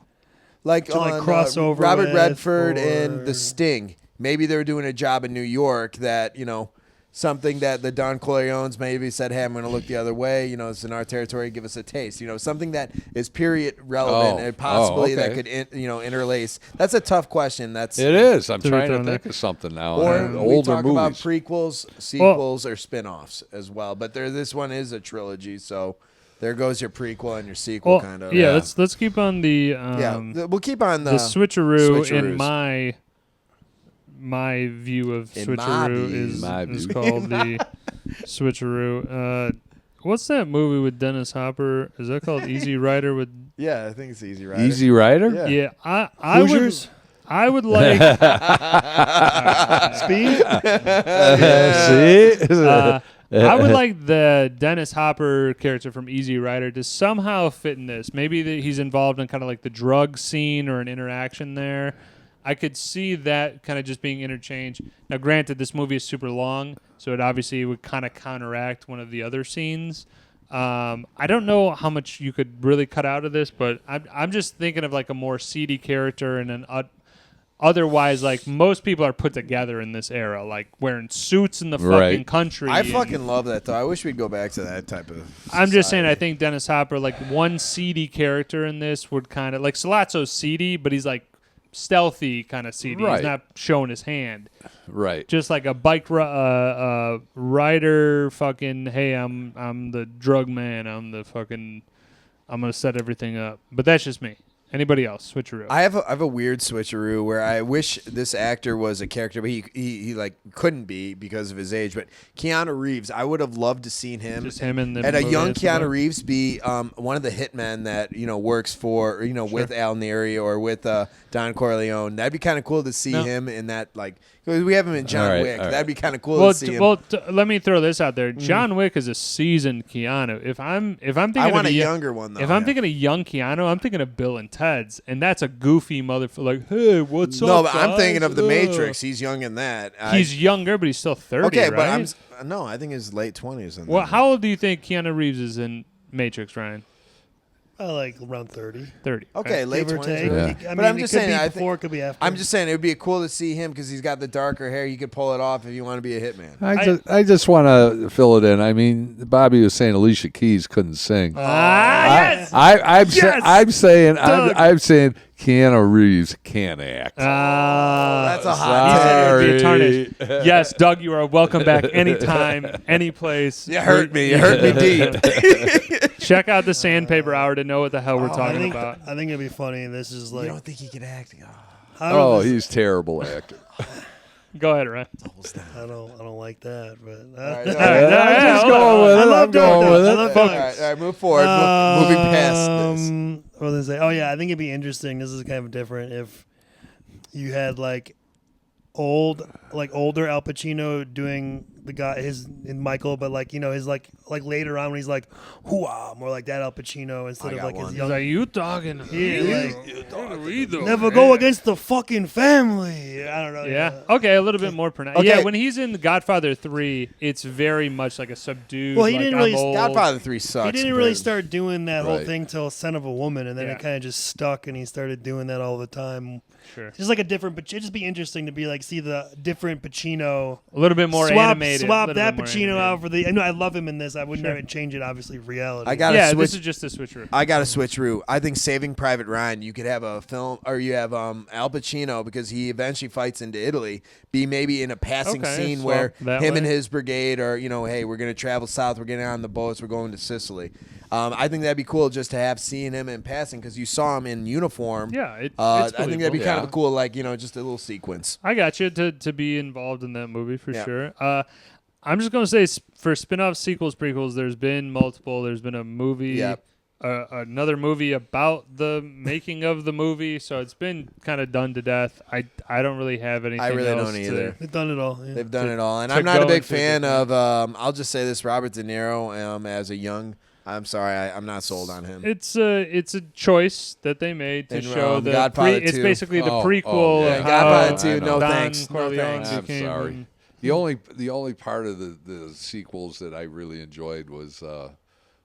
Like to, like, on cross over Robert with, Redford or- and The Sting. Maybe they were doing a job in New York that, something that the Don Corleones maybe said, hey, I'm going to look the other way. It's in our territory. Give us a taste. Something that is period relevant and possibly that could, interlace. That's a tough question. It is. I'm To be trying to thrown think there. of something now. Or we older talk movies. about prequels, sequels, or spin-offs as well. But this one is a trilogy, so there goes your prequel and your sequel, Well, kind of. yeah, let's keep on the We'll keep on the Switcheroo in Switcheroos. my view of In my Switcheroo view. is My is view. called the Switcheroo. What's that movie with Dennis Hopper? Is that called Easy Rider with? Yeah, I think it's Easy Rider. Easy Rider? Yeah. Yeah, I would. Hoosiers? I would like. Speed? See? I would like the Dennis Hopper character from Easy Rider to somehow fit in this. Maybe he's involved in kind of like the drug scene or an interaction there. I could see that kind of just being interchanged. Now, granted, this movie is super long, so it obviously would kind of counteract one of the other scenes. I don't know how much you could really cut out of this, but I'm just thinking of like a more seedy character and an otherwise, like most people are put together in this era, like wearing suits in the fucking Right. country. I and- fucking love that, though. I wish we'd go back to that type of I'm just saying, I society. think Dennis Hopper, like one seedy character in this would kind of like Sollozzo's seedy, but he's like stealthy kind of seedy. Right. He's not showing his hand. Right. Just like a bike rider, fucking. Hey, I'm the drug man. I'm gonna set everything up. But that's just me. Anybody else? Switcheroo. I have a weird switcheroo where I wish this actor was a character, but he like couldn't be because of his age. But Keanu Reeves, I would have loved to seen him. Just him in the and a movie young and Keanu stuff. Reeves be one of the hitmen that works for with Al Neri or with Don Corleone. That'd be kind of cool to see No. him in that like We have him in John All right, Wick. all right. That'd be kind of cool Well, to see him. let me throw this out there. John Wick is a seasoned Keanu. If I'm thinking I want of a younger one, though. If I'm thinking of young Keanu, I'm thinking of Bill and Ted's, and that's a goofy motherfucker. Like, hey, what's up? No, but I'm guys? thinking of the Ugh. Matrix. He's young in that. He's younger, but he's still 30. okay, right? but I think his late 20s. In Well, that. how old do you think Keanu Reeves is in Matrix, Ryan? Like around 30. 30. Okay, right? late Give or 20s. take. Yeah. But I'm just saying, It I could be before, it could be after. I'm just saying it would be cool to see him because he's got the darker hair. You could pull it off if you want to be a hitman. I just want to fill it in. I mean, Bobby was saying Alicia Keys couldn't sing. Yes! I'm saying Doug. I'm saying Keanu Reeves can't act. That's a hot Sorry. He's gonna be tarnished. Yes, Doug, you are welcome back anytime, any place. You hurt me. You hurt me deep. Check out the Sandpaper Hour to know what the hell we're I talking think about. I think it'd be funny. This is You like don't think he could act? I don't know Oh, if this- he's terrible actor. Go ahead, Ryan. I don't like that, but All right, All right, I'm just hold on. going with I it. love I'm going Doug, with though. I it. love all Doug. right, move forward. Moving past this. What was I say? Oh yeah, I think it'd be interesting. This is kind of different if you had like older Al Pacino doing the guy in Michael, but like his like later on when he's like hoo-ah, more like that Al Pacino instead I of got like one. his He's young. like, you talking? Never go against the fucking family. I don't know. Yeah. Okay, a little bit more pronounced. Okay. Yeah, when he's in Godfather 3, it's very much like a subdued. Well, he like, didn't I'm really- old. Godfather 3 sucks. He didn't really compared- start doing that whole Right. thing till Son of a Woman, and then Yeah. it kind of just stuck, and he started doing that all the time. Sure. Just like a different, but it'd just be interesting to be like see the different Pacino. A little bit more animated. Swap little that bit more Pacino animated. out for the. I know I love him in this. I wouldn't Sure. have it change it. Obviously, for reality. I got to Yeah, switch. this is just a switcheroo. I got to switcheroo. I think Saving Private Ryan, you could have a film, or you have Al Pacino because he eventually fights into Italy. Be maybe in a passing Okay, scene swap where that him way. and his brigade are, hey, we're going to travel south. We're getting on the boats. We're going to Sicily. I think that'd be cool just to have seen him in passing because you saw him in uniform. Yeah, it's I think that'd be believable. kind of Yeah. cool, like just a little sequence. I got you to be involved in that movie for Yeah. sure. I'm just going to say for spin-off sequels, prequels, there's been multiple. There's been a movie, Yep. another movie about the making of the movie. So it's been kind of done to death. I don't really have anything I really else don't either. They've done it all. Yeah. They've done it all, and to I'm not a go big into fan different- of. I'll just say this: Robert De Niro as a young. I'm sorry, I'm not sold on him. It's a choice that they made to And, show the Godfather it's 2. basically the Oh, prequel oh, yeah. of Godfather how 2, no Don thanks. No Corleone thanks. I'm became- sorry. The only part of the sequels that I really enjoyed was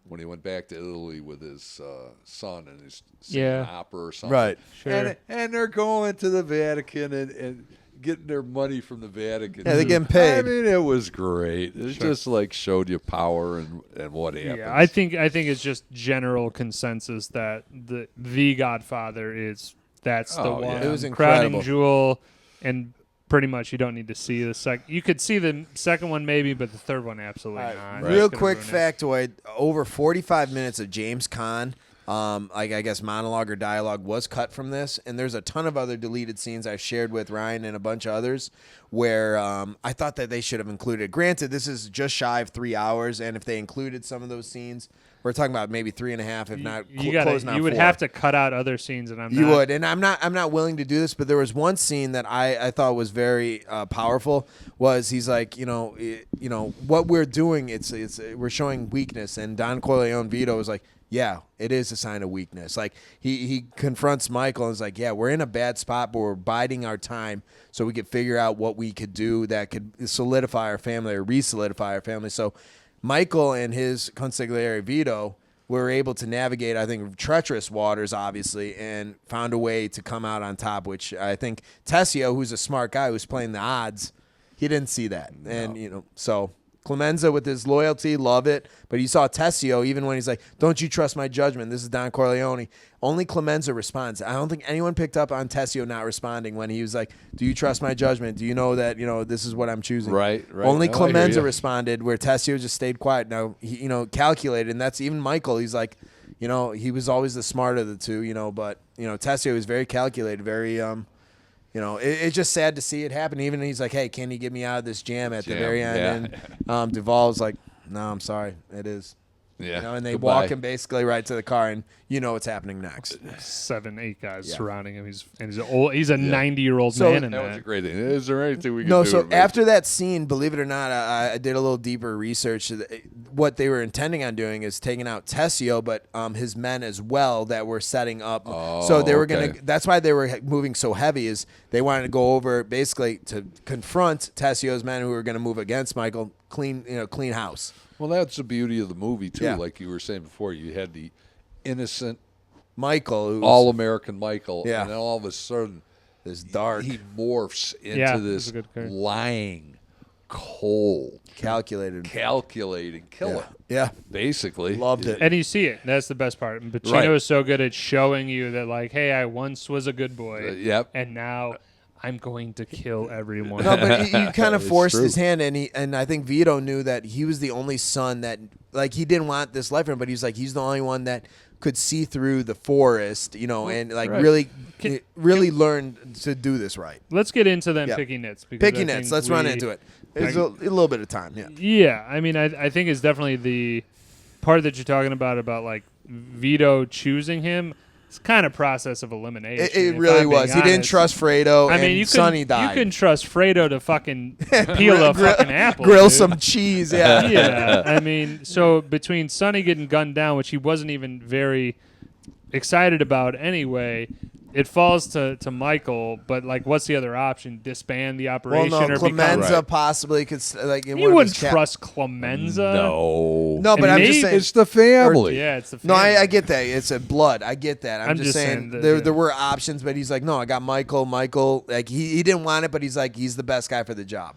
when he went back to Italy with his son and he's singing Yeah. opera or something. Right. Sure. And they're going to the Vatican and getting their money from the Vatican. Yeah, they're getting paid. I mean, it was great. It just like showed you power and what happens. Yeah, I think it's just general consensus that the Godfather that's the Oh, yeah. one. It was crowning incredible. jewel, and pretty much you don't need to see the second. You could see the second one maybe, but the third one absolutely not. Right. It's Real gonna quick ruin it. factoid: over 45 minutes of James Caan, I guess monologue or dialogue was cut from this, and there's a ton of other deleted scenes I've shared with Ryan and a bunch of others where I thought that they should have included. Granted, this is just shy of 3 hours, and if they included some of those scenes, we're talking about maybe 3.5, if not closing on You would 4. have to cut out other scenes, and You would, and I'm not willing to do this, but there was one scene that I thought was very powerful. Was he's like, what we're doing, it's we're showing weakness, and Don Corleone Vito was like, yeah, it is a sign of weakness. Like he confronts Michael and is like, yeah, we're in a bad spot, but we're biding our time so we could figure out what we could do that could solidify our family or re-solidify our family. So Michael and his consigliere Vito were able to navigate, I think, treacherous waters, obviously, and found a way to come out on top, which I think Tessio, who's a smart guy who's playing the odds, he didn't see that. No. And, so Clemenza with his loyalty, love it. But you saw Tessio, even when he's like, don't you trust my judgment? This is Don Corleone. Only Clemenza responds. I don't think anyone picked up on Tessio not responding when he was like, do you trust my judgment? Do you know that, this is what I'm choosing? Right. Only No, I hear Clemenza you. responded, where Tessio just stayed quiet. Now, he, calculated, and that's even Michael. He's like, he was always the smart of the two, but, Tessio was very calculated, very, it's just sad to see it happen. Even he's like, hey, can you get me out of this jam at the very end? Yeah. And Duvall's like, no, I'm sorry. It is. Yeah. and they Goodbye. walk him basically right to the car, and you know what's happening next. 7, 8 guys Yeah. surrounding him. He's old. He's a 90-year-old So- man in That was a that. great thing. Is there anything we can No, do? so to make after it- that scene, believe it or not, I did a little deeper research. What they were intending on doing is taking out Tessio, but his men as well that were setting up. So they were okay. gonna. That's why they were moving so heavy. Is they wanted to go over basically to confront Tessio's men who were going to move against Michael. Clean house. Well, that's the beauty of the movie too. Yeah. Like you were saying before, you had the innocent, Michael, who's all-American Michael, Yeah. and then all of a sudden, this dark, he morphs into Yeah, this that's a good character. lying, cold, calculated calculating killer. Yeah, Basically, loved it. And you see it. That's the best part. And Pacino Right. is so good at showing you that, like, hey, I once was a good boy. Yep. And now I'm going to kill everyone. No, but he kind of It's forced true. his hand, and I think Vito knew that he was the only son that, like, he didn't want this life for him, but he's like, he's the only one that could see through the forest, and like right. really learn to do this right. Let's get into them Yeah. picking nits. Picky Nits, let's run into it. There's a little bit of time, yeah. Yeah, I mean, I think it's definitely the part that you're talking about like Vito choosing him. It's kind of process of elimination. It if really I'm being was. He didn't honest. trust Fredo, I mean, and you Sonny can died. you can trust Fredo to fucking peel a fucking apple, grill dude. some cheese, yeah. Yeah, I mean, so between Sonny getting gunned down, which he wasn't even very excited about anyway, it falls to Michael. But like, what's the other option? Disband the Well, operation no, or Clemenza Right. possibly could like. You wouldn't trust Clemenza. No, No, but And I'm maybe just saying. it's the family. Yeah, it's the No, family. I get that. It's a blood. I get that. I'm just saying that, there were options, but he's like, no, I got Michael. Michael, like he didn't want it, but he's like, he's the best guy for the job.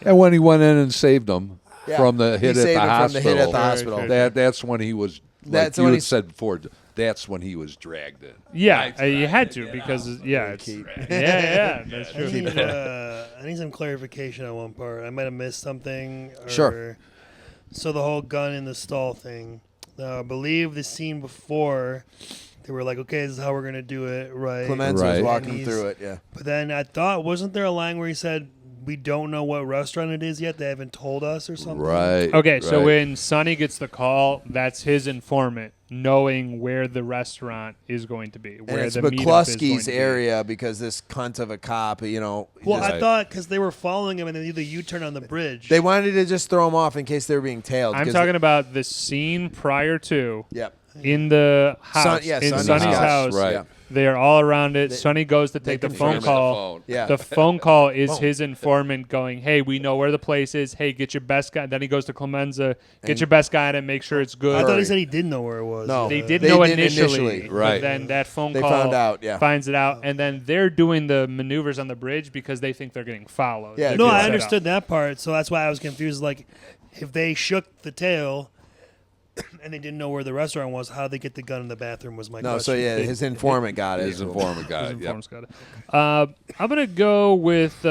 And when he went in and saved them Yeah. from the He hit at saved the him from the hit at the hospital, hospital. that's when he was. Like That's you when had he's- said before, that's when he was dragged in. Yeah, you had to because it's Keith. yeah, that's I true. need, I need some clarification on one part. I might have missed something. Sure. So the whole gun in the stall thing. I believe the scene before, they were like, okay, this is how we're going to do it, right? Clemenza was Right. walking And him through it. Yeah. But then I thought, wasn't there a line where he said, we don't know what restaurant it is yet? They haven't told us or something? Right. Okay, so right. when Sonny gets the call, that's his informant knowing where the restaurant is going to be, And where it's the meetup is going McCluskey's to be. area because this cunt of a cop, Well, just- I thought because they were following him and then the U-turn on the bridge. they wanted to just throw him off in case they were being tailed. I'm 'cause talking about the scene prior to Yep. in the house, yeah, in Sonny's Sonny's house. house. Right. Yeah. They're all around it. They- Sonny goes to they take the confirm phone it. call. Yeah. The phone call is Boom. his informant going, hey, we know where the place is. Hey, get your best guy. Then he goes to Clemenza, get And- your best guy and make sure it's good. I thought he Hurry. said he didn't know where it was. No. They did They know did initially, initially. but Right. then that phone They call found out, yeah. finds it out, and then they're doing the maneuvers on the bridge because they think they're getting followed. Yeah, They're No, getting I set up. understood that part, so that's why I was confused. Like, if they shook the tail and they didn't know where the restaurant was, how did they get the gun in the bathroom was my No, question. so yeah, his informant got it. His informant got His it. Yep. informant's got it. I'm gonna go with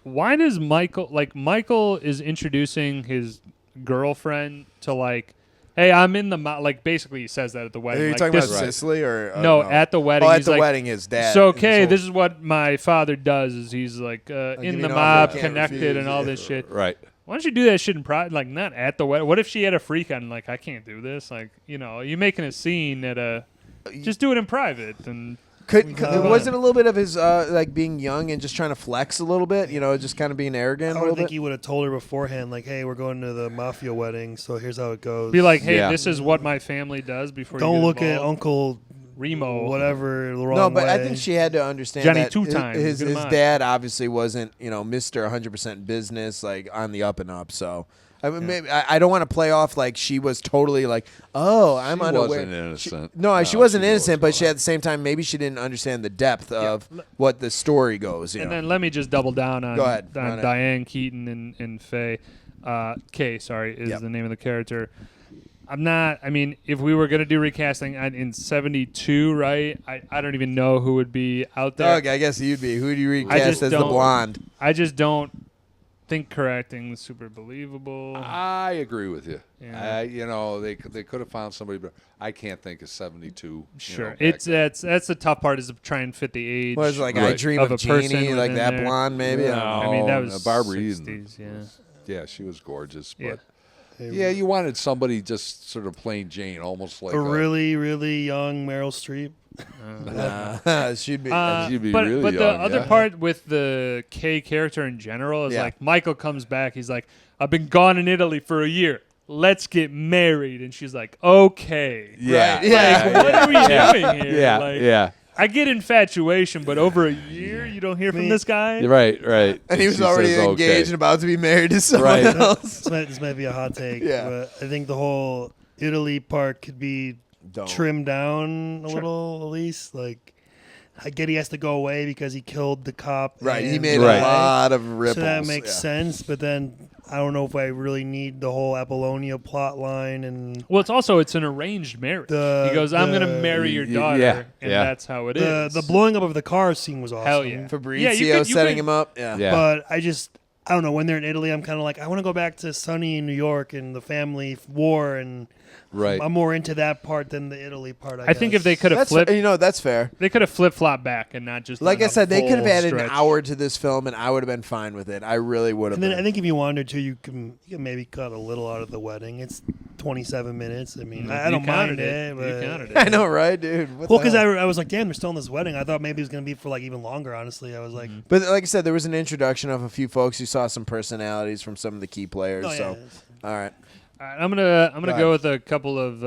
why does Michael is introducing his girlfriend to like, hey, I'm in the like basically he says that at the Are wedding. you like, talking this- about Sicily or No, at the wedding. Oh, at he's the like, wedding, his dad. So okay, his this is what my father does. Is he's like give in me the an offer mob, I can't connected, refuse, and all yeah. this shit. Right. Why don't you do that shit in private? Like not at the wedding. What if she had a freak on? Like I can't do this. Like you making a scene at a. Just do it in private and. Was it a little bit of his like being young and just trying to flex a little bit? Just kind of being arrogant I a would little think bit. he would have told her beforehand, like, hey, we're going to the mafia wedding, so here's how it goes. Be like, hey, Yeah. this is what my family does before don't you look get at involved. Uncle Remo. whatever the wrong No, but way. I think she had to understand Johnny that two times. his Get him on. dad obviously wasn't Mr. 100% business like on the up and up. So I mean, maybe, I don't want to play off like she was totally like, oh, I'm She unaware. wasn't innocent. She wasn't knew innocent, what but was she at the same time maybe she didn't understand the depth of what the story goes. And then let me just double down on, Go ahead. on Run it. Diane Keaton and Faye. Kay, sorry, is Yep. the name of the character. If we were going to do recasting in 72, right, I don't even know who would be out there. Doug, I guess you'd be. Who do you I recast just as the don't- blonde? I just don't think her acting was super believable. I agree with you. Yeah. They could have found somebody, but I can't think of 72. Sure, back it's then. that's the tough part is to try and fit the age. Was like Right. I Dream Of of, a person Jeannie, like within that there. blonde maybe. I don't know. I mean that Oh, was Barbara Eden. 60s, yeah. Yeah, she was gorgeous, but Yeah. Yeah, you wanted somebody just sort of plain Jane, almost like A really, really young Meryl Streep. She'd be. she'd be but really but the young, other yeah. part with the K character in general is Yeah. like Michael comes back. He's like, I've been gone in Italy for a year. Let's get married. And she's like, okay. Yeah, Right, yeah. Like, what are we doing here? yeah, Like, yeah. I get infatuation, but over a year you don't hear from this guy? Right, right. And he was She already says, engaged okay. and about to be married to someone Right. else. This might be a hot take, Yeah. but I think the whole Italy part could be Don't. trimmed down a little, at least. Like, I get he has to go away because he killed the cop. Right. He and made the Right. a guy. lot of ripples. So that makes yeah. sense, but then I don't know if I really need the whole Apollonia plot line and Well, it's an arranged marriage. The- He goes, I'm the- going to marry your Y- daughter, yeah, and yeah. that's how it the is. the blowing up of the car scene was awesome. Hell yeah. Fabrizio Yeah, you setting could- him up. Yeah. Yeah. But I don't know, when they're in Italy, I'm kind of like, I want to go back to sunny New York and the family war, and Right. I'm more into that part than the Italy part. I think if they could have That's flipped, that's fair. they could have flip-flopped back and not just Like done I a said, they could have full added stretch. an hour to this film, and I would have been fine with it. I really would have. And then I been. think if you wanted to, you can maybe cut a little out of the wedding. It's 27 minutes. I mean, I You don't mind counted it. You But counted it. I know, right, dude? What Well, the because hell? I was like, damn, they're still in this wedding. I thought maybe it was going to be for like even longer, honestly. I was like, But like I said, there was an introduction of a few folks. You saw some personalities from some of the key players. oh, yeah. So, all right. All right, I'm gonna ahead. go with a couple of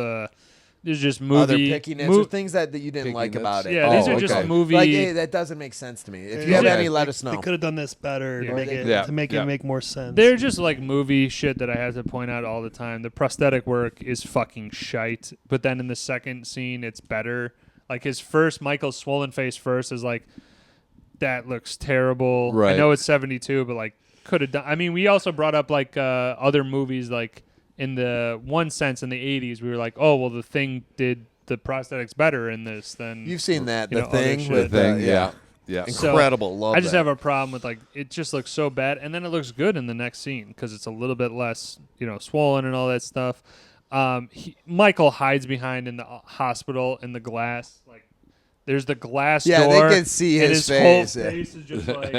these are just Other movie pickiness mo- or things that you didn't Picky like nits? about it. Yeah, these Oh, are just okay. movie. Like, hey, that doesn't make sense to me. If you Yeah. have Yeah. any, let us know. They could have done this better Yeah. to make it Yeah. to make Yeah. it make more sense. They're just like movie shit that I have to point out all the time. The prosthetic work is fucking shite, but then in the second scene, it's better. Like Michael's swollen face first is like, that looks terrible. I Right. know it's 72, but like could have done. I mean, we also brought up like other movies, like in the one sense in the 80s, we were like, oh well, The Thing did the prosthetics better in this than You've seen that, You the know, other thing shit. with The thing, yeah. Yeah. So, incredible. Love I just that. have a problem with like it just looks so bad, and then it looks good in the next scene because it's a little bit less, swollen and all that stuff. Michael hides behind in the hospital in the glass, like there's the glass Yeah, they door. can see and his whole face, yeah. face is just like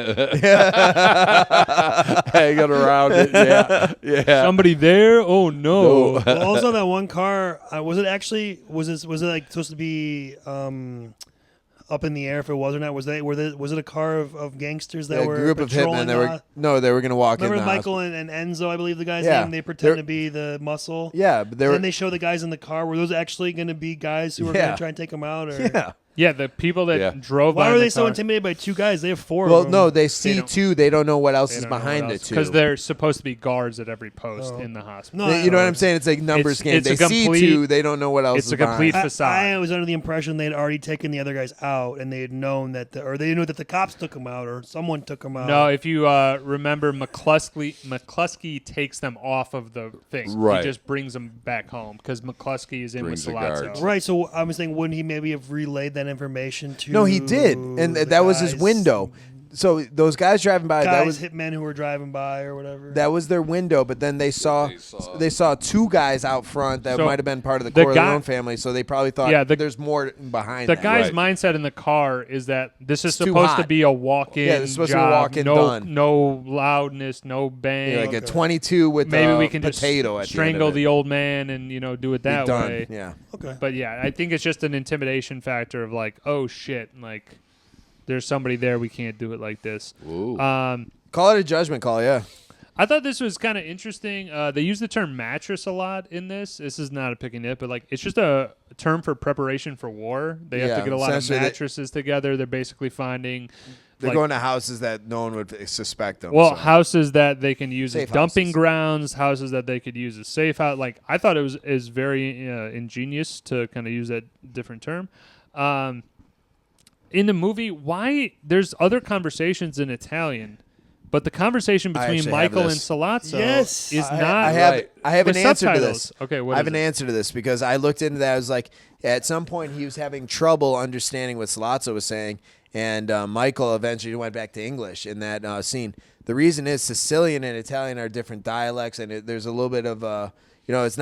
Hanging around it. Yeah. Yeah. somebody there. Oh no! No. Well, also that one car was it like supposed to be up in the air if it was or not? Was it a car of gangsters that a were group of patrolling hitmen that were they were going to walk Remember in the Michael and Enzo, I believe the guy's Yeah. name. They pretend They're- to be the muscle. Yeah, but they And were then they show the guys in the car. Were those actually going to be guys who were Yeah. going to try and take them out? Or? yeah. Yeah, the people that Yeah. drove. Why by were in they the so car, intimidated by two guys? They have four. Well, of them. no, they see don't- two. They don't know what else is behind it. because they're supposed to be guards at every post in the hospital. No, You know what I'm saying? It's like numbers game. it's a They see complete- two. They don't know what else it's is a complete behind. facade. I was under the impression they'd already taken the other guys out, and they had known that, or they knew that the cops took them out, or someone took them out. No, if you remember, McCluskey takes them off of the thing. Right. He just brings them back home because McCluskey is in Brings with the Salazzo. guards. Right, so I was saying, wouldn't he maybe have relayed that information to? No, he did, and the that was his guys- window. So those guys driving by, that Guys, was hitmen who were driving by or whatever. that was their window. But then they saw two guys out front that So might have been part of the the Corleone guy- family. So they probably thought, Yeah, there's more behind The that. guy's Right. mindset in the car is that this is It's too supposed to hot. be a walk-in Yeah, it's supposed to be a job. walk-in no, done. no loudness, no bang. Yeah, like a 22 with Maybe a we can potato at just strangle the, end the of old man and do it that it. Done. way. Yeah. Okay. But yeah, I think it's just an intimidation factor of like, oh shit, like there's somebody there. We can't do it like this. Ooh. Call it a judgment call. Yeah. I thought this was kind of interesting. They use the term mattress a lot in this. This is not a pick and nit, but like it's just a term for preparation for war. They have Yeah, to get a lot of essentially mattresses together. They're basically finding They're like, going to houses that no one would suspect them. well, so. houses that they can use as Safe dumping houses. grounds, houses that they could use as safe house. Like I thought it is very ingenious to kind of use that different term. In the movie, why there's other conversations in Italian, but the conversation I between actually have Michael and this. Salazzo Yes. is I not. have Right. I have an with answer to subtitles. this. Okay, what I have is an it? answer to this because I looked into that. I was like, at some point he was having trouble understanding what Salazzo was saying, and Michael eventually went back to English in that scene. The reason is Sicilian and Italian are different dialects, and there's a little bit of it's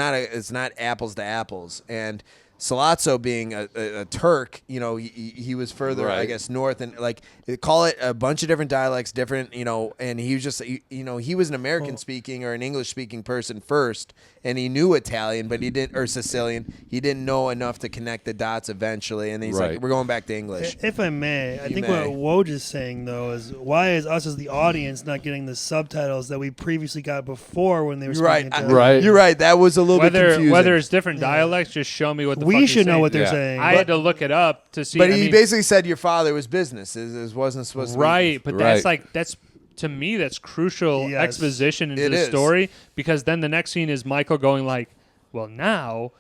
not apples to apples. And Salazzo being a Turk, you know, he was further, I Right. guess, north, and like call it a bunch of different dialects, different, you know, and he was just, you know, he was an American speaking or an English speaking person first, and he knew Italian, but he didn't, or Sicilian, he didn't know enough to connect the dots eventually, and he's like, Right. we're going back to English. If I may, I You think may. what Woj is saying though is why is us as the audience not getting the subtitles that we previously got before when they were You're right. speaking Italian? Right. You're right. That was a little bit confusing. Whether it's different dialects, just show me what the fuck We he's should know saying. what they're Yeah. saying. I had to look it up to see. but I he mean, basically said your father was business. It wasn't supposed to be. right, but that's Right. like that's to me that's crucial Yes. exposition into It the is. story, because then the next scene is Michael going like, well, now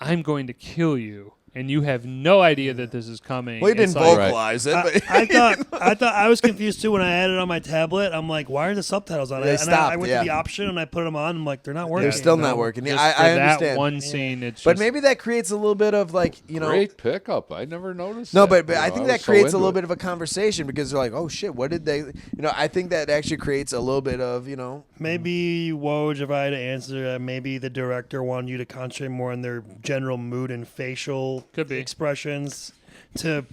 I'm going to kill you, and you have no idea that this is coming. Well, he It's didn't like, vocalize it, but I thought I was confused too when I had it on my tablet. I'm like, why are the subtitles on? They And stopped, I went yeah. to the option and I put them on. I'm like, they're not working. they're still no. not working. Just I for that understand. one scene. It's But just, maybe that creates a little bit of like, you know. Great pickup. I never noticed. No, that. but You I know, think was that so creates a into little it. bit of a conversation because they're like, oh shit, what did they? You know, I think that actually creates a little bit of, you know. Maybe Woj, if I had to answer that, maybe the director wanted you to concentrate more on their general mood and facial Could be. expressions to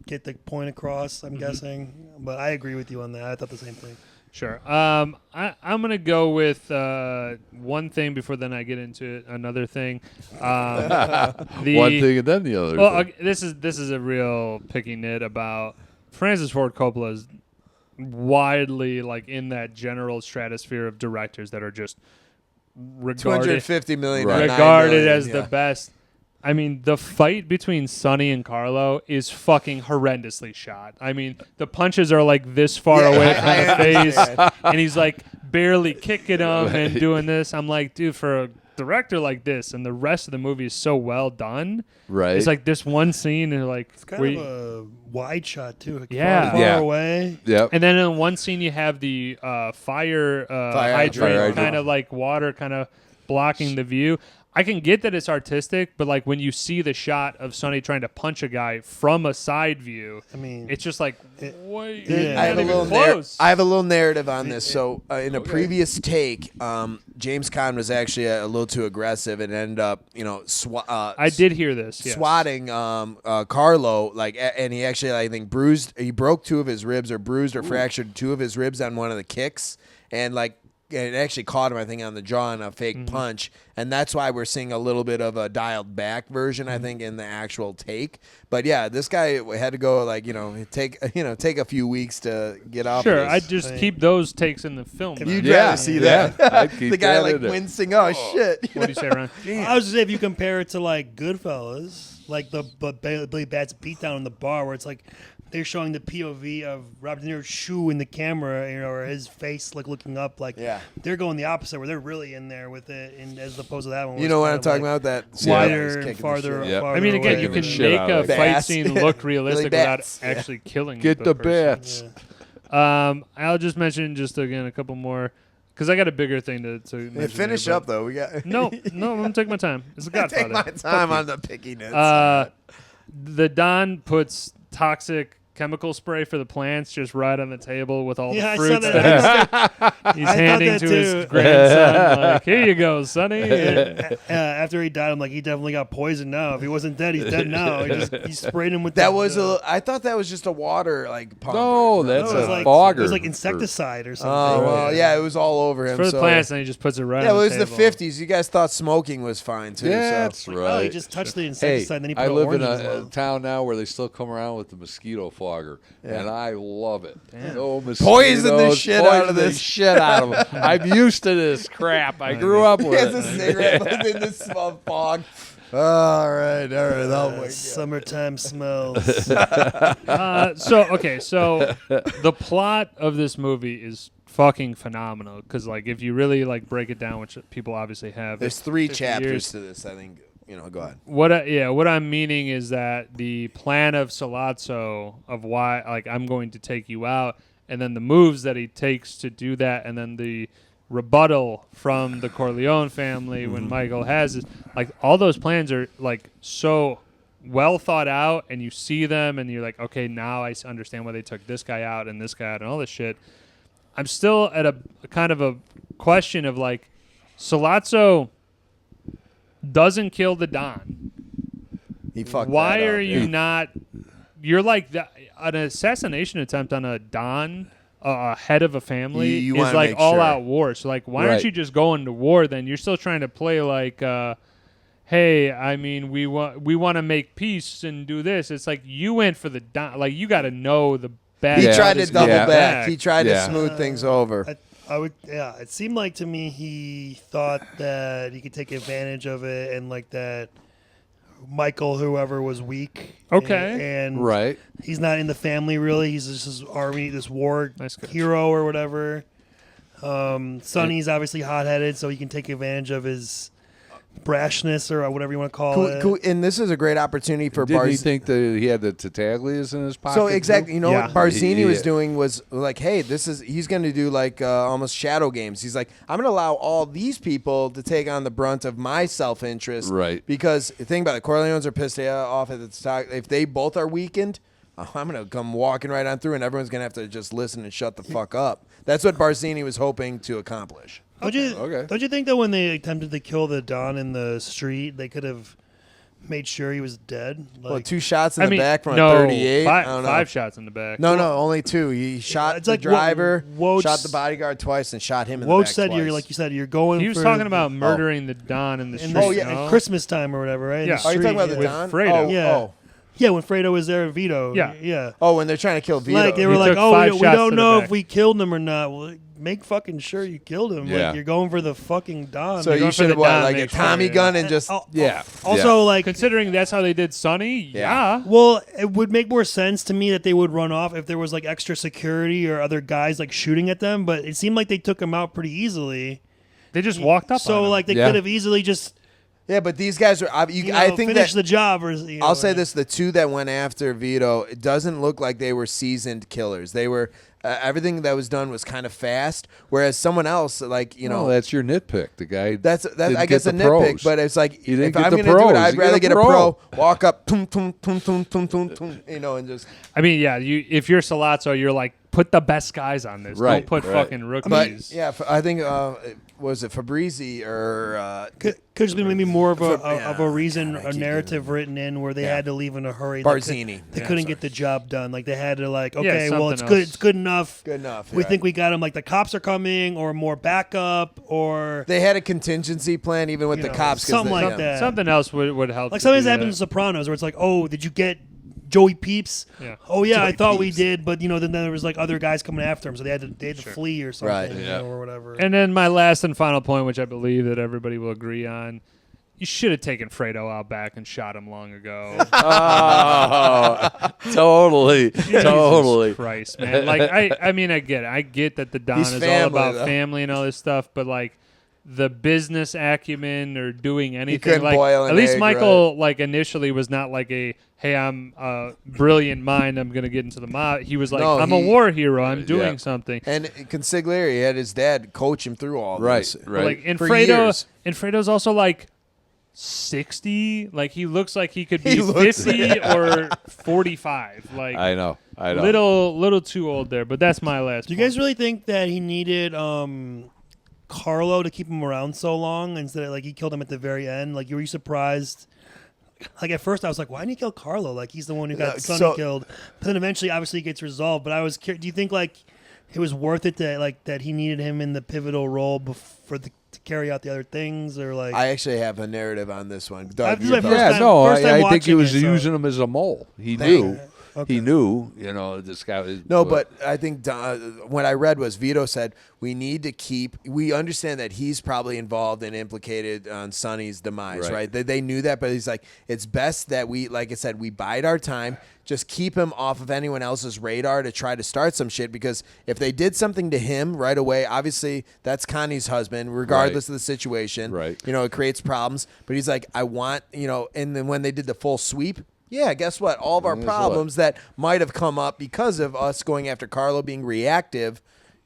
get the point across. I'm guessing, but I agree with you on that. I thought the same thing. Sure. I'm gonna go with one thing before then I get into another thing. One thing and then the other. Well, thing. okay, this is a real picky nit about Francis Ford Coppola's widely like in that general stratosphere of directors that are just regarded 250 million. Right. or 9 regarded million, as yeah. the best. I mean, the fight between Sonny and Carlo is fucking horrendously shot. I mean, the punches are like this far Yeah, away I from the face, understand. and he's like barely kicking him and doing this. I'm like, dude, for a director like this, and the rest of the movie is so well done. right. It's like this one scene, and like, It's kind where of you- a wide shot too. Like Yeah. far Yeah. away. Yep. and then in one scene you have the fire hydrant, hydrant. kind of like water, kind of blocking the view. I can get that it's artistic, but like when you see the shot of Sonny trying to punch a guy from a side view, I mean, it's just like, wait, Yeah. you're I have, not a even little close. I have a little narrative on this. So in a previous take, James Caan was actually a little too aggressive and ended up, you know, I did hear this. Yes. swatting Carlo, like, and he actually, I think, he broke 2 of his ribs or bruised or fractured 2 of his ribs on one of the kicks, and like. It actually caught him, I think, on the jaw in a fake punch, and that's why we're seeing a little bit of a dialed back version, I think, in the actual take. But yeah, this guy had to go take a few weeks to get off. Sure, of I this. just keep those takes in the film. You'd then. Yeah, rather see yeah. that. I'd keep The guy that like in it. wincing. Oh shit! What do you say, Ryan? I was just say if you compare it to like Goodfellas, like the Billy Bat's beatdown in the bar, where it's like they're showing the POV of Robert De Niro's shoe in the camera, you know, or his face like looking up, like Yeah. they're going the opposite, where they're really in there with it, and as opposed to that one. where You it's know what kind I'm of, talking like, about? That Yeah. Wider he's and kicking the farther. shit. Yep. farther I mean, again, away. you Taking can the shit make out a of it. fight Bats. scene look realistic Billy without Bats. Yeah. actually killing Get the person. bats. Yeah. I'll just mention just again a couple more because I got a bigger thing to mention. Yeah, finish there, up though. We got No, I'm gonna take my time. It's a Godfather. take my time on the pickiness. The Don puts toxic chemical spray for the plants just right on the table with all Yeah, I the saw fruits that. that he's I thought handing that to his too. grandson. Like, here you go, Sonny. And After he died, I'm like, he definitely got poisoned now. If he wasn't dead, he's dead now. He sprayed him with that the, was I thought that was just a water like pump. No, or- that's it was a like, fogger. It was like insecticide or something. Oh well, yeah, it was all over him. for the so- plants, and he just puts it right Yeah, on it the was the table. 50s. You guys thought smoking was fine too. Yeah, so. that's Like, right. oh, he just touched the Hey, insecticide, and then he put I live in orange in his a mouth. town now where they still come around with the mosquito fogger, Yeah. and I love it. Damn. No Poison the mosquitoes, shit out of poison the this. shit out of them. I'm used to this crap. I grew up He with has a it. cigarette within the small fog. All right. Oh my God. Summertime smells. So the plot of this movie is fucking phenomenal because, like, if you really like break it down, which people obviously have, There's 3 50 chapters years. to this. I think. Go ahead. What I'm meaning is that the plan of Salazzo of why, like, I'm going to take you out, and then the moves that he takes to do that, and then the rebuttal from the Corleone family when Michael has it, like, all those plans are like so well thought out, and you see them, and you're like, okay, now I understand why they took this guy out and this guy out and all this shit. I'm still at a kind of a question of like, Salazzo doesn't kill the Don. He fucked Why that up, are you not? You're like an assassination attempt on a Don, head of a family, You is wanna like make all sure. out war. So like, why aren't Right. you just going to war then? You're still trying to play like, hey, I mean, we want to make peace and do this. It's like you went for the Don. Like you got to know the bad. He Yeah. tried to is double gonna back. He tried to Yeah. smooth things over. I would, yeah. It seemed like to me he thought that he could take advantage of it, and like that Michael, whoever was weak, Okay. and Right. he's not in the family really. He's just this army, this war Nice coach. hero or whatever. Sonny's obviously hot-headed, so he can take advantage of his brashness or whatever you want to call it. And this is a great opportunity for Didn't he Barzini. think that he had the Tattaglias in his pocket? So exactly, too? you know Yeah. what Barzini was Yeah. doing was like, hey, he's going to do like almost shadow games. He's like, I'm going to allow all these people to take on the brunt of my self-interest, Right. Because the thing about it, Corleones are pissed off at the stock. If they both are weakened, I'm going to come walking right on through, and everyone's going to have to just listen and shut the fuck up. That's what Barzini was hoping to accomplish. Don't you? Okay. Don't you think that when they attempted to kill the Don in the street, they could have made sure he was dead? Like, Well, 2 shots in I the mean, back from no, a 38. I don't know. 5 shots in the back. No, only 2. He shot it's the like driver, Woj- shot the bodyguard twice, and shot him in the Woj back said twice. you're like you said you're going. He was for talking about murdering the Don in the in street. the, Oh, yeah, at Christmas time or whatever, right? In Yeah. the Are you talking street, about the With Don? Fredo. Oh, Yeah. oh. Yeah, when Fredo was there, Vito. Yeah. yeah. Oh, when they're trying to kill Vito. Like they were He like, took oh, 5 we shots don't to the know back. if we killed him or not. Well, make fucking sure you killed him. Yeah. Like you're going for the fucking Don. So You're you going for should have the what, Don, like a make sure, Tommy yeah. gun and just Yeah. Also, like, Considering that's how they did Sonny, Yeah. yeah. well, it would make more sense to me that they would run off if there was like extra security or other guys like shooting at them. But it seemed like they took him out pretty easily. They just walked up on So him. like they Yeah. could have easily just yeah. But these guys are. I think finish that the job. Or I'll say this: the 2 that went after Vito, it doesn't look like they were seasoned killers. They were. Everything that was done was kind of fast, whereas someone else, like No, that's your nitpick. The guy. That's didn't I guess a get the nitpick, pros. but it's like He didn't if get I'm the going to do it, pros. I'd You rather get get a a pro. pro, walk up, tum, tum, tum, tum, tum, tum, tum, and just. I mean, yeah. If you're Salazzo, you're like, put the best guys on this. Right, Don't put right. fucking rookies. But yeah, I think was it Fabrizi or could just be maybe more of a Yeah. of a reason, God, I a keep narrative written in where they Yeah. had to leave in a hurry. Barzini. They Yeah, couldn't sorry. get the job done. Like they had to like, Yeah, okay, well it's something good. else. It's good enough. good enough? We yeah. think we got him. Like the cops are coming, or more backup, or They had a contingency plan even with You the know, cops. 'cause something they- like yeah. that. Something else would help. like to sometimes do happens in that. Sopranos, where it's like, oh, did you get Joey Peeps? Yeah. Oh yeah, I Joey thought we Peeps. did, but then there was like other guys coming after him, so they had to flee or something, Right. Yeah. or whatever. And then my last and final point, which I believe that everybody will agree on, you should have taken Fredo out back and shot him long ago. Oh, totally, totally. Jesus Christ, man. Like I mean, I get it. I get that the Don He's is family, all about though. family and all this stuff, but like the business acumen or doing anything, couldn't like boil an at least egg, Michael, like initially was not like a hey, I'm a brilliant mind, I'm gonna get into the mob. He was like, No, I'm a he- war hero, I'm doing Yeah. something. And Consigliere had his dad coach him through all Right, this. right. Like and For Fredo, years. and Fredo's also like 60. Like he looks like he could be He looks- 50 or 45. Like I know. little too old there. But that's my last. Do you point. guys really think that he needed Carlo to keep him around so long instead of like he killed him at the very end? Like, were you surprised? Like at first I was like, why didn't he kill Carlo? Like he's the one who got Sonny so- killed. But then eventually, obviously, it gets resolved. But I was curious. Do you think like it was worth it that he needed him in the pivotal role to carry out the other things, or like? I actually have a narrative on this one. Doug, This is your my thoughts? first Yeah, time- no, first time I think he watching was it, so- using him as a mole. He Thank knew. you. Okay. He knew, this guy was. No, but I think what I read was Vito said we need to we understand that he's probably involved and implicated on Sonny's demise, right? They knew that, but he's like, it's best that we, like I said, we bide our time, just keep him off of anyone else's radar to try to start some shit, because if they did something to him right away, obviously that's Connie's husband, regardless of the situation. Right. It creates problems, but he's like, I want, and then when they did the full sweep, yeah, guess what? All of our Guess what? problems that might have come up because of us going after Carlo being reactive,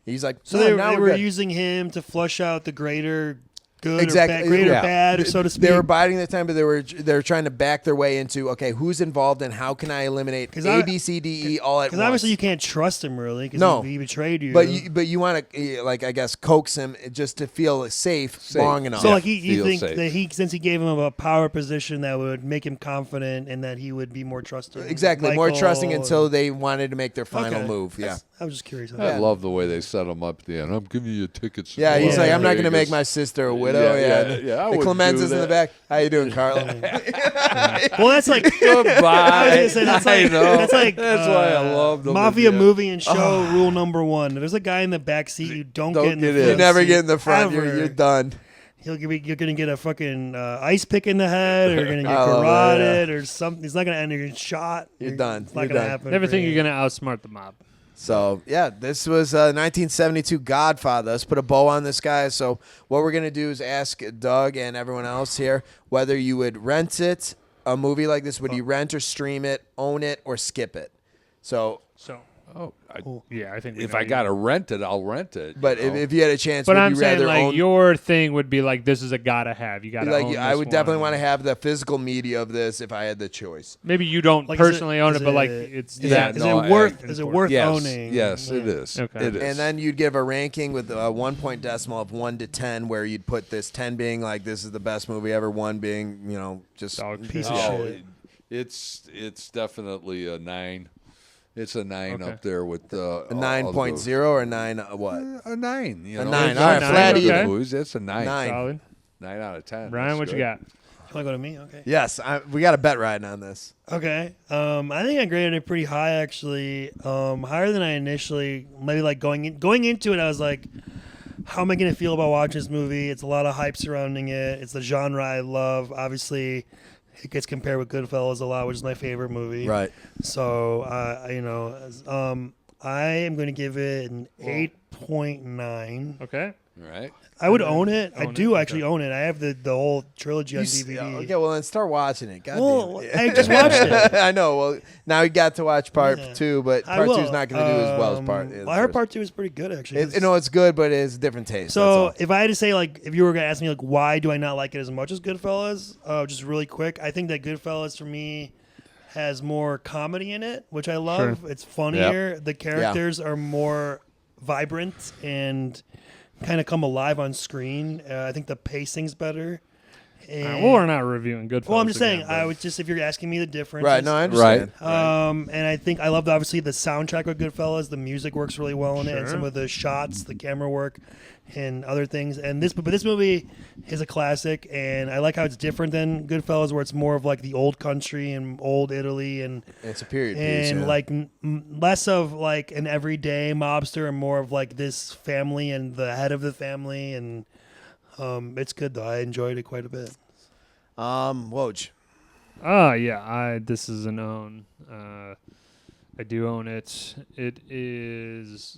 he's like, So no, they now were we're good. using him to flush out the greater good Exactly. or bad, great Yeah. or bad, so to speak. They were biding their time, but they were trying to back their way into, okay, who's involved and how can I eliminate 'Cause A, B, C, D, E all at once? Because obviously you can't trust him really. Because No. he betrayed you. But you want to, like, I guess, coax him just to feel safe. Long enough. So Yeah, like you feel think safe. that since he gave him a power position that would make him confident and that he would be more trusting. Exactly. More Michael trusting and- until they wanted to make their final Okay. move. Yeah. I was just curious. I love the way they set him up at the end. I'm giving you tickets. Yeah, he's Yeah. like, I'm not going to make Vegas. my sister a widow. Yeah, I The would Clemens do is in the that. back. How you doing, Carla? Well, that's like Goodbye. I was gonna say, that's like- I know. that's like, That's why I love them. mafia movie and show rule number one. There's a guy in the back seat. You don't get in the get in. front You never seat get in the front. ever. You're done. You're gonna get a fucking ice pick in the head, or you're gonna get I love that, garroted, or something. It's not gonna end. You're getting shot. You're done. It's not You're gonna done. happen. Never for think you. you're going to outsmart the mob. So, yeah, this was 1972 Godfather. Let's put a bow on this guy. So what we're going to do is ask Doug and everyone else here whether you would rent it, a movie like this. Would you rent or stream it, own it, or skip it? So, Oh, Yeah, I think we if know I you. got to rent it, I'll rent it. but you know? if you had a chance, But would I'm you saying rather like own? your thing would be like this is a gotta have. You gotta Like, own I this would definitely one. want to have the physical media of this if I had the choice. Maybe you don't Like, is personally own is it, but like it's is that. it, is no, it worth? I- Is it worth yes, owning? yes, it Yeah. is. Okay. It is. And then you'd give a ranking with a 1 point decimal of 1 to 10, where you'd put this 10 being like this is the best movie ever, 1 being just Dog Piece shit. of Oh, shit. it's definitely a 9. It's a 9 Okay. up there with a 9.0 or 9 what? A 9. You A know? 9. It's All right, not flat good even. movies. It's a 9. 9. Solid. 9 out of 10. Ryan, That's what you good. got? You want to go to me? Okay. Yes, we got a bet riding on this. Okay. I think I graded it pretty high actually. Higher than I initially maybe like going into it. I was like, how am I gonna feel about watching this movie? It's a lot of hype surrounding it. It's the genre I love. Obviously, it gets compared with Goodfellas a lot, which is my favorite movie. Right. So I am going to give it an 8.9. Okay. All right. I would own it. I Own do it? actually own it. I have the whole trilogy on You s- DVD. Okay, well then start watching it. God Well, damn it. I just watched it. I know. Well, now you got to watch part Yeah. 2, but I part will. 2 is not going to do as well as part. Well, I heard part 2 is pretty good actually. It's good, but it's a different taste. So that's if I had to say, like, if you were going to ask me, like, why do I not like it as much as Goodfellas? Just really quick, I think that Goodfellas, for me, has more comedy in it, which I love. Sure. It's funnier. The characters are more vibrant and kind of come alive on screen. I think the pacing's better. And, Well, we're not reviewing Goodfellas. well, I'm just saying, again, but- I would just, if you're asking me the difference. right. No, I understand. And I think I loved obviously the soundtrack of Goodfellas. The music works really well in it, and Sure. some of the shots, the camera work, and other things. And this movie is a classic, and I like how it's different than Goodfellas, where it's more of like the old country and old Italy, and It's a period piece. Yeah. like less of like an everyday mobster, and more of like this family and the head of the family. And it's good though. I enjoyed it quite a bit. Woj. Oh yeah, this is an own. I do own it. It is,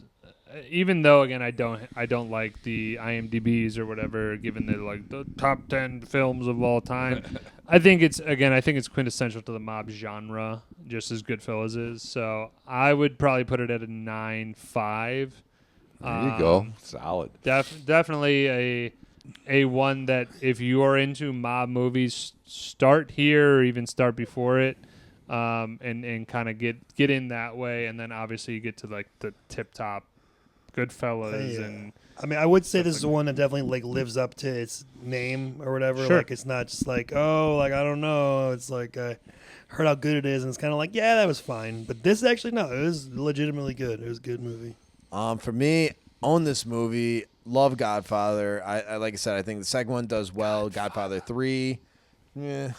even though again I don't like the IMDb's or whatever, given that like the top 10 films of all time. I think it's quintessential to the mob genre, just as Goodfellas is. So I would probably put it at a 9.5. There you go. Solid. Definitely a one that if you are into mob movies, start here or even start before it, and kind of get in that way, and then obviously you get to like the tip top Goodfellas Yeah. and I mean, I would say this is one that definitely like lives up to its name or whatever. Sure. Like, it's not just like, oh, like I don't know. It's like I heard how good it is, and it's kind of like, yeah, that was fine. But this actually, no, it was legitimately good. It was a good movie. For me, own this movie. Love Godfather. I like I said, I think the second one does well. Godfather 3. Yeah.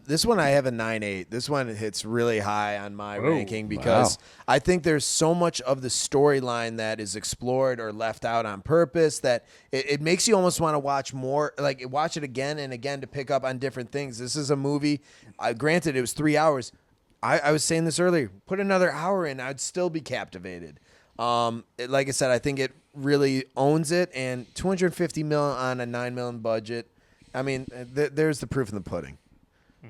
This one I have a 9.8. This one hits really high on my ranking because I think there's so much of the storyline that is explored or left out on purpose that it makes you almost want to watch more, like watch it again and again to pick up on different things. This is a movie. Granted, it was 3 hours. I was saying this earlier. Put another hour in, I'd still be captivated. Like I said, I think it really owns it, and $250 million on a $9 million budget. I mean, there's the proof in the pudding.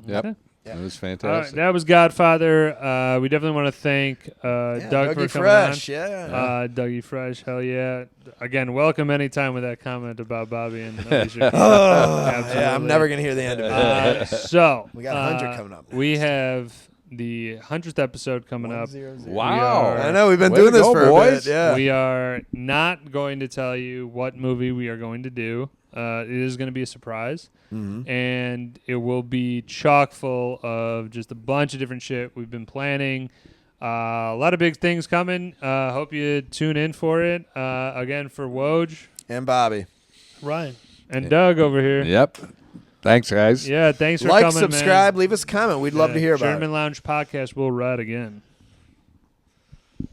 Yep. It was fantastic. That was Godfather. We definitely want to thank Doug Dougie for coming Fresh, on. yeah. Dougie Fresh, hell yeah. Again, welcome anytime with that comment about Bobby and Alicia. Yeah, I'm never gonna hear the end of it. So We got 100 coming up. We have the 100th episode coming up. Wow. We I know we've been Way to doing this go, for boys. a bit. Yeah. We are not going to tell you what movie we are going to do. It is going to be a surprise, and it will be chock full of just a bunch of different shit we've been planning. A lot of big things coming. Hope you tune in for it. Again, for Woj And Bobby. Ryan. and Doug over here. Yep. Thanks, guys. Yeah, thanks for Like, coming, subscribe, man. leave us a comment. We'd love to hear about Journeymen it. Lounge podcast will ride again.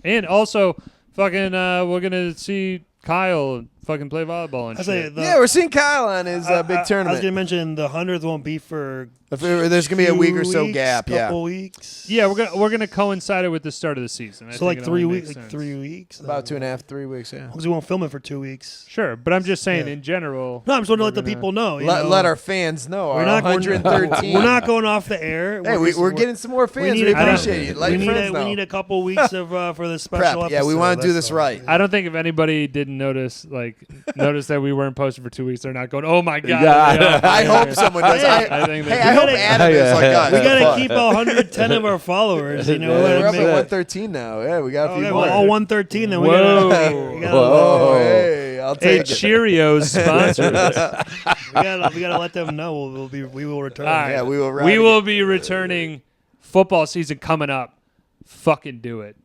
And also, fucking, we're going to see Kyle fucking play volleyball and I say shit. Yeah, we're seeing Kyle on his big I was tournament. going to mention the 100th won't be for There's going to be a week or so 2 weeks, gap. Yeah. couple weeks. Yeah, we're gonna coincide it with the start of the season. I So think like it 3 only weeks. makes Like sense. 3 weeks. About 2.5, 3 weeks, yeah. Because we won't film it for 2 weeks. Sure, but I'm just saying Yeah. in general. No, I'm just want to we're let the gonna- people know. you Let, know. let our fans know. We're Our not 113. We're not going off the air. Hey, we're getting some more fans. need We a- I don't- appreciate you. Let we your need friends a, know. we need a couple weeks of for the special Prep. episode. Yeah, we wanna do that's this all. right. I don't think if anybody didn't notice that we weren't posted for 2 weeks, they're not going, "Oh my god!" Yeah. they are." I hope someone does. I think they- I hope gotta- Adam is like us. We got to Fuck. keep 110 of our followers. You know, Yeah, we we're gotta up make- at 113 now. Yeah, we got a few Okay, more. well, all 113. Then we Whoa. gotta, Oh, hey, I'll Hey, take it. Cheerios sponsor us. we gotta let them know we will return. All right. Yeah, we will. ride We again. will be returning. Football season coming up. Fucking do it.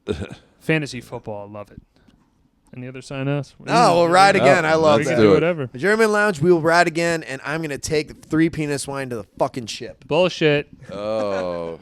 Fantasy football, I love it. Any other sign-ups? No, we'll ride again. I love We that. can do whatever. The Journeymen Lounge, we will ride again, and I'm going to take 3 penis wine to the fucking ship. Bullshit. Oh.